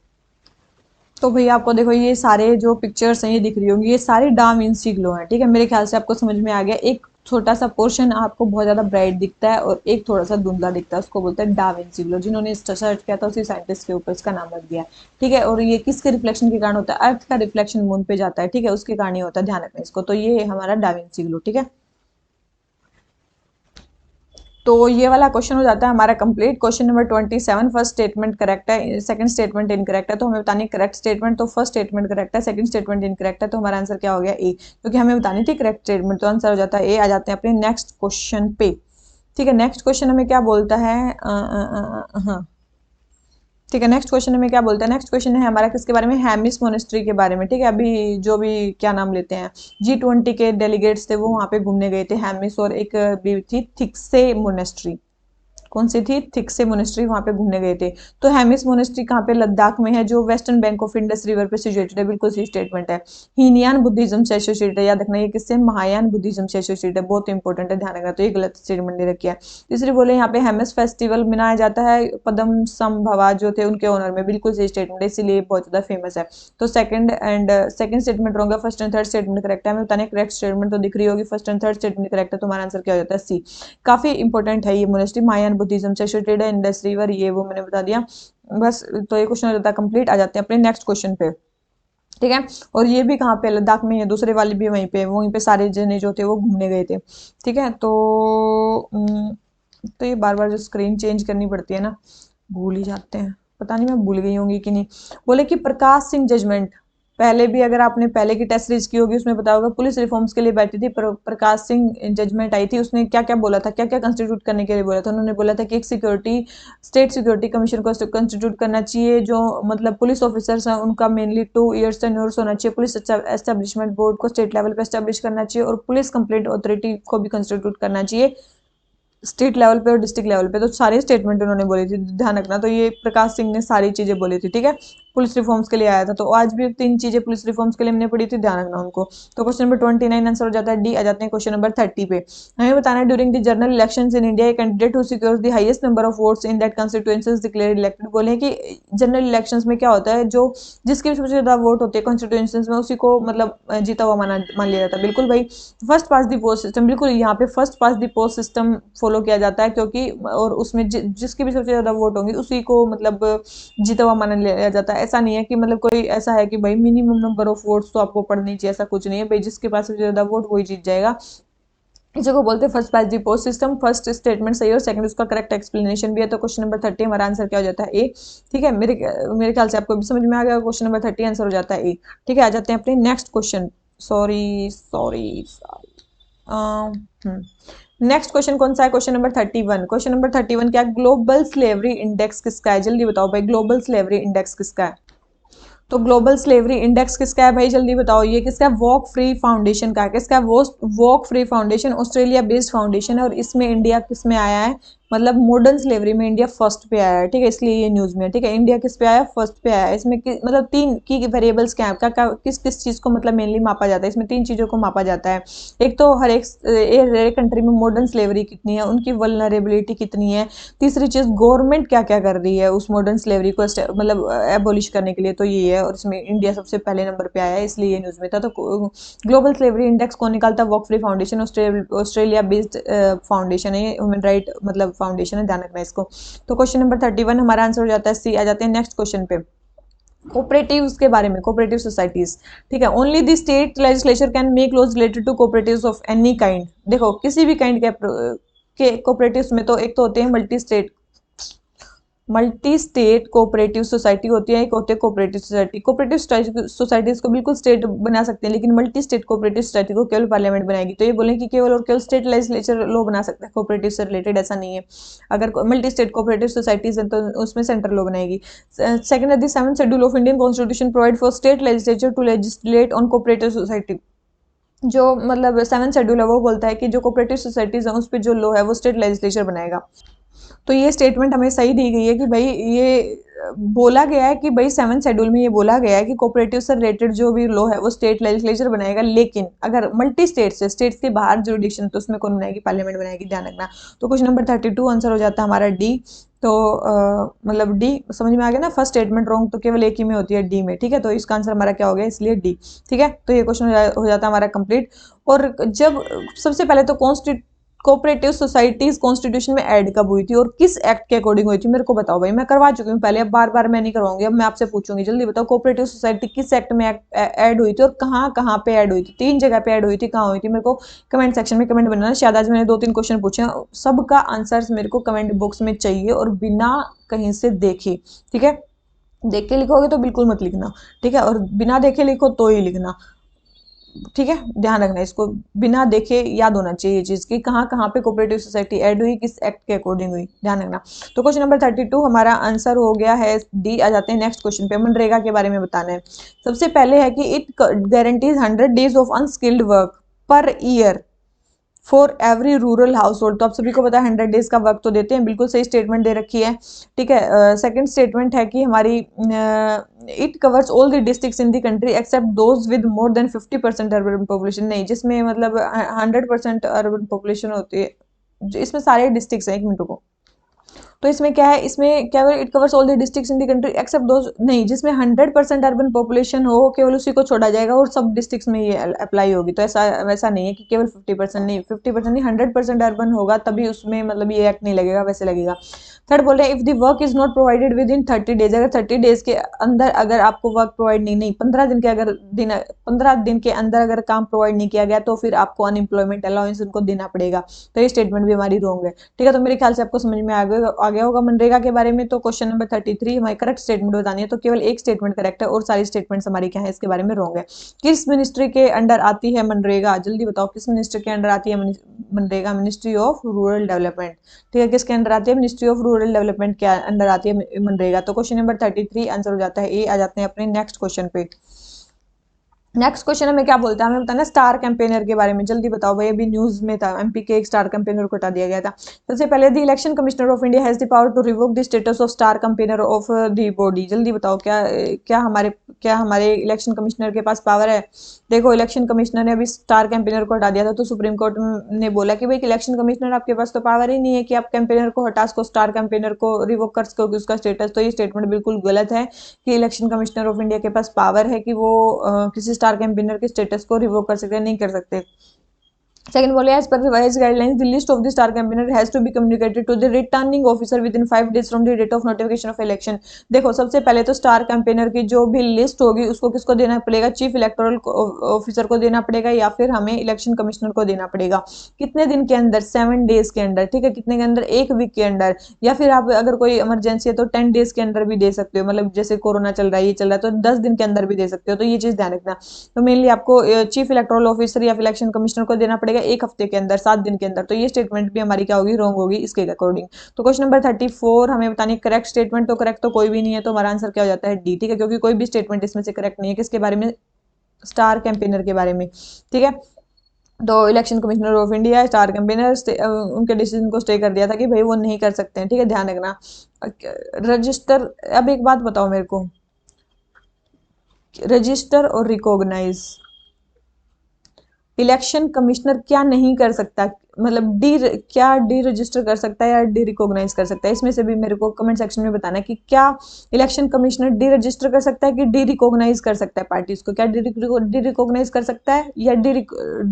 तो भैया आपको देखो ये सारे जो पिक्चर्स हैं ये दिख रही होंगी, ये सारे डा विंसी ग्लो हैं, ठीक है। मेरे ख्याल से आपको समझ में आ गया। एक छोटा सा पोर्शन आपको बहुत ज्यादा ब्राइट दिखता है और एक थोड़ा सा धुंधला दिखता है, उसको बोलते हैं डा विंची ग्लो। जिन्होंने इसका सर्च किया था उसी साइंटिस्ट के ऊपर इसका नाम रख दिया। ठीक है, और ये किसके रिफ्लेक्शन के कारण होता है? अर्थ का रिफ्लेक्शन मून पे जाता है, ठीक है, उसके कारण ही होता है, ध्यान रखना इसको। तो ये हमारा डा विंची ग्लो। ठीक है, तो ये वाला क्वेश्चन हो जाता है हमारा complete. Question number 27, first statement correct है, सेकंड स्टेटमेंट इनकरेक्ट है। तो हमें बतानी करेक्ट स्टेटमेंट, तो फर्स्ट स्टेटमेंट करेक्ट है, सेकंड स्टेटमेंट इनकरेक्ट है। तो हमारा आंसर क्या हो गया? ए, क्योंकि हमें बतानी थी करेक्ट स्टेटमेंट, तो आंसर हो जाता है ए। आ जाते हैं अपने नेक्स्ट क्वेश्चन पे। ठीक है, नेक्स्ट क्वेश्चन हमें क्या बोलता है? हाँ, ठीक है, नेक्स्ट क्वेश्चन में क्या बोलता है? नेक्स्ट क्वेश्चन है हमारा किसके बारे में? हैमिस मोनेस्ट्री के बारे में। ठीक है, अभी जो भी क्या नाम लेते हैं, G20 के डेलीगेट्स थे वो वहां पे घूमने गए थे, हैमिस और एक भी थी थिक्से मोनेस्ट्री। कौन सी थी? थिक्से मोनेस्ट्री, वहां पे घूमने गए थे। तो हेमिस मोनेस्ट्री कहाँ पे? लद्दाख में है, जो western bank of Indus river पे सिचुएटेड है। बिल्कुल सही स्टेटमेंट है। हीनयान बुद्धिज्म से एसोसिएटेड है, याद रखना ये किससे? महायान बुद्धिज्म से एसोसिएटेड है, बहुत इंपॉर्टेंट है, ध्यान रखना। तो ये गलत स्टेटमेंट दे रखी है। तीसरी बोले यहाँ पे हेमिस फेस्टिवल मनाया जाता है पद्म संभवा जो थे उनके ऑनर में। बिल्कुल सही स्टेटमेंट है, इसीलिए बहुत ज्यादा फेमस है। तो सेकंड स्टेटमेंट रॉन्ग है, first and third statement correct है। हमें बताने करेक्ट स्टेटमेंट तो दिख रही होगी, first and third statement correct है। तो हमारा आंसर क्या हो जाता है? सी। काफी इंपॉर्टेंट है ये मोनेस्ट्री, महायान बुद्धिज्म से एसोसिएटेड है, इंडस रिवर, ये वो मैंने बता दिया बस। तो ये क्वेश्चन हो जाता है कंप्लीट। आ जाते हैं अपने नेक्स्ट क्वेश्चन पे। ठीक है, और ये भी कहाँ पे? लद्दाख में है, दूसरे वाले भी वहीं पे सारे जने जो थे वो घूमने गए थे। ठीक है, तो ये बार बार जो स्क्रीन चेंज करनी पड़ती है ना, भूल ही जाते हैं। पता नहीं मैं भूल गई होंगी कि नहीं। बोले कि प्रकाश सिंह जजमेंट, पहले भी अगर आपने पहले की टेस्ट सीरीज की होगी उसमें पता होगा, पुलिस रिफॉर्म्स के लिए बैठी थी, प्रकाश सिंह जजमेंट आई थी। उसने क्या क्या बोला था, क्या क्या कंस्टिट्यूट करने के लिए बोला था? उन्होंने बोला था कि एक स्टेट सिक्योरिटी कमीशन को कंस्टिट्यूट करना चाहिए, जो मतलब पुलिस ऑफिसर्स हैं उनका मेनली 2 इयर्स टेन्योर होना चाहिए, पुलिस एस्टेब्लिशमेंट बोर्ड को स्टेट लेवल पे एस्टेब्लिश करना चाहिए, और पुलिस कंप्लेंट अथॉरिटी को भी कंस्टिट्यूट करना चाहिए स्टेट लेवल पे और डिस्ट्रिक्ट लेवल पे। तो सारे स्टेटमेंट उन्होंने बोली थी, ध्यान रखना। तो ये प्रकाश सिंह ने सारी चीजें बोली थी। ठीक है, पुलिस रिफॉर्म्स के लिए आया था। तो आज भी 3 चीजें पुलिस रिफॉर्म्स के लिए हमने पढ़ी थी, ध्यान रखना उनको। तो क्वेश्चन नंबर 29 आंसर हो जाता है डी। आ जाते हैं क्वेश्चन नंबर 30 पे। हमें बताना है during the general elections in India candidate who secures the highest number of votes in that constituency is declared elected. बोले कि जनरल इलेक्शंस में क्या होता है, जो जिसके सबसे ज्यादा वोट होते हैं कॉन्स्टिट्यूएंसीज में, उसी को मतलब जीता हुआ मान लिया जाता है। बिल्कुल भाई, first pass the post system, बिल्कुल यहाँ पे first pass the post system follow किया जाता है, क्योंकि और उसमें जिसकी भी सबसे ज्यादा वोट होंगे उसी को मतलब जीता हुआ मान लिया जाता है। ऐसा नहीं है कि मतलब कोई ऐसा है कि भाई मिनिमम नंबर ऑफ वोट्स तो आपको पढ़नी चाहिए, ऐसा कुछ नहीं है भाई, जिसके पास सबसे ज्यादा वोट वही जीत जाएगा। इसी को बोलते हैं फर्स्ट पास दी पोस्ट सिस्टम। फर्स्ट स्टेटमेंट सही है और सेकंड उसका करेक्ट एक्सप्लेनेशन भी है। तो क्वेश्चन नंबर 30 हमारा आंसर क्या हो जाता है? ए। ठीक है, मेरे ख्याल से आपको भी समझ में आ गया। क्वेश्चन नंबर 30 आंसर हो जाता है ए। ठीक है, आ जाते हैं अपने next question. Sorry sorry sorry, next question कौन सा है? Question number 31। क्वेश्चन नंबर 31 क्या? ग्लोबल स्लेवरी इंडेक्स किसका है? जल्दी बताओ भाई, ग्लोबल स्लेवरी इंडेक्स किसका है? तो ग्लोबल स्लेवरी इंडेक्स किसका है भाई? जल्दी बताओ, ये किसका है? वॉक फ्री फाउंडेशन का है। किसका है? वो walk free foundation Australia based foundation है, और इसमें इंडिया किस में आया है? मतलब मॉडर्न स्लेवरी में इंडिया फर्स्ट पे आया है। ठीक है, इसलिए ये न्यूज में है। ठीक है, इंडिया किस पे आया? फर्स्ट पे आया है। इसमें मतलब 3 की वेरिएबल्स क्या है, किस किस चीज को मतलब मेनली मापा जाता है? इसमें 3 चीजों को मापा जाता है। एक तो हर एक कंट्री में मॉडर्न स्लेवरी कितनी है, उनकी वल्नरेबिलिटी कितनी है। तीसरी चीज, गवर्नमेंट क्या क्या कर रही है उस मॉडर्न स्लेवरी को मतलब एबोलिश करने के लिए। तो ये है, और इसमें इंडिया सबसे पहले नंबर पे आया है, इसलिए ये न्यूज में था। तो ग्लोबल स्लेवरी इंडेक्स कौन निकालता है? Walk free foundation, Australia based foundation है, ह्यूमन राइट मतलब फाउंडेशन है, ध्यान रखना इसको। तो क्वेश्चन नंबर 31 हमारा आंसर हो जाता है सी। आ जाते हैं नेक्स्ट क्वेश्चन पे, कोऑपरेटिव्स के बारे में, कोऑपरेटिव सोसाइटीज। ठीक है, only the state legislature can make laws related to cooperatives of any kind. देखो किसी भी काइंड के कोऑपरेटिव्स में तो एक तो होते हैं मल्टी स्टेट कोऑपरेटिव सोसाइटी होती है, एक होती है कोऑपरेटिव सोसाइटी। कोऑपरेटिव सोसाइटीज को बिल्कुल स्टेट बना सकते हैं, लेकिन मल्टी स्टेट कोऑपरेटिव सोसाइटी को केवल पार्लियामेंट बनाएगी। तो ये बोलें कि केवल और केवल स्टेट लेजिस्लेचर लॉ बना सकता है कोऑपरेटिव से रिलेटेड, ऐसा नहीं है। अगर मल्टी स्टेट कोऑपरेटिव सोसाइटीज है तो उसमें सेंट्रल लॉ बनाएगी। सेकंड है the 7th schedule of Indian constitution provide for state legislature to legislate on cooperative society. जो मतलब 7th शेड्यूल है वो बोलता है कि जो कोऑपरेटिव सोसाइटीज है उस पर जो लॉ है वो स्टेट लेजिस्लेचर बनाएगा। तो ये स्टेटमेंट हमें सही दी गई है कि भाई ये बोला गया है कि भाई 7 शेड्यूल में ये बोला गया है कि कोऑपरेटिव से रिलेटेड जो भी लॉ है वो स्टेट लेजिस्लेचर बनाएगा, लेकिन अगर मल्टी स्टेट से, स्टेट्स के बाहर जुरिडिक्शन, तो उसमें कौन बनाएगी? पार्लियामेंट बनाएगी, ध्यान रखना। तो क्वेश्चन नंबर 32 आंसर हो जाता है हमारा डी। तो मतलब डी समझ में आ गया ना, फर्स्ट स्टेटमेंट रॉन्ग तो केवल एक ही में होती है, डी में, ठीक है। तो इसका आंसर हमारा क्या हो गया, इसलिए डी, ठीक है। तो ये क्वेश्चन हो जाता है हमारा कंप्लीट। और जब सबसे पहले तो कोऑपरेटिव सोसाइटीज कॉन्स्टिट्यूशन में ऐड कब हुई थी और किस एक्ट के अकॉर्डिंग हुई थी, मेरे को बताओ भाई। मैं करवा चुकी हूँ पहले, अब बार बार मैं नहीं करवाऊंगी, अब मैं आपसे पूछूंगी, जल्दी बताओ कोऑपरेटिव सोसाइटी किस एक्ट में ऐड हुई थी और कहाँ कहाँ पे ऐड हुई थी? 3 जगह पे ऐड हुई थी, कहाँ हुई थी? मेरे को कमेंट सेक्शन में कमेंट बनाना। शायद आज मैंने 2-3 क्वेश्चन पूछे हैं, सबका आंसर मेरे को कमेंट बॉक्स में चाहिए और बिना कहीं से देखे, ठीक है। देख के लिखोगे तो बिल्कुल मत लिखना, ठीक है, और बिना देखे लिखो तो ही लिखना, ठीक है। ध्यान रखना, इसको बिना देखे याद होना चाहिए ये चीज कि कहाँ कहाँ पे कोऑपरेटिव सोसाइटी ऐड हुई, किस एक्ट के अकॉर्डिंग हुई, ध्यान रखना। तो क्वेश्चन नंबर 32 हमारा आंसर हो गया है डी। आ जाते हैं नेक्स्ट क्वेश्चन पे। मनरेगा के बारे में बताना है। सबसे पहले है कि it guarantees 100 days of unskilled work per year for every rural house hold. तो आप सभी को पता है 100 डेज का वर्क तो देते हैं, बिल्कुल सही स्टेटमेंट दे रखी है, ठीक है। सेकंड स्टेटमेंट है कि हमारी it covers all the districts in the country accept those with more than 50% urban population. नहीं, जिसमें मतलब 100% अर्बन पॉपुलेशन होती है, इसमें सारे डिस्ट्रिक्ट्स हैं, एक मिनट को। तो इसमें क्या है, इसमें क्या है, it covers all the districts in the country accept those, नहीं, जिसमें 100% अर्बन पॉपुलेशन हो केवल उसी को छोड़ा जाएगा और सब डिस्ट्रिक्ट्स में ये अप्लाई होगी। तो ऐसा वैसा नहीं है कि केवल 50%, नहीं, 50% नहीं, 100% अर्बन होगा तभी उसमें मतलब ये एक्ट नहीं लगेगा, वैसे लगेगा। थर्ड बोल रहे हैं if the work is not provided with in 30 days, अगर 30 डेज के अंदर अगर आपको वर्क प्रोवाइड नहीं 15 दिन के अगर 15 दिन के अंदर अगर काम प्रोवाइड नहीं किया गया तो फिर आपको अनएम्प्लॉयमेंट अलाउंस उनको देना पड़ेगा। तो ये स्टेटमेंट भी हमारी रॉन्ग है, ठीक है। तो मेरे ख्याल से आपको समझ में आ गया होगा मनरेगा के बारे में। तो क्वेश्चन नंबर 33 हमारी करेक्ट स्टेटमेंट बतानी है, तो केवल एक स्टेटमेंट करेक्ट है और सारी स्टेटमेंट्स हमारी क्या है, इसके बारे में रॉन्ग है। किस मिनिस्ट्री के अंडर आती है मनरेगा? जल्दी बताओ, किस मिनिस्ट्री के अंडर आती है MNREGA? Ministry of rural development, ठीक है। किसके अंडर आती है? मिनिस्ट्री ऑफ रूरल डेवलपमेंट के अंडर आती है मनरेगा। तो क्वेश्चन नंबर 33 आंसर हो जाता है ए। आ जाते हैं अपने नेक्स्ट क्वेश्चन पे। नेक्स्ट क्वेश्चन हमें क्या बोलता है, हमें बताना स्टार कैंपेनर के बारे में। जल्दी बताओ भाई, अभी न्यूज में था एमपी के एक स्टार कैंपेनर को हटा दिया गया था। सबसे पहले the election commissioner of India has the power to revoke the status of star campaigner of the body. जल्दी बताओ, क्या हमारे इलेक्शन कमिश्नर के पास पावर है? देखो, इलेक्शन कमिश्नर ने अभी स्टार कैंपेनर को हटा दिया था, तो सुप्रीम कोर्ट ने बोला कि भाई इलेक्शन कमिश्नर आपके पास तो पावर ही नहीं है कि आप कैंपेनर को हटा सको, स्टार कैंपेनर को रिवोक कर सको उसका स्टेटस। तो ये स्टेटमेंट बिल्कुल गलत है कि इलेक्शन कमिश्नर ऑफ इंडिया के पास पावर है कि वो किसी स्टार कैंपेनर के स्टेटस को रिवोक कर सकते हैं, नहीं कर सकते। सेकंड बोले as per revise guidelines the list of the star campaigner has to be communicated to the returning officer within 5 days from the date of notification of election. देखो, सबसे पहले तो स्टार कैंपेनर की जो भी list होगी उसको किसको देना पड़ेगा? चीफ इलेक्टोरल ऑफिसर को देना पड़ेगा या फिर हमें इलेक्शन कमिश्नर को देना पड़ेगा। कितने दिन के अंदर? 7 डेज के अंदर, ठीक है। कितने के अंदर? 1 वीक के अंदर, या फिर आप अगर कोई इमरजेंसी है तो 10 डेज के अंदर भी दे सकते हो, मतलब जैसे कोरोना चल रहा है, ये चल रहा है, तो 10 दिन के अंदर भी दे सकते हो। तो ये चीज ध्यान रखना। तो मेनली आपको चीफ इलेक्टोरल ऑफिसर या इलेक्शन कमिश्नर को देना पड़ेगा 1 हफ्ते के अंदर, 7 दिन के अंदर। तो ये स्टेटमेंट भी हमारी क्या होगी? रॉन्ग होगी इसके अकॉर्डिंग। तो क्वेश्चन नंबर 34 हमें बतानी करेक्ट स्टेटमेंट। तो करेक्ट तो कोई भी नहीं है, तो हमारा आंसर क्या हो जाता है? डी, ठीक है, क्योंकि कोई भी स्टेटमेंट इसमें से करेक्ट नहीं है। किसके बारे में? स्टार कैंपेनर के बारे में, ठीक है। तो election commissioner of India star campaigner उनके डिसीजन को स्टे कर दिया था कि भाई वो नहीं कर सकते हैं, ठीक है, ध्यान रखना। रजिस्टर, अब एक बात बताओ मेरे को, रजिस्टर और रिकॉग्नाइज, इलेक्शन कमिश्नर क्या नहीं कर सकता? मतलब क्या डी रजिस्टर कर सकता है या डी रिकॉग्नाइज कर सकता है? इसमें से भी मेरे को कमेंट सेक्शन में बताना कि क्या इलेक्शन कमिश्नर डी रजिस्टर कर सकता है कि डी रिकॉग्नाइज कर सकता है पार्टीज को? क्या डी रिकॉग्नाइज कर सकता है या डी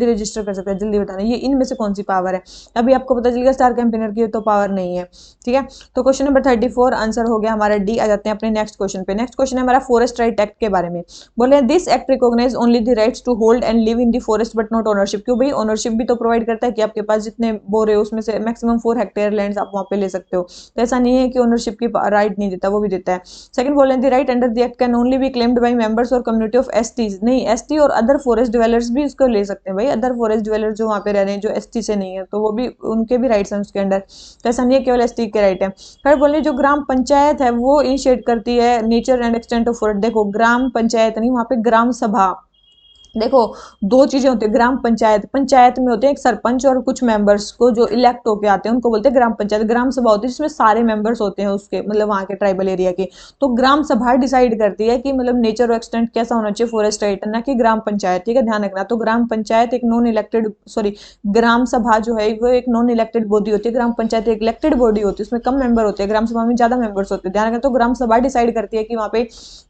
रजिस्टर कर सकता है? जल्दी बताना, ये इनमें से कौन सी पावर है? अभी आपको पता चलेगा स्टार कैंपेनर की तो पावर नहीं है, ठीक है। तो क्वेश्चन नंबर 34 आंसर हो गया हमारा डी। आ जाते हैं अपने नेक्स्ट क्वेश्चन पे। नेक्स्ट क्वेश्चन है हमारा फॉरेस्ट राइट एक्ट के बारे में। बोले this act recognise only the rights to hold and live in the forest but not ownership. क्यों भाई? ओनरशिप भी तो प्रोवाइड करता है कि आपके पास जितने बोर है उसमें से मैक्सिमम 4 हेक्टेयर लैंड आप वहां पे ले सकते हो। तो ऐसा नहीं है कि ओनरशिप की राइट नहीं देता, वो भी देता है। सेकंड बोल रहे हैं right under the act can only be claimed by members और कम्युनिटी ऑफ एसटीज। नहीं, एसटी और अदर फॉरेस्ट डिवेलर्स भी इसको ले सकते हैं भाई, अदर फॉरेस्ट डिवेलर जो वहां पे रह रहे हैं जो एसटी से नहीं है, तो वो भी, उनके भी राइट्स हैं उसके अंडर। तो ऐसा नहीं है केवल एसटी के राइट है। थर्ड बोल रहे जो ग्राम पंचायत है वो इनिशिएट करती है nature and extent of forest. देखो, ग्राम पंचायत नहीं, वहां पे ग्राम सभा, देखो, दो चीजें होती है, ग्राम पंचायत, पंचायत में होते हैं एक सरपंच और कुछ मेंबर्स को जो इलेक्ट होके आते हैं उनको बोलते हैं ग्राम पंचायत। ग्राम सभा होती है जिसमें सारे मेंबर्स होते हैं उसके, मतलब वहाँ के ट्राइबल एरिया के। तो ग्राम सभा डिसाइड करती है कि मतलब नेचर और एक्सटेंट कैसा होना चाहिए फॉरेस्ट राइट, ना कि ग्राम पंचायत, ठीक है, ध्यान रखना। तो ग्राम पंचायत एक नॉन इलेक्टेड, सॉरी, ग्राम सभा जो है वो एक नॉन इलेक्टेड बॉडी होती है, ग्राम पंचायत एक इलेक्टेड बॉडी होती है, उसमें कम मेंबर होते हैं, ग्राम सभा में ज्यादा मेंबर्स होते हैं, ध्यान रखना। तो ग्राम सभा डिसाइड करती है कि वहाँ पे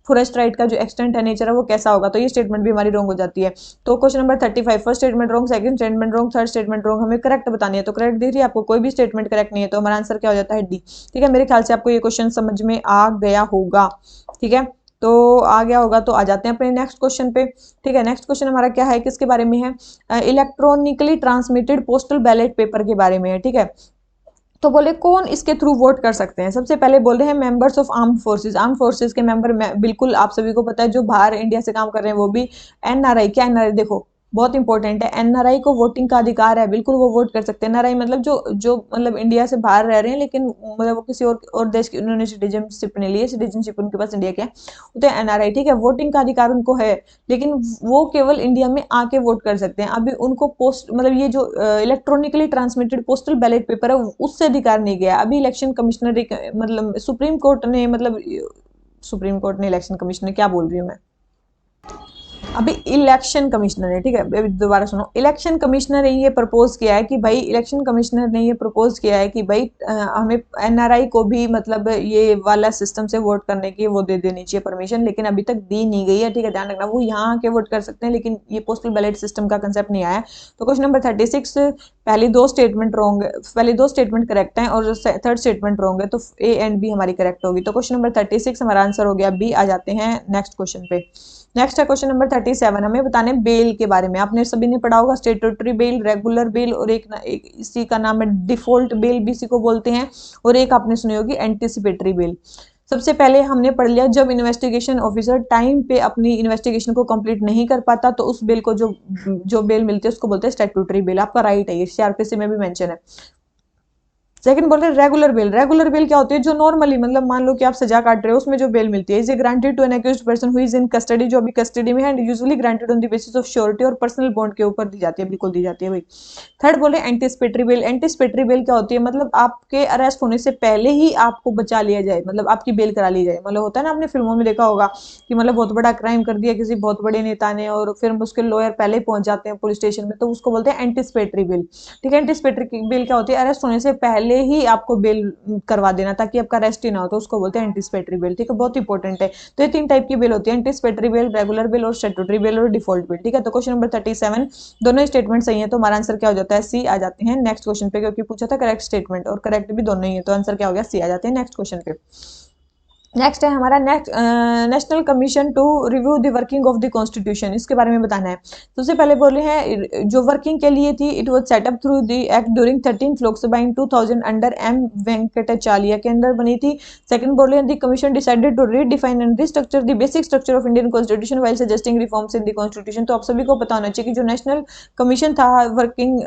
फॉरेस्ट राइट का जो एक्सटेंट है, नेचर है, वो कैसा होगा। तो ये स्टेटमेंट भी हमारी रॉन्ग हो जाती है। तो question number 35, first statement wrong, second statement wrong, third statement wrong, हमें करेक्ट बतानी है। तो करेक्ट दिख रही है आपको, कोई भी स्टेटमेंट करेक्ट नहीं है, तो हमारा आंसर क्या हो जाता है, डी। ठीक है, मेरे ख्याल से आपको ये क्वेश्चन समझ में आ गया होगा। ठीक है, तो आ गया होगा, तो आ जाते हैं अपने नेक्स्ट क्वेश्चन पे। ठीक है, नेक्स्ट क्वेश्चन हमारा क्या है, किसके बारे में है, electronically transmitted postal ballot paper के बारे में है। ठीक है, तो बोले कौन इसके थ्रू वोट कर सकते हैं। सबसे पहले बोल रहे हैं members of armed forces, armed forces के मेंबर, बिल्कुल आप सभी को पता है, जो बाहर इंडिया से काम कर रहे हैं वो भी। एनआरआई, क्या एनआरआई, देखो बहुत इंपॉर्टेंट है, एनआरआई को वोटिंग का अधिकार है, बिल्कुल वो वोट कर सकते हैं। एनआरआई मतलब जो जो मतलब इंडिया से बाहर रह रहे हैं लेकिन मतलब वो किसी और देश की, उन्होंने सिटीजनशिप नहीं ली है, सिटीजनशिप उनके पास इंडिया की है, वो तो एनआरआई। ठीक है, वोटिंग का अधिकार उनको है, लेकिन वो केवल इंडिया में आके वोट कर सकते हैं। अभी उनको पोस्ट, मतलब ये जो electronically transmitted postal ballot paper है उससे अधिकार नहीं गया। अभी इलेक्शन कमिश्नर, मतलब सुप्रीम कोर्ट ने, मतलब सुप्रीम कोर्ट ने, इलेक्शन कमिश्नर, क्या बोल रही हूँ मैं, अभी इलेक्शन कमिश्नर है, ठीक है, अभी दोबारा सुनो, इलेक्शन कमिश्नर ने ये प्रपोज किया है कि भाई, इलेक्शन कमिश्नर ने ये प्रपोज किया है कि भाई हमें एनआरआई को भी मतलब ये वाला सिस्टम से वोट करने की वो दे देनी चाहिए परमिशन, लेकिन अभी तक दी नहीं गई है। ठीक है, ध्यान रखना, वो यहाँ आके वोट कर सकते हैं लेकिन ये पोस्टल बैलेट सिस्टम का कंसेप्ट नहीं आया। तो क्वेश्चन नंबर 36, पहली दो स्टेटमेंट रॉन्ग, पहले दो स्टेटमेंट करेक्ट है और थर्ड स्टेटमेंट रॉन्ग है, तो ए एंड बी हमारी करेक्ट होगी। तो क्वेश्चन नंबर 36 हमारा आंसर हो गया बी। आ जाते हैं नेक्स्ट क्वेश्चन पे। नेक्स्ट है क्वेश्चन नंबर 37, हमें बताने बेल के बारे में। आपने सभी ने पढ़ा होगा स्टेटूटरी बेल, रेगुलर बेल, और एक इसी का नाम है डिफॉल्ट बेल भी इसी को बोलते हैं, और एक आपने सुनी होगी एंटिसिपेटरी बेल। सबसे पहले हमने पढ़ लिया, जब इन्वेस्टिगेशन ऑफिसर टाइम पे अपनी इन्वेस्टिगेशन को कंप्लीट नहीं कर पाता तो उस बेल को, जो बेल मिलती है उसको बोलते हैं स्टैट्यूटरी बेल। आपका राइट है, ये सीआरपीसी में भी मेंशन है। सेकंड बोल रहे हैं रेगुलर बेल। रेगुलर बेल क्या होती है, जो नॉर्मली, मतलब मान लो कि आप सजा काट रहे हो, उसमें जो बेल मिलती है, is granted to an accused person who is in custody, जो अभी कस्टडी में है, and usually granted on the basis of surety, और पर्सनल बॉन्ड के ऊपर दी जाती है, बिल्कुल दी जाती है भाई। थर्ड बोले एंटिसिपेटरी बेल। एंटिसिपेटरी बेल क्या होती है, मतलब आपके अरेस्ट होने से पहले ही आपको बचा लिया जाए, मतलब आपकी बेल करा ली जाए। मतलब होता है ना, आपने फिल्मों में देखा होगा कि मतलब बहुत बड़ा क्राइम कर दिया किसी बहुत बड़े नेता ने, और फिर उसके लॉयर पहले ही पहुंच जाते हैं पुलिस स्टेशन में, तो उसको बोलते हैं एंटिसिपेटरी बेल। ठीक है, एंटिसिपेटरी बेल क्या होती है, अरेस्ट होने से पहले ही आपको बेल करवा देना ताकि आपका अरेस्ट ही ना हो, तो उसको बोलते हैं एंटिसिपेटरी बेल। ठीक है, बहुत इंपॉर्टेंट है। तो ये तीन टाइप की बेल होती है, एंटिसिपेटरी बेल, रेगुलर बेल और स्टैट्यूटरी बेल और डिफॉल्ट बेल। ठीक है, तो क्वेश्चन नंबर 37 दोनों स्टेटमेंट सही है, तो हमारा आंसर क्या हो जाता है, सी। आ जाते हैं नेक्स्ट क्वेश्चन पे, क्योंकि पूछा था करेक्ट स्टेटमेंट, और करेक्ट भी दोनों ही है, तो आंसर क्या हो गया, सी। आ जाते हैं नेक्स्ट क्वेश्चन पे। नेक्स्ट है हमारा national commission to review the working of the constitution, इसके बारे में बताना है। सबसे पहले बोले हैं जो वर्किंग के लिए थी, it was setup through the act during 13th Lok Sabha in 2000 under M Venkatacharya के अंदर बनी थी। सेकंड बोले हैं the commission decided to redefine and restructure the basic structure of Indian constitution while suggesting reforms in the constitution. तो आप सभी को पता होना चाहिए कि जो नेशनल कमीशन था वर्किंग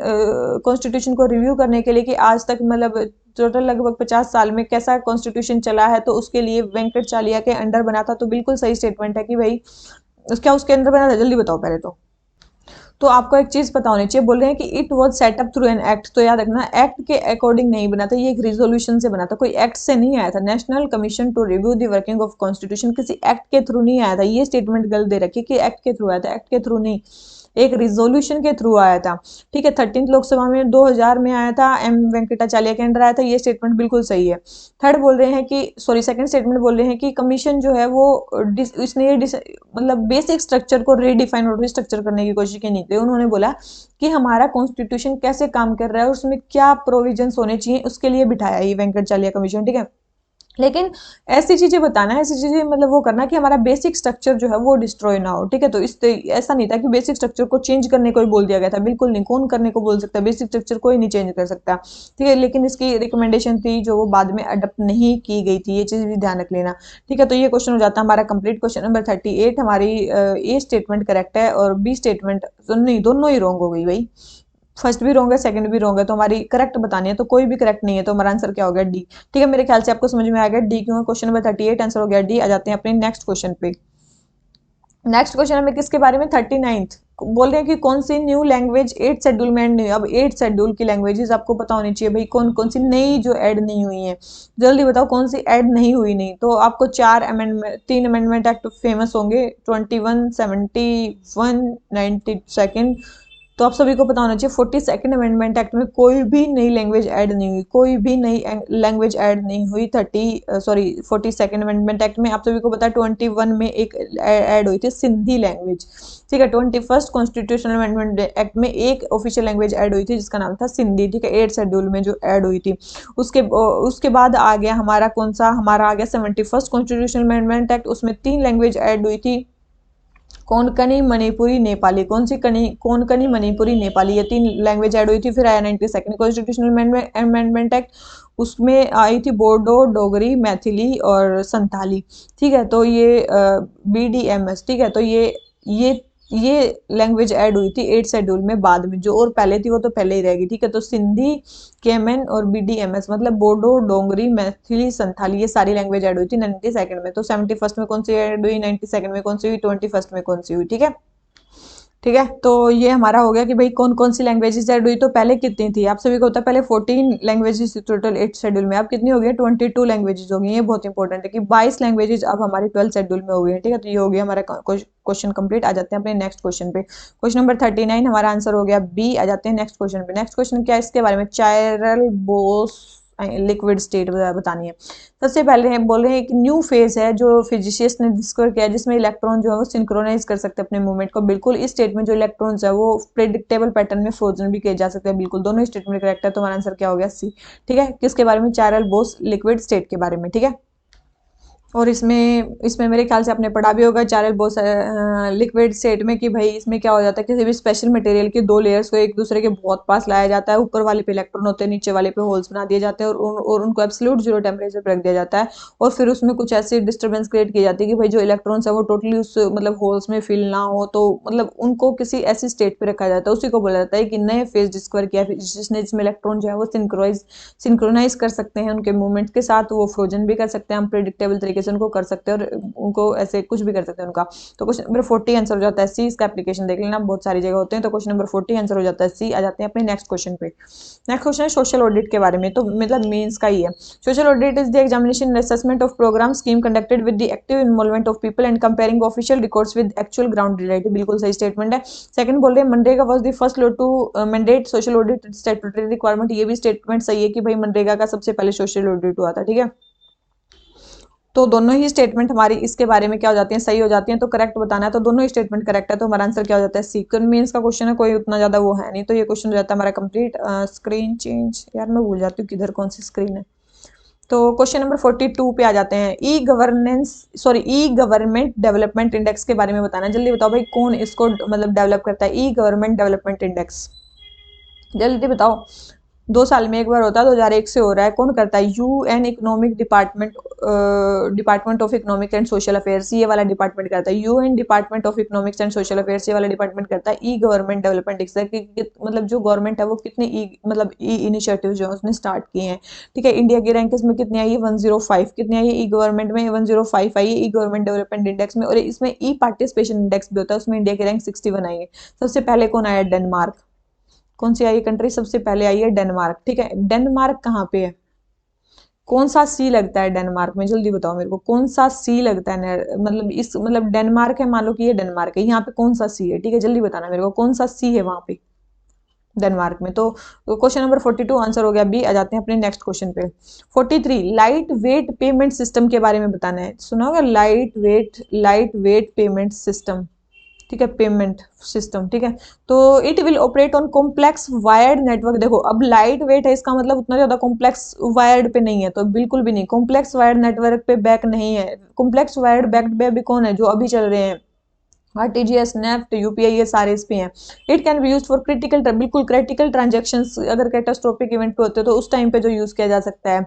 कॉन्स्टिट्यूशन को रिव्यू करने के लिए, कि आज तक मतलब टोटल लगभग 50 साल में कैसा कॉन्स्टिट्यूशन चला है, तो उसके लिए वेंकट चालिया के अंडर बना था। तो बिल्कुल सही स्टेटमेंट है कि भाई क्या उसके अंदर बना था, जल्दी बताओ पहले तो आपको एक चीज पता होनी चाहिए। बोल रहे हैं कि it was setup through an act, तो याद रखना एक्ट के अकॉर्डिंग नहीं बना था, ये एक रिजोल्यूशन से बना था, कोई एक्ट से नहीं आया था। National commission to review the working of constitution किसी एक्ट के थ्रू नहीं आया था, ये स्टेटमेंट गलत दे रखी कि एक्ट के थ्रू आया था, एक्ट के थ्रू नहीं, एक रिजोल्यूशन के थ्रू आया था। ठीक है, 13th लोकसभा में 2000 में आया था, एम वेंकटाचार्य के अंडर आया था, ये स्टेटमेंट बिल्कुल सही है। थर्ड बोल रहे हैं कि, सॉरी, सेकंड स्टेटमेंट बोल रहे हैं कि कमीशन जो है वो इसने ये मतलब बेसिक स्ट्रक्चर को रीडिफाइन और रिस्ट्रक्चर करने की कोशिश की नहीं थी। उन्होंने बोला कि हमारा कॉन्स्टिट्यूशन कैसे काम कर रहा है और उसमें क्या प्रोविजंस होने चाहिए, उसके लिए बिठाया ये वेंकटाचार्य कमीशन। ठीक है, लेकिन ऐसी चीजें बताना है, ऐसी चीजें मतलब वो करना कि हमारा बेसिक स्ट्रक्चर जो है वो डिस्ट्रॉय ना हो। ठीक है, तो इस ऐसा नहीं था कि बेसिक स्ट्रक्चर को चेंज करने को ही बोल दिया गया था, बिल्कुल नहीं, कौन करने को बोल सकता है, बेसिक स्ट्रक्चर कोई नहीं चेंज कर सकता। ठीक है, लेकिन इसकी रिकमेंडेशन थी जो वो बाद में अडप्ट नहीं की गई थी, ये चीज भी ध्यान रख लेना। ठीक है, तो ये क्वेश्चन हो जाता है हमारा कंप्लीट। क्वेश्चन नंबर 38 हमारी ए स्टेटमेंट करेक्ट है और बी स्टेटमेंट नहीं, दोनों ही रॉन्ग हो गई भाई, फर्स्ट भी रॉन्ग है सेकंड भी रॉन्ग है, तो हमारी करेक्ट बतानी है, तो कोई भी करेक्ट नहीं है, तो हमारा आंसर क्या हो गया, डी। ठीक है, मेरे ख्याल से आपको समझ में आ गया डी क्यों है। क्वेश्चन नंबर 38 आंसर हो गया डी। आ जाते हैं अपने नेक्स्ट क्वेश्चन पे। नेक्स्ट क्वेश्चन हमें किसके बारे में, 39th बोल रहे हैं कि कौन सी न्यू लैंग्वेज 8 शेड्यूल में ऐड नहीं हुई। अब 8 शेड्यूल की लैंग्वेजेस आपको पता होनी चाहिए भाई, कौन कौन सी नई जो ऐड नहीं हुई है, जल्दी बताओ कौन सी ऐड नहीं हुई। नहीं तो आपको 3 अमेंडमेंट एक्ट फेमस होंगे, 21, 71, 92। तो आप सभी को पता होना चाहिए 42nd अमेंडमेंट एक्ट में कोई भी नई लैंग्वेज ऐड नहीं हुई, कोई भी नई लैंग्वेज ऐड नहीं हुई। 42nd अमेंडमेंट एक्ट में आप सभी को पता है 21 में एक ऐड हुई थी सिंधी लैंग्वेज, ठीक है। 21st कॉन्स्टिट्यूशनल अमेंडमेंट एक्ट में एक ऑफिशियल लैंग्वेज ऐड हुई थी जिसका नाम था सिंधी, ठीक है, 8 शेड्यूल में जो ऐड हुई थी। उसके बाद आ गया हमारा कौन सा, हमारा आ गया 71st कॉन्स्टिट्यूशनल अमेंडमेंट एक्ट, उसमें 3 लैंग्वेज ऐड हुई थी, कोंकणी, मणिपुरी, नेपाली। कौन सी कोंकणी, मणिपुरी, नेपाली, ये 3 लैंग्वेज ऐड हुई थी। फिर आया 92nd कॉन्स्टिट्यूशनल अमेंडमेंट एक्ट, उसमें आई थी बोडो, डोगरी, मैथिली और संथाली, ठीक है। तो ये BDMS, ठीक है। तो ये लैंग्वेज ऐड हुई थी 8 शेड्यूल में बाद में, जो और पहले थी वो तो पहले ही रहेगी, ठीक है। तो सिंधी, केमन और BDMS मतलब बोडो, डोंगरी, मैथिली, संथाली, ये सारी लैंग्वेज ऐड हुई थी 92nd में। तो 71st में कौन सी ऐड हुई, 92nd में कौन सी हुई, 21st में कौन सी हुई, ठीक है। ठीक है, तो ये हमारा हो गया कि भाई कौन कौन सी लैंग्वेजेस ऐड हुई। तो पहले कितनी थी आप सभी को होता है, पहले 14 लैंग्वेजेस टोटल 8 शेड्यूल में, अब कितनी हो गई, 22 लैंग्वेजेस हो गई। ये बहुत इंपॉर्टेंट है कि 22 लैंग्वेजेस अब हमारे 12 शेड्यूल में हो गई है, ठीक है। तो ये हो गया हमारा क्वेश्चन कंप्लीट। आ जाते हैं अपने नेक्स्ट क्वेश्चन पे। क्वेश्चन नंबर 39 हमारा आंसर हो गया बी। आ जाते हैं नेक्स्ट क्वेश्चन पे। नेक्स्ट क्वेश्चन क्या है, इसके बारे में चायरल बोस लिक्विड स्टेट बतानी है। सबसे पहले हम बोल रहे हैं कि न्यू फेज है जो फिजिसिस्ट ने डिस्कवर किया है, जिसमें इलेक्ट्रॉन जो है वो सिंक्रोनाइज कर सकते हैं अपने मूवमेंट को। बिल्कुल इस स्टेट में जो इलेक्ट्रॉन्स है वो प्रेडिक्टेबल पैटर्न में फ्रोजन भी किए जा सकते हैं। बिल्कुल दोनों स्टेटमेंट करेक्ट है, तो हमारा आंसर क्या हो गया, सी, ठीक है। किसके बारे में, चायरल बोस लिक्विड स्टेट के बारे में, ठीक है। और इसमें इसमें मेरे ख्याल से आपने पढ़ा भी होगा चारल बोस लिक्विड स्टेट में कि भाई इसमें क्या हो जाता है, किसी भी स्पेशल मटेरियल की 2 लेयर्स को एक दूसरे के बहुत पास लाया जाता है, ऊपर वाले पे इलेक्ट्रॉन होते हैं, नीचे वाले पे होल्स बना दिए जाते हैं, और उनको एब्सोल्यूट 0 टेम्परेचर पर रख दिया जाता है। और फिर उसमें कुछ ऐसी डिस्टर्बेंस क्रिएट की जाती है कि भाई जो इलेक्ट्रॉन्स है वो टोटली उस मतलब होल्स में फिल ना हो, तो मतलब उनको किसी ऐसी स्टेट पे रखा जाता है, उसी को बोला जाता है कि नए फेज डिस्कवर किया जिसने, जिसमें इलेक्ट्रॉन जो है वो सिंक्रोनाइज कर सकते हैं उनके मूवमेंट के साथ, वो फ्रोजन भी कर सकते हैं, हम प्रेडिक्टेबल तरीके से उनको कर सकते हैं, और उनको ऐसे कुछ भी कर सकते हैं उनका। तो क्वेश्चन नंबर 40 आंसर हो जाता है सी। इसका एप्लीकेशन देख लेना, बहुत सारी जगह होते हैं। तो क्वेश्चन नंबर 40 आंसर हो जाता है सी। आ जाते हैं अपने नेक्स्ट क्वेश्चन पे। नेक्स्ट क्वेश्चन है सोशल ऑडिट के बारे में, तो मतलब मेंस का ही है। Social audit is the examination and assessment of programme scheme conducted with the active involvement of people and comparing official records with actual ground reality. बिल्कुल सही स्टेटमेंट है। सेकंड बोल रहे हैं MNREGA was the first law to mandate social audit statutory requirement. ये भी statement सही है कि भाई मनरेगा का सबसे पहले सोशल ऑडिट हुआ था, ठीक है। तो दोनों ही स्टेटमेंट हमारी इसके बारे में क्या हो जाती हैं, सही हो जाती हैं। तो करेक्ट बताना है तो दोनों ही स्टेटमेंट करेक्ट है, तो हमारा आंसर क्या हो जाता है, सी। कन्वीनियंस का क्वेश्चन है, कोई उतना ज्यादा वो है नहीं, तो ये क्वेश्चन हो जाता है हमारा कंप्लीट। स्क्रीन चेंज, यार मैं भूल जाती हूँ किधर कौन सी स्क्रीन है। तो क्वेश्चन नंबर 42 पे आ जाते हैं। ई गवर्नमेंट डेवलपमेंट इंडेक्स के बारे में बताना है। जल्दी बताओ भाई कौन इसको मतलब डेवलप करता है, ई गवर्नमेंट डेवलपमेंट इंडेक्स, जल्दी बताओ। 2 साल में एक बार होता है, 2001 से हो रहा है। कौन करता है, UN economic department, department of economics and social affairs, ये वाला डिपार्टमेंट करता है। UN department of economics and social affairs, ये वाला डिपार्टमेंट करता है ई गवर्नमेंट डेवलपमेंट इंडेक्स, मतलब जो गवर्नमेंट है वो कितने मतलब ई इनिशिएटिव जो है उसने स्टार्ट किए हैं, ठीक है। इंडिया की रैंकिंग में कितनी आई है, 105। कितनी आई है ई गवर्नमेंट में, 105 आई है ई गवर्नमेंट डेवलपमेंट इंडेक्स में। और इसमें ई पार्टिसिपेशन इंडेक्स भी होता है, उसमें इंडिया की रैंक 61 आई है। सबसे पहले कौन आया, डेनमार्क। कौन सी आई कंट्री सबसे पहले आई है, डेनमार्क, ठीक है। डेनमार्क कहाँ पे है, कौन सा सी लगता है डेनमार्क में, जल्दी बताओ मेरे को कौन सा सी लगता है, मतलब इस मतलब डेनमार्क है, मान लो कि ये डेनमार्क है, यहाँ पे कौन सा सी है, ठीक है। जल्दी बताना मेरे को कौन सा सी है वहां पे डेनमार्क में। तो क्वेश्चन नंबर 42 आंसर हो गया बी। आ जाते हैं अपने नेक्स्ट क्वेश्चन पे। 43 लाइट वेट पेमेंट सिस्टम के बारे में बताना है। सुना होगा लाइट वेट पेमेंट सिस्टम, ठीक है, पेमेंट सिस्टम, ठीक है। तो it will operate on complex wired network. देखो अब लाइट वेट है, इसका मतलब उतना ज्यादा कॉम्प्लेक्स वायर्ड पे नहीं है, तो बिल्कुल भी नहीं, कॉम्प्लेक्स वायर्ड नेटवर्क पे बैक नहीं है। कॉम्प्लेक्स वायर्ड बैक्ड पे अभी कौन है, जो अभी चल रहे हैं, RTGS, नेफ्ट, UPI, ये सारे इस पे हैं। It can be use for critical, बिल्कुल क्रिटिकल ट्रांजेक्शंस, अगर कैटास्ट्रोफिक इवेंट पे होते हैं तो उस टाइम पे जो यूज किया जा सकता है।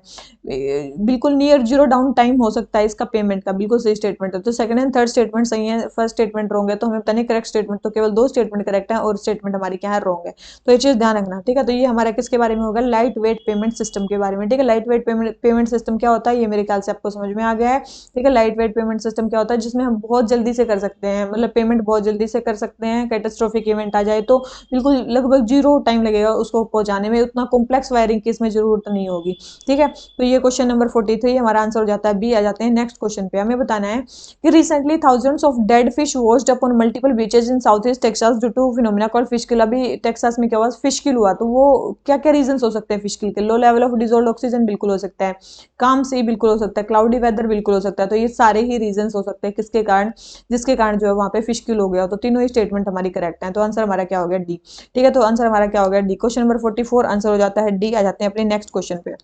बिल्कुल नियर जीरो डाउन टाइम हो सकता है इसका पेमेंट का, बिल्कुल सही स्टेटमेंट है। तो सेकंड एंड थर्ड स्टेटमेंट सही है, फर्स्ट स्टेटमेंट रॉन्ग है, तो हमें बताने करेक्ट स्टेटमेंट, तो केवल 2 स्टेटमेंट करेक्ट है और स्टेटमेंट हमारी क्या है, रॉन्ग है। तो ये चीज ध्यान रखना, ठीक है। तो ये हमारा किसके बारे में होगा, लाइट वेट पेमेंट सिस्टम के बारे में, ठीक है। लाइट वेट पेमेंट सिस्टम क्या होता है, ये मेरे ख्याल से आपको समझ में आ गया है, ठीक है। लाइट वेट पेमेंट सिस्टम क्या होता है, जिसमें हम बहुत जल्दी से कर सकते हैं, मतलब पेमेंट बहुत जल्दी से कर सकते हैं, कैटास्ट्रोफिक इवेंट आ जाए तो बिल्कुल लगभग 0 टाइम लगेगा उसको पहुंचाने में, उतना कॉम्प्लेक्स वायरिंग की इसमें जरूरत नहीं होगी। ठीक है, तो ये क्वेश्चन नंबर 43 हमारा आंसर हो जाता है बी। आ जाते हैं नेक्स्ट क्वेश्चन पे। हमें बताना है कि recently thousands of dead fish washed upon multiple beaches in south east Texas due to phenomena called fish kill. अभी टेक्सास में क्या हुआ, फिश किल हुआ, तो वो क्या क्या रीजन हो सकते हैं फिश किल के? Low level of dissolve oxygen बिल्कुल हो सकता है, काम सी बिल्कुल हो सकता है, क्लाउडी वेदर बिल्कुल हो सकता है। तो ये सारे ही रीजन हो सकते हैं किसके कारण, जिसके कारण जो है वहां पे फिश किल हो गया। तो तीनों ही स्टेटमेंट हमारी करेक्ट है, तो आंसर हमारा क्या हो गया, डी। ठीक है, तो आंसर हमारा क्या हो गया, डी। क्वेश्चन नंबर 44 आंसर हो जाता है डी। आ जाते हैं अपने नेक्स्ट क्वेश्चन पे।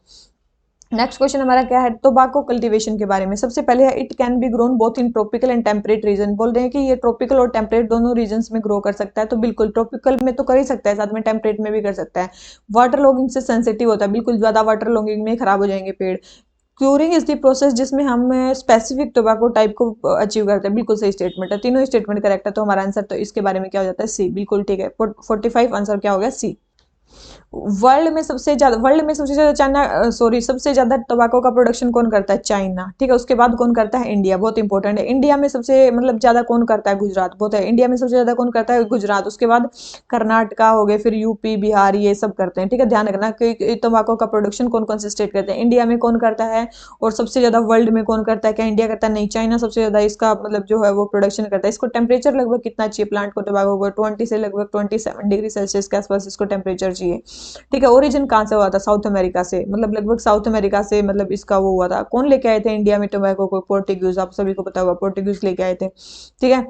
नेक्स्ट क्वेश्चन हमारा क्या है, टोबैको कल्टीवेशन के बारे में। सबसे पहले है it can be grown both in tropical and temperate region. बोल रहे हैं कि ये ट्रॉपिकल और टेम्परेट दोनों रीजन में ग्रो कर सकता है, तो बिल्कुल ट्रॉपिकल में तो कर ही सकता है, साथ में टेम्परेट में भी कर सकता है। वाटर लॉगिंग से सेंसिटिव होता है, बिल्कुल ज्यादा वाटर लॉगिंग में खराब हो जाएंगे पेड़। क्यूरिंग इज द प्रोसेस जिसमें हम स्पेसिफिक टोबैको टाइप को अचीव करते हैं, बिल्कुल सही स्टेटमेंट है, तीनों स्टेटमेंट करेक्ट है। तो हमारा आंसर तो इसके बारे में क्या हो जाता है, सी। बिल्कुल ठीक है, 45 आंसर क्या हो गया, सी। वर्ल्ड में सबसे ज्यादा चाइना, सॉरी, सबसे ज्यादा टोबैको का प्रोडक्शन कौन करता है, चाइना। ठीक है, उसके बाद कौन करता है, इंडिया। बहुत इंपॉर्टेंट है। इंडिया में सबसे मतलब ज्यादा कौन करता है, गुजरात। बहुत है, इंडिया में सबसे ज्यादा कौन करता है, गुजरात। उसके बाद कर्नाटका हो गए, फिर यूपी, बिहार, ये सब करते हैं। ठीक है, ध्यान रखना कि टोबैको का प्रोडक्शन कौन कौन से स्टेट करते हैं। इंडिया में कौन करता है और सबसे ज्यादा वर्ल्ड में कौन करता है, क्या इंडिया करता है, नहीं, चाइना सबसे ज्यादा इसका मतलब जो है वो प्रोडक्शन करता है। इसको टेम्परेचर लगभग कितना चाहिए प्लांट को, टोबैको को 20 से लगभग 27 डिग्री सेल्सियस के आसपास इसको टेम्परेचर चाहिए। ठीक है, ओरिजिन कहाँ से हुआ था, साउथ अमेरिका से, मतलब लगभग साउथ अमेरिका से मतलब इसका वो हुआ था। कौन लेके आए थे इंडिया में टोबैको को, पोर्टुगीज। आप सभी को पता होगा, पोर्टुगीज लेके आए थे। ठीक है,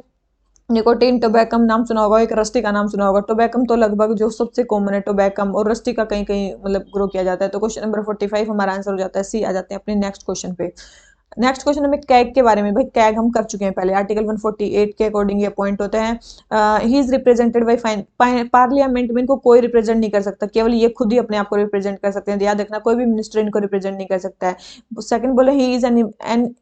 निकोटीन टोबैकम नाम सुना होगा, एक रस्टी का नाम सुना होगा। टोबैकम तो लगभग जो सबसे कॉमन है, टोबैकम, और रस्टी का कहीं कहीं मतलब ग्रो किया जाता है। तो क्वेश्चन नंबर 45 हमारा आंसर हो जाता है सी। आ जाते हैं अपने नेक्स्ट क्वेश्चन पे। नेक्स्ट क्वेश्चन हमें कैग के बारे में। भाई कैग हम कर चुके हैं पहले, आर्टिकल 148 के अकॉर्डिंग ये अपॉइंट होते हैं। He is represented by parliament में इनको कोई रिप्रेजेंट नहीं कर सकता, केवल ये खुद ही अपने आप को रिप्रेजेंट कर सकते हैं। याद रखना, कोई भी मिनिस्टर इनको रिप्रेजेंट नहीं कर सकता है। सेकंड बोले he is an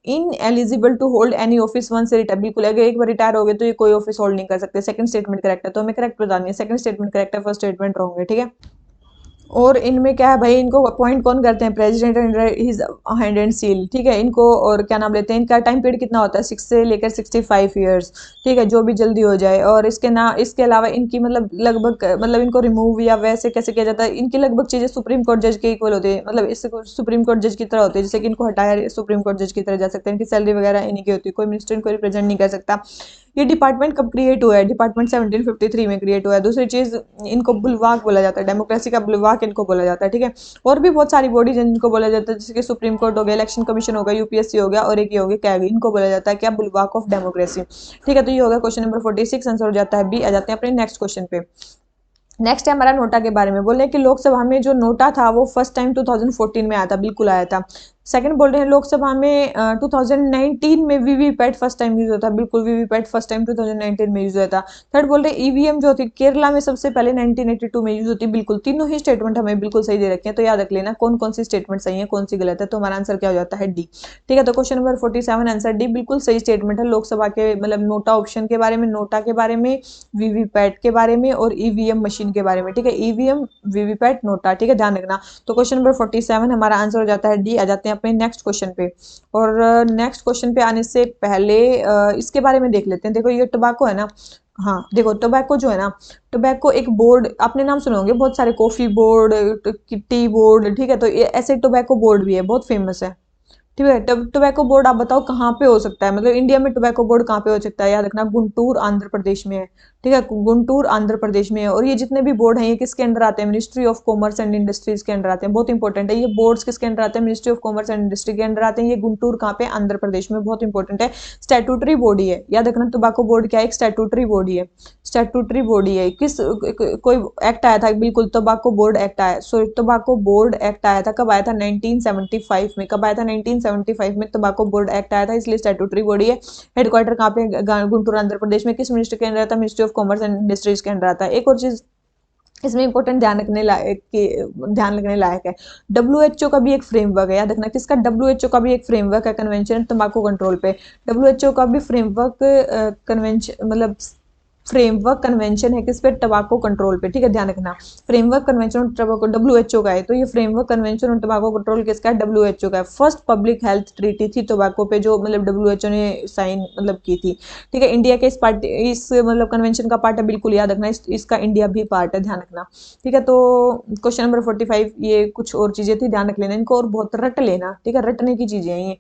ineligible to hold any office once retire. बिल्कुल, अगर एक बार रिटायर हो गए तो ये कोई ऑफिस होल्ड नहीं कर सकते। सेकंड स्टेटमेंट करेक्ट है, तो हमें करेक्ट बतानी है, सेकंड स्टेटमेंट करेक्ट है, फर्स्ट स्टेटमेंट रॉन्ग है। ठीक है, और इनमें क्या है भाई, इनको अपॉइंट कौन करते हैं, president under his hand and seal. ठीक है, इनको और क्या नाम लेते हैं, इनका टाइम पीरियड कितना होता है, 6 से लेकर 65 ईयर्स। ठीक है, जो भी जल्दी हो जाए। और इसके अलावा इनकी मतलब लगभग मतलब इनको रिमूव या वैसे कैसे किया जाता है, इनकी लगभग चीजें सुप्रीम कोर्ट जज के इक्वल होती है, मतलब इससे सुप्रीम कोर्ट जज की तरह होती है, जैसे कि इनको हटाया सुप्रीम कोर्ट जज की तरह जा सकते हैं। इनकी सैलरी वगैरह इन्हीं की होती है, कोई मिनिस्टर इनको रिप्रेजेंट नहीं कर सकता। ये डिपार्टमेंट कब क्रिएट हुआ है, डिपार्टमेंट 1753 में क्रिएट हुआ है। दूसरी चीज, इनको बुलवाक बोला जाता है, डेमोक्रेसी का बुलवाक इनको बोला जाता है। ठीक है, और भी बहुत सारी बॉडीज इनको बोला जाता है, जैसे कि सुप्रीम कोर्ट हो गया, इलेक्शन कमीशन हो गया, यूपीएससी हो गया, और एक ये हो गया कैग, इनको बोला जाता है क्या, बुलवाक ऑफ डेमोक्रेसी। ठीक है, तो ये हो गया क्वेश्चन नंबर 46, आंसर हो जाता है बी। आ जाते हैं अपने नेक्स्ट क्वेश्चन पे। नेक्स्ट है हमारा नोटा के बारे में। बोल रहे हैं कि लोकसभा में जो नोटा था वो फर्स्ट टाइम 2014 में आया था, बिल्कुल आया था। सेकंड बोल रहे हैं लोकसभा में 2019 में वीवीपैट फर्स्ट टाइम यूज होता है, बिल्कुल वीवीपैट फर्स्ट टाइम 2019 में यूज हुआ था। थर्ड बोल रहे हैं ईवीएम जो थी केरला में सबसे पहले 1982 में यूज होती है, बिल्कुल तीनों ही स्टेटमेंट हमें बिल्कुल सही दे रखे हैं। तो याद रख लेना कौन कौन सी स्टेटमेंट सही है, कौन सी गलत है। तो हमारा आंसर क्या हो जाता है, डी। ठीक है, तो क्वेश्चन नंबर 47 आंसर डी बिल्कुल सही स्टेटमेंट है। लोकसभा के मतलब नोटा ऑप्शन के बारे में, नोटा के बारे में, वीवीपैट के बारे में और ईवीएम मशीन के बारे में। ठीक है, ईवीएम, वीवीपैट, नोटा। ठीक है, ध्यान रखना। तो क्वेश्चन नंबर 47 हमारा आंसर हो जाता है डी। आ जाते हैं अपने नेक्स्ट क्वेश्चन पे। और नेक्स्ट क्वेश्चन पे आने से पहले इसके बारे में देख लेते हैं। देखो ये टोबैको है ना, हाँ देखो टोबैको जो है ना, टोबैको एक बोर्ड आपने नाम सुने होंगे बहुत सारे, कॉफी बोर्ड, टी बोर्ड। ठीक है, तो ये ऐसे टोबैको बोर्ड भी है, बहुत फेमस है। ठीक है, टोबैको बोर्ड आप बताओ कहाँ पे हो सकता है, मतलब इंडिया में टोबैको बोर्ड कहाँ पे हो सकता है। याद रखना, गुंटूर आंध्र प्रदेश में है। ठीक है, गुंटूर आंध्र प्रदेश में है। और ये जितने भी बोर्ड हैं ये किसके अंडर आते हैं, ministry of commerce and industries के अंडर आते हैं। बहुत इंपॉर्टेंट है, ये बोर्ड्स किसके अंडर आते हैं, ministry of commerce and industry के अंडर आते हैं। ये गुंटूर कहाँ पे, आंध्र प्रदेश में, बहुत इंपॉर्टेंट है। स्टैट्यूटरी बॉडी है, याद रखना टोबैको बोर्ड क्या है, एक स्टैट्यूटरी बॉडी है। स्टैट्यूटरी बॉडी है, किस कोई एक्ट आया था, बिल्कुल टोबैको बोर्ड एक्ट आया, सो टोबैको बोर्ड एक्ट आया था, कब आया था, 1975 में। कब आया था, 1975 में टोबैको बोर्ड एक्ट आया था, इसलिए स्टैट्यूटरी बॉडी है। हेडक्वार्टर कहाँ पे, गुंटूर आंध्र प्रदेश में। किस मिनिस्ट्री के अंदर आता है, ministry of commerce and industries के अंदर आता है। एक और चीज इसमें इंपॉर्टेंट ध्यान रखने लायक है, डब्ल्यूएचओ का भी एक फ्रेमवर्क है। याद रखना किसका, डब्ल्यूएचओ का भी एक फ्रेमवर्क है, कन्वेंशन तंबाकू कंट्रोल पे। डब्ल्यूएचओ का भी फ्रेमवर्क कन्वेंशन मतलब फ्रेमवर्क कन्वेंशन है किस पे, टबाको कंट्रोल पे, ठीक है ध्यान रखना। फ्रेमवर्क कन्वेंशन ऑन टबाको WHO का है, तो ये फ्रेमवर्क कन्वेंशन ऑन टबाको कंट्रोल किसका है, WHO का है। फर्स्ट पब्लिक हेल्थ ट्रीटी थी टबाको पे जो मतलब WHO ने साइन मतलब की थी, ठीक है। इंडिया के इस मतलब कन्वेंशन का पार्ट है, बिल्कुल याद रखना, इसका इंडिया भी पार्ट है, ध्यान रखना, ठीक है। तो क्वेश्चन नंबर 45 ये कुछ और चीजें थी, ध्यान रख लेना इनको और बहुत रट लेना, ठीक है, रटने की चीजें हैं ये।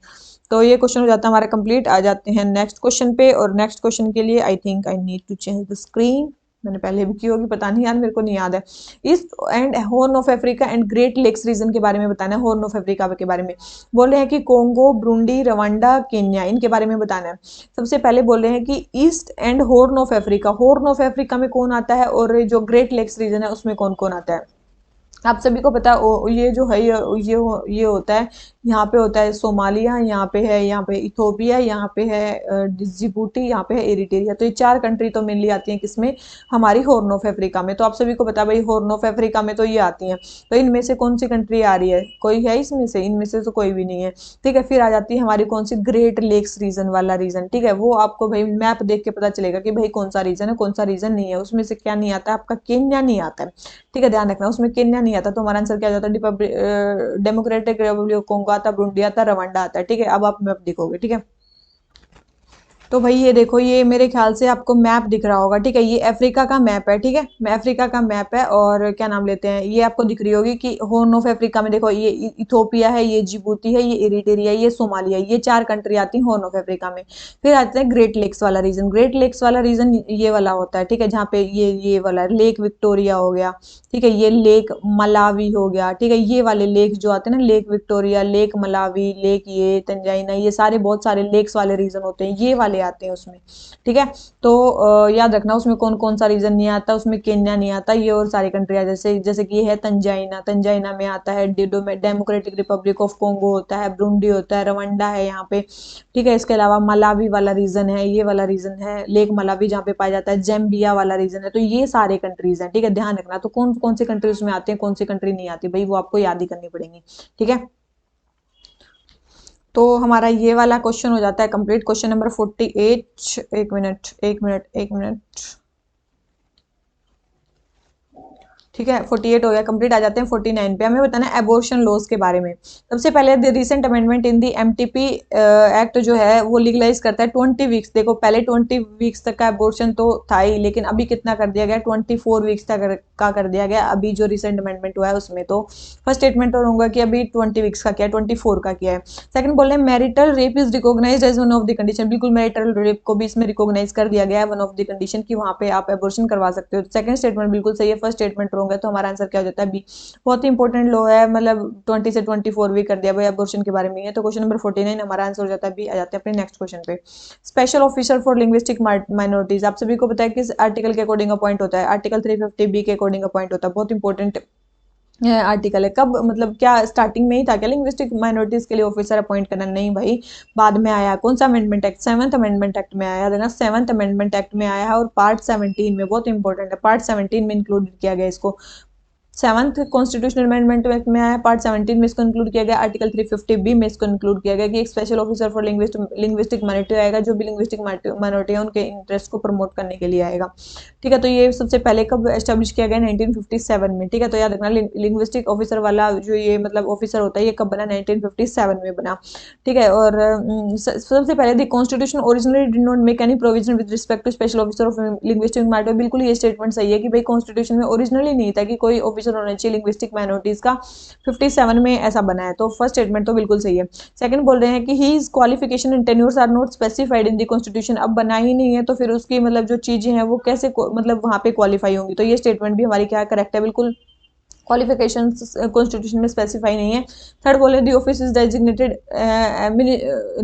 तो ये क्वेश्चन हो जाता है हमारा कंप्लीट। आ जाते हैं नेक्स्ट क्वेश्चन पे, और नेक्स्ट क्वेश्चन के लिए I think I need to change the screen, मैंने पहले भी की होगी, पता नहीं यार, मेरे को नहीं याद है। East and Horn of Africa and Great Lakes region के बारे में बताना है, हॉर्न ऑफ अफ्रीका के बारे में बोल रहे हैं कि कोंगो, ब्रूंडी, रवांडा, केन्या, इनके बारे में बताना है। सबसे पहले बोल रहे हैं कि east and Horn of Africa, horn of Africa में कौन आता है, और जो ग्रेट लेक्स रीजन है उसमें कौन कौन आता है। आप सभी को पता है ये जो है ये होता है, यहाँ पे होता है सोमालिया, यहाँ पे इथोपिया, यहाँ पे है जिबूटी, यहाँ पे है एरिट्रिया। तो ये 4 कंट्री तो मेनली आती हैं किसमें, हमारी हॉर्न ऑफ अफ्रीका में। तो आप सभी को पता है भाई हॉर्न ऑफ अफ्रीका में तो ये आती हैं। तो इनमें से कौन सी कंट्री आ रही है, कोई है इसमें से, इनमें से तो कोई भी नहीं है, ठीक है। फिर आ जाती है हमारी कौन सी, ग्रेट लेक्स रीजन वाला रीजन, ठीक है। वो आपको भाई मैप देख के पता चलेगा कि भाई कौन सा रीजन है, कौन सा रीजन नहीं है। उसमें से क्या नहीं आता है, आपका केन्या नहीं आता है, ठीक है, ध्यान रखना, उसमें केन्या नहीं आता। तो हमारा आंसर क्या जाता है, डेमोक्रेटिक रिपब्लिक कोंगो आता, ब्रुंडी आता, रवांडा आता है, ठीक है। अब आप मैप देखोगे, ठीक है। तो भाई ये देखो, ये मेरे ख्याल से आपको मैप दिख रहा होगा, ठीक है। ये अफ्रीका का मैप है, ठीक है, मैं अफ्रीका का मैप है। और क्या नाम लेते हैं, ये आपको दिख रही होगी कि हॉर्न ऑफ अफ्रीका में देखो, ये इथोपिया है, ये जिबूती है, ये इरिट्रिया, ये सोमालिया, ये 4 कंट्री आती हैं हॉर्न ऑफ अफ्रीका में। फिर आते हैं ग्रेट लेक्स वाला रीजन, ग्रेट लेक्स वाला रीजन ये वाला होता है, ठीक है, जहाँ पे ये वाला लेक विक्टोरिया हो गया, ठीक है, ये लेक मलावी हो गया, ठीक है। ये वाले लेक जो आते हैं ना, lake Victoria, lake Malawi, lake ये तंजाइना, ये सारे बहुत सारे लेक्स वाले रीजन होते हैं, ये वाले आते हैं उसमें, ठीक है। तो याद रखना उसमें कौन कौन सा रीजन नहीं आता, उसमें केन्या नहीं आता, ये और सारी कंट्री जैसे जैसे कि ये है तंजाइना, तंजाइना में आता है डेमोक्रेटिक रिपब्लिक ऑफ कोंगो होता है, ब्रुंडी होता है, रवांडा है यहाँ पे, ठीक है। इसके अलावा मलावी वाला रीजन है, ये वाला रीजन है लेक मलावी जहाँ पे पाया जाता है, जैम्बिया वाला रीजन है। तो ये सारे कंट्रीज हैं, ठीक है, ध्यान रखना। तो कौन कौन से कंट्री उसमें आते हैं, कौन सी कंट्री नहीं आती, भाई वो आपको याद ही करनी पड़ेंगी, ठीक है। तो हमारा ये वाला क्वेश्चन हो जाता है कंप्लीट, क्वेश्चन नंबर 48। एक मिनट एक मिनट एक मिनट, ठीक है, 48 हो गया कंप्लीट। आ जाते हैं 49 पे, हमें बताना है एबॉर्शन लॉज के बारे में। सबसे पहले the recent amendment in the MTP act जो है वो लीगलाइज करता है 20 वीक्स। देखो पहले 20 वीक्स तक का एबॉर्शन तो था ही, लेकिन अभी कितना कर दिया गया, 24 वीक्स तक का कर दिया गया अभी जो रिसेंट अमेंडमेंट हुआ है उसमें। तो फर्स्ट स्टेटमेंट तो होगा कि अभी 20 वीक्स का किया है, 24 का किया है। सेकंड बोल रहे हैं marital rape is recognised as one of the condition, बिल्कुल मैरिटल रेप को भी इसमें रिकॉग्नाइज कर दिया गया है वन ऑफ द कंडीशन की वहां पे आप एबॉर्शन करवा सकते हो। सेकंड स्टेटमेंट बिल्कुल सही है, फर्स्ट स्टेटमेंट रॉन्ग है। तो हमारा आंसर क्या हो जाता है, बी। बहुत ही इंपॉर्टेंट लॉ है, मतलब 20 से 24 भी कर दिया भाई एबॉर्शन के बारे में है। तो क्वेश्चन नंबर 49 हमारा आंसर हो जाता है बी। आ जाते हैं अपने नेक्स्ट क्वेश्चन पे। Special officer for linguistic minorities, आप सभी को पता है किस आर्टिकल के अकॉर्डिंग अपॉइंट होता है, आर्टिकल 350 बी के अकॉर्डिंग अपॉइंट होता है। बहुत इंपॉर्टेंट आर्टिकल है। कब मतलब क्या स्टार्टिंग में ही था क्या लिंग्विस्टिक माइनॉरिटीज के लिए ऑफिसर अपॉइंट करना, नहीं भाई, बाद में आया। कौन सा amendment act, 7th amendment act में आया देना, 7th अमेंडमेंट एक्ट में आया है, और पार्ट 17 में, बहुत इंपॉर्टेंट है, पार्ट 17 में इंक्लूड किया गया इसको। 7th कॉन्स्टिट्यूशनल अमेंडमेंट में आया, पार्ट 17 में इसको इंक्लूड किया गया, आर्टिकल 350 बी में इसको इंक्लूड किया गया कि एक special officer for linguistic minority आएगा, जो भी लिंग्विस्टिक माइनॉरिटी है उनके इंटरेस्ट को प्रमोट करने के लिए आएगा, ठीक है। तो ये सबसे पहले कब एस्टेब्लिश किया गया, 1957 में, ठीक है। तो याद रखना लिंग्विस्टिक ऑफिसर वाला जो ये मतलब ऑफिसर होता है ये कब बना, 1957 में बना, ठीक है। और सबसे पहले the constitution originally did not make any provision with respect to special officer of linguistic minority, बिल्कुल ये स्टेटमेंट सही है कि भाई कॉन्स्टिट्यूशन में ओरिजिनली नहीं था कि कोई ऑफिसर होना चाहिए लिंग्विस्टिक माइनॉरिटीज का, 57 में ऐसा बना है। तो फर्स्ट स्टेटमेंट तो बिल्कुल सही है। सेकंड बोल रहे हैं कि his qualification and tenures are not specified in the constitution, अब बना ही नहीं है तो फिर उसकी मतलब जो चीजें हैं वो कैसे मतलब वहां पे क्वालिफाई होंगी। तो ये स्टेटमेंट भी हमारी क्या करेक्ट है, बिल्कुल क्वालिफिकेशन कॉन्स्टिट्यूशन में स्पेसिफाई नहीं है। थर्ड बोले the office is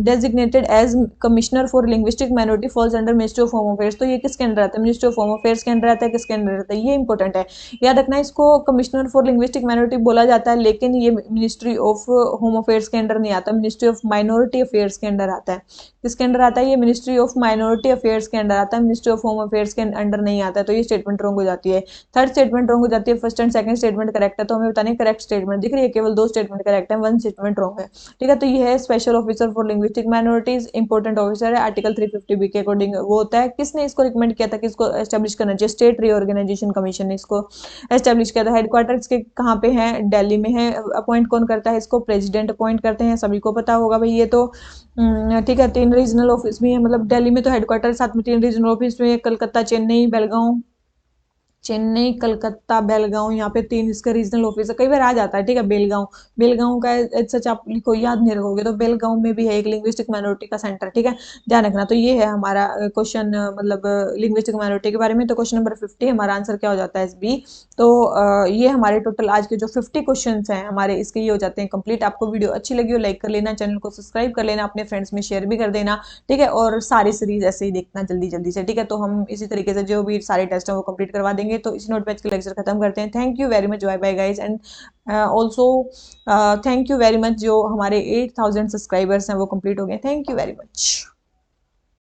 designated as commissioner for linguistic minority falls under ministry of home affairs, तो ये किसके अंडर आता है, मिनिस्ट्री ऑफ होम अफेयर्स के अंडर आता है, किसके अंडर आता है, ये इंपॉर्टेंट है, याद रखना। इसको कमिश्नर फॉर लिंग्विस्टिक माइनॉरिटी बोला जाता है, लेकिन ये मिनिस्ट्री ऑफ होम अफेयर्स के अंडर नहीं आता, मिनिस्ट्री ऑफ माइनॉरिटी अफेयर्स के अंडर आता है। किसके अंडर आता है, ये मिनिस्ट्री ऑफ माइनॉरिटी अफेयर्स के अंडर आता है, मिनिस्ट्री ऑफ होम अफेयर्स के अंडर नहीं आता है। तो ये स्टेटमेंट रॉन्ग हो जाती है। थर्ड स्टेटमेंट रॉन्ग हो जाती है, first and second statement correct है, तो हमें बताने करेक्ट स्टेटमेंट दिख रही है, केवल 2 स्टेटमेंट करेक्ट है, 1 स्टेटमेंट रॉन्ग है। ठीक है, तो ये है special officer for linguistic minorities, important officer है, आर्टिकल 350 बी के अकॉर्डिंग वो होता है। किसने इसको रिकमेंड किया था कि इसको एस्टेब्लिश करना चाहिए? स्टेट रीऑर्गेनाइजेशन कमीशन ने इसको एस्टेब्लिश किया था। हेडक्वार्टर इसके कहाँ पे है? दिल्ली में है। अपॉइंट कौन करता है इसको? प्रेसिडेंट अपॉइंट करते हैं, सभी को पता होगा भाई ये तो। ठीक है, 3 रीजनल ऑफिस भी है, मतलब दिल्ली में तो हेडक्वार्टर, साथ में 3 रीजनल ऑफिस में, कलकत्ता, चेन्नई, बेलगांव, चेन्नई, कलकत्ता, बेलगांव, यहाँ पे 3 इसका रीजनल ऑफिस है। कई बार आ जाता है, ठीक है, बेलगांव, बेलगांव का सच आप लिखो, याद नहीं रखोगे तो बेलगांव में भी है एक लिंग्विस्टिक माइनॉरिटी का सेंटर। ठीक है, ध्यान रखना। तो ये है हमारा क्वेश्चन, मतलब लिंग्विस्टिक माइनॉरिटी के बारे में। तो क्वेश्चन नंबर 50 हमारा आंसर क्या हो जाता है? बी। तो ये हमारे टोटल आज के जो 50 क्वेश्चन हैं हमारे, इसके ये हो जाते हैं कंप्लीट। आपको वीडियो अच्छी लगी हो लाइक कर लेना, चैनल को सब्सक्राइब कर लेना, अपने फ्रेंड्स में शेयर भी कर देना। ठीक है, और सारी सीरीज ऐसे ही देखना जल्दी जल्दी से। ठीक है, तो हम इसी तरीके से जो भी सारे टेस्ट हैं वो कंप्लीट करवा देंगे। तो इसी नोट पे आज का लेक्चर खत्म करते हैं। Thank you very much, bye bye guys. And also thank you very much, जो हमारे 8000 सब्सक्राइबर्स हैं वो कंप्लीट हो गए। Thank you very much.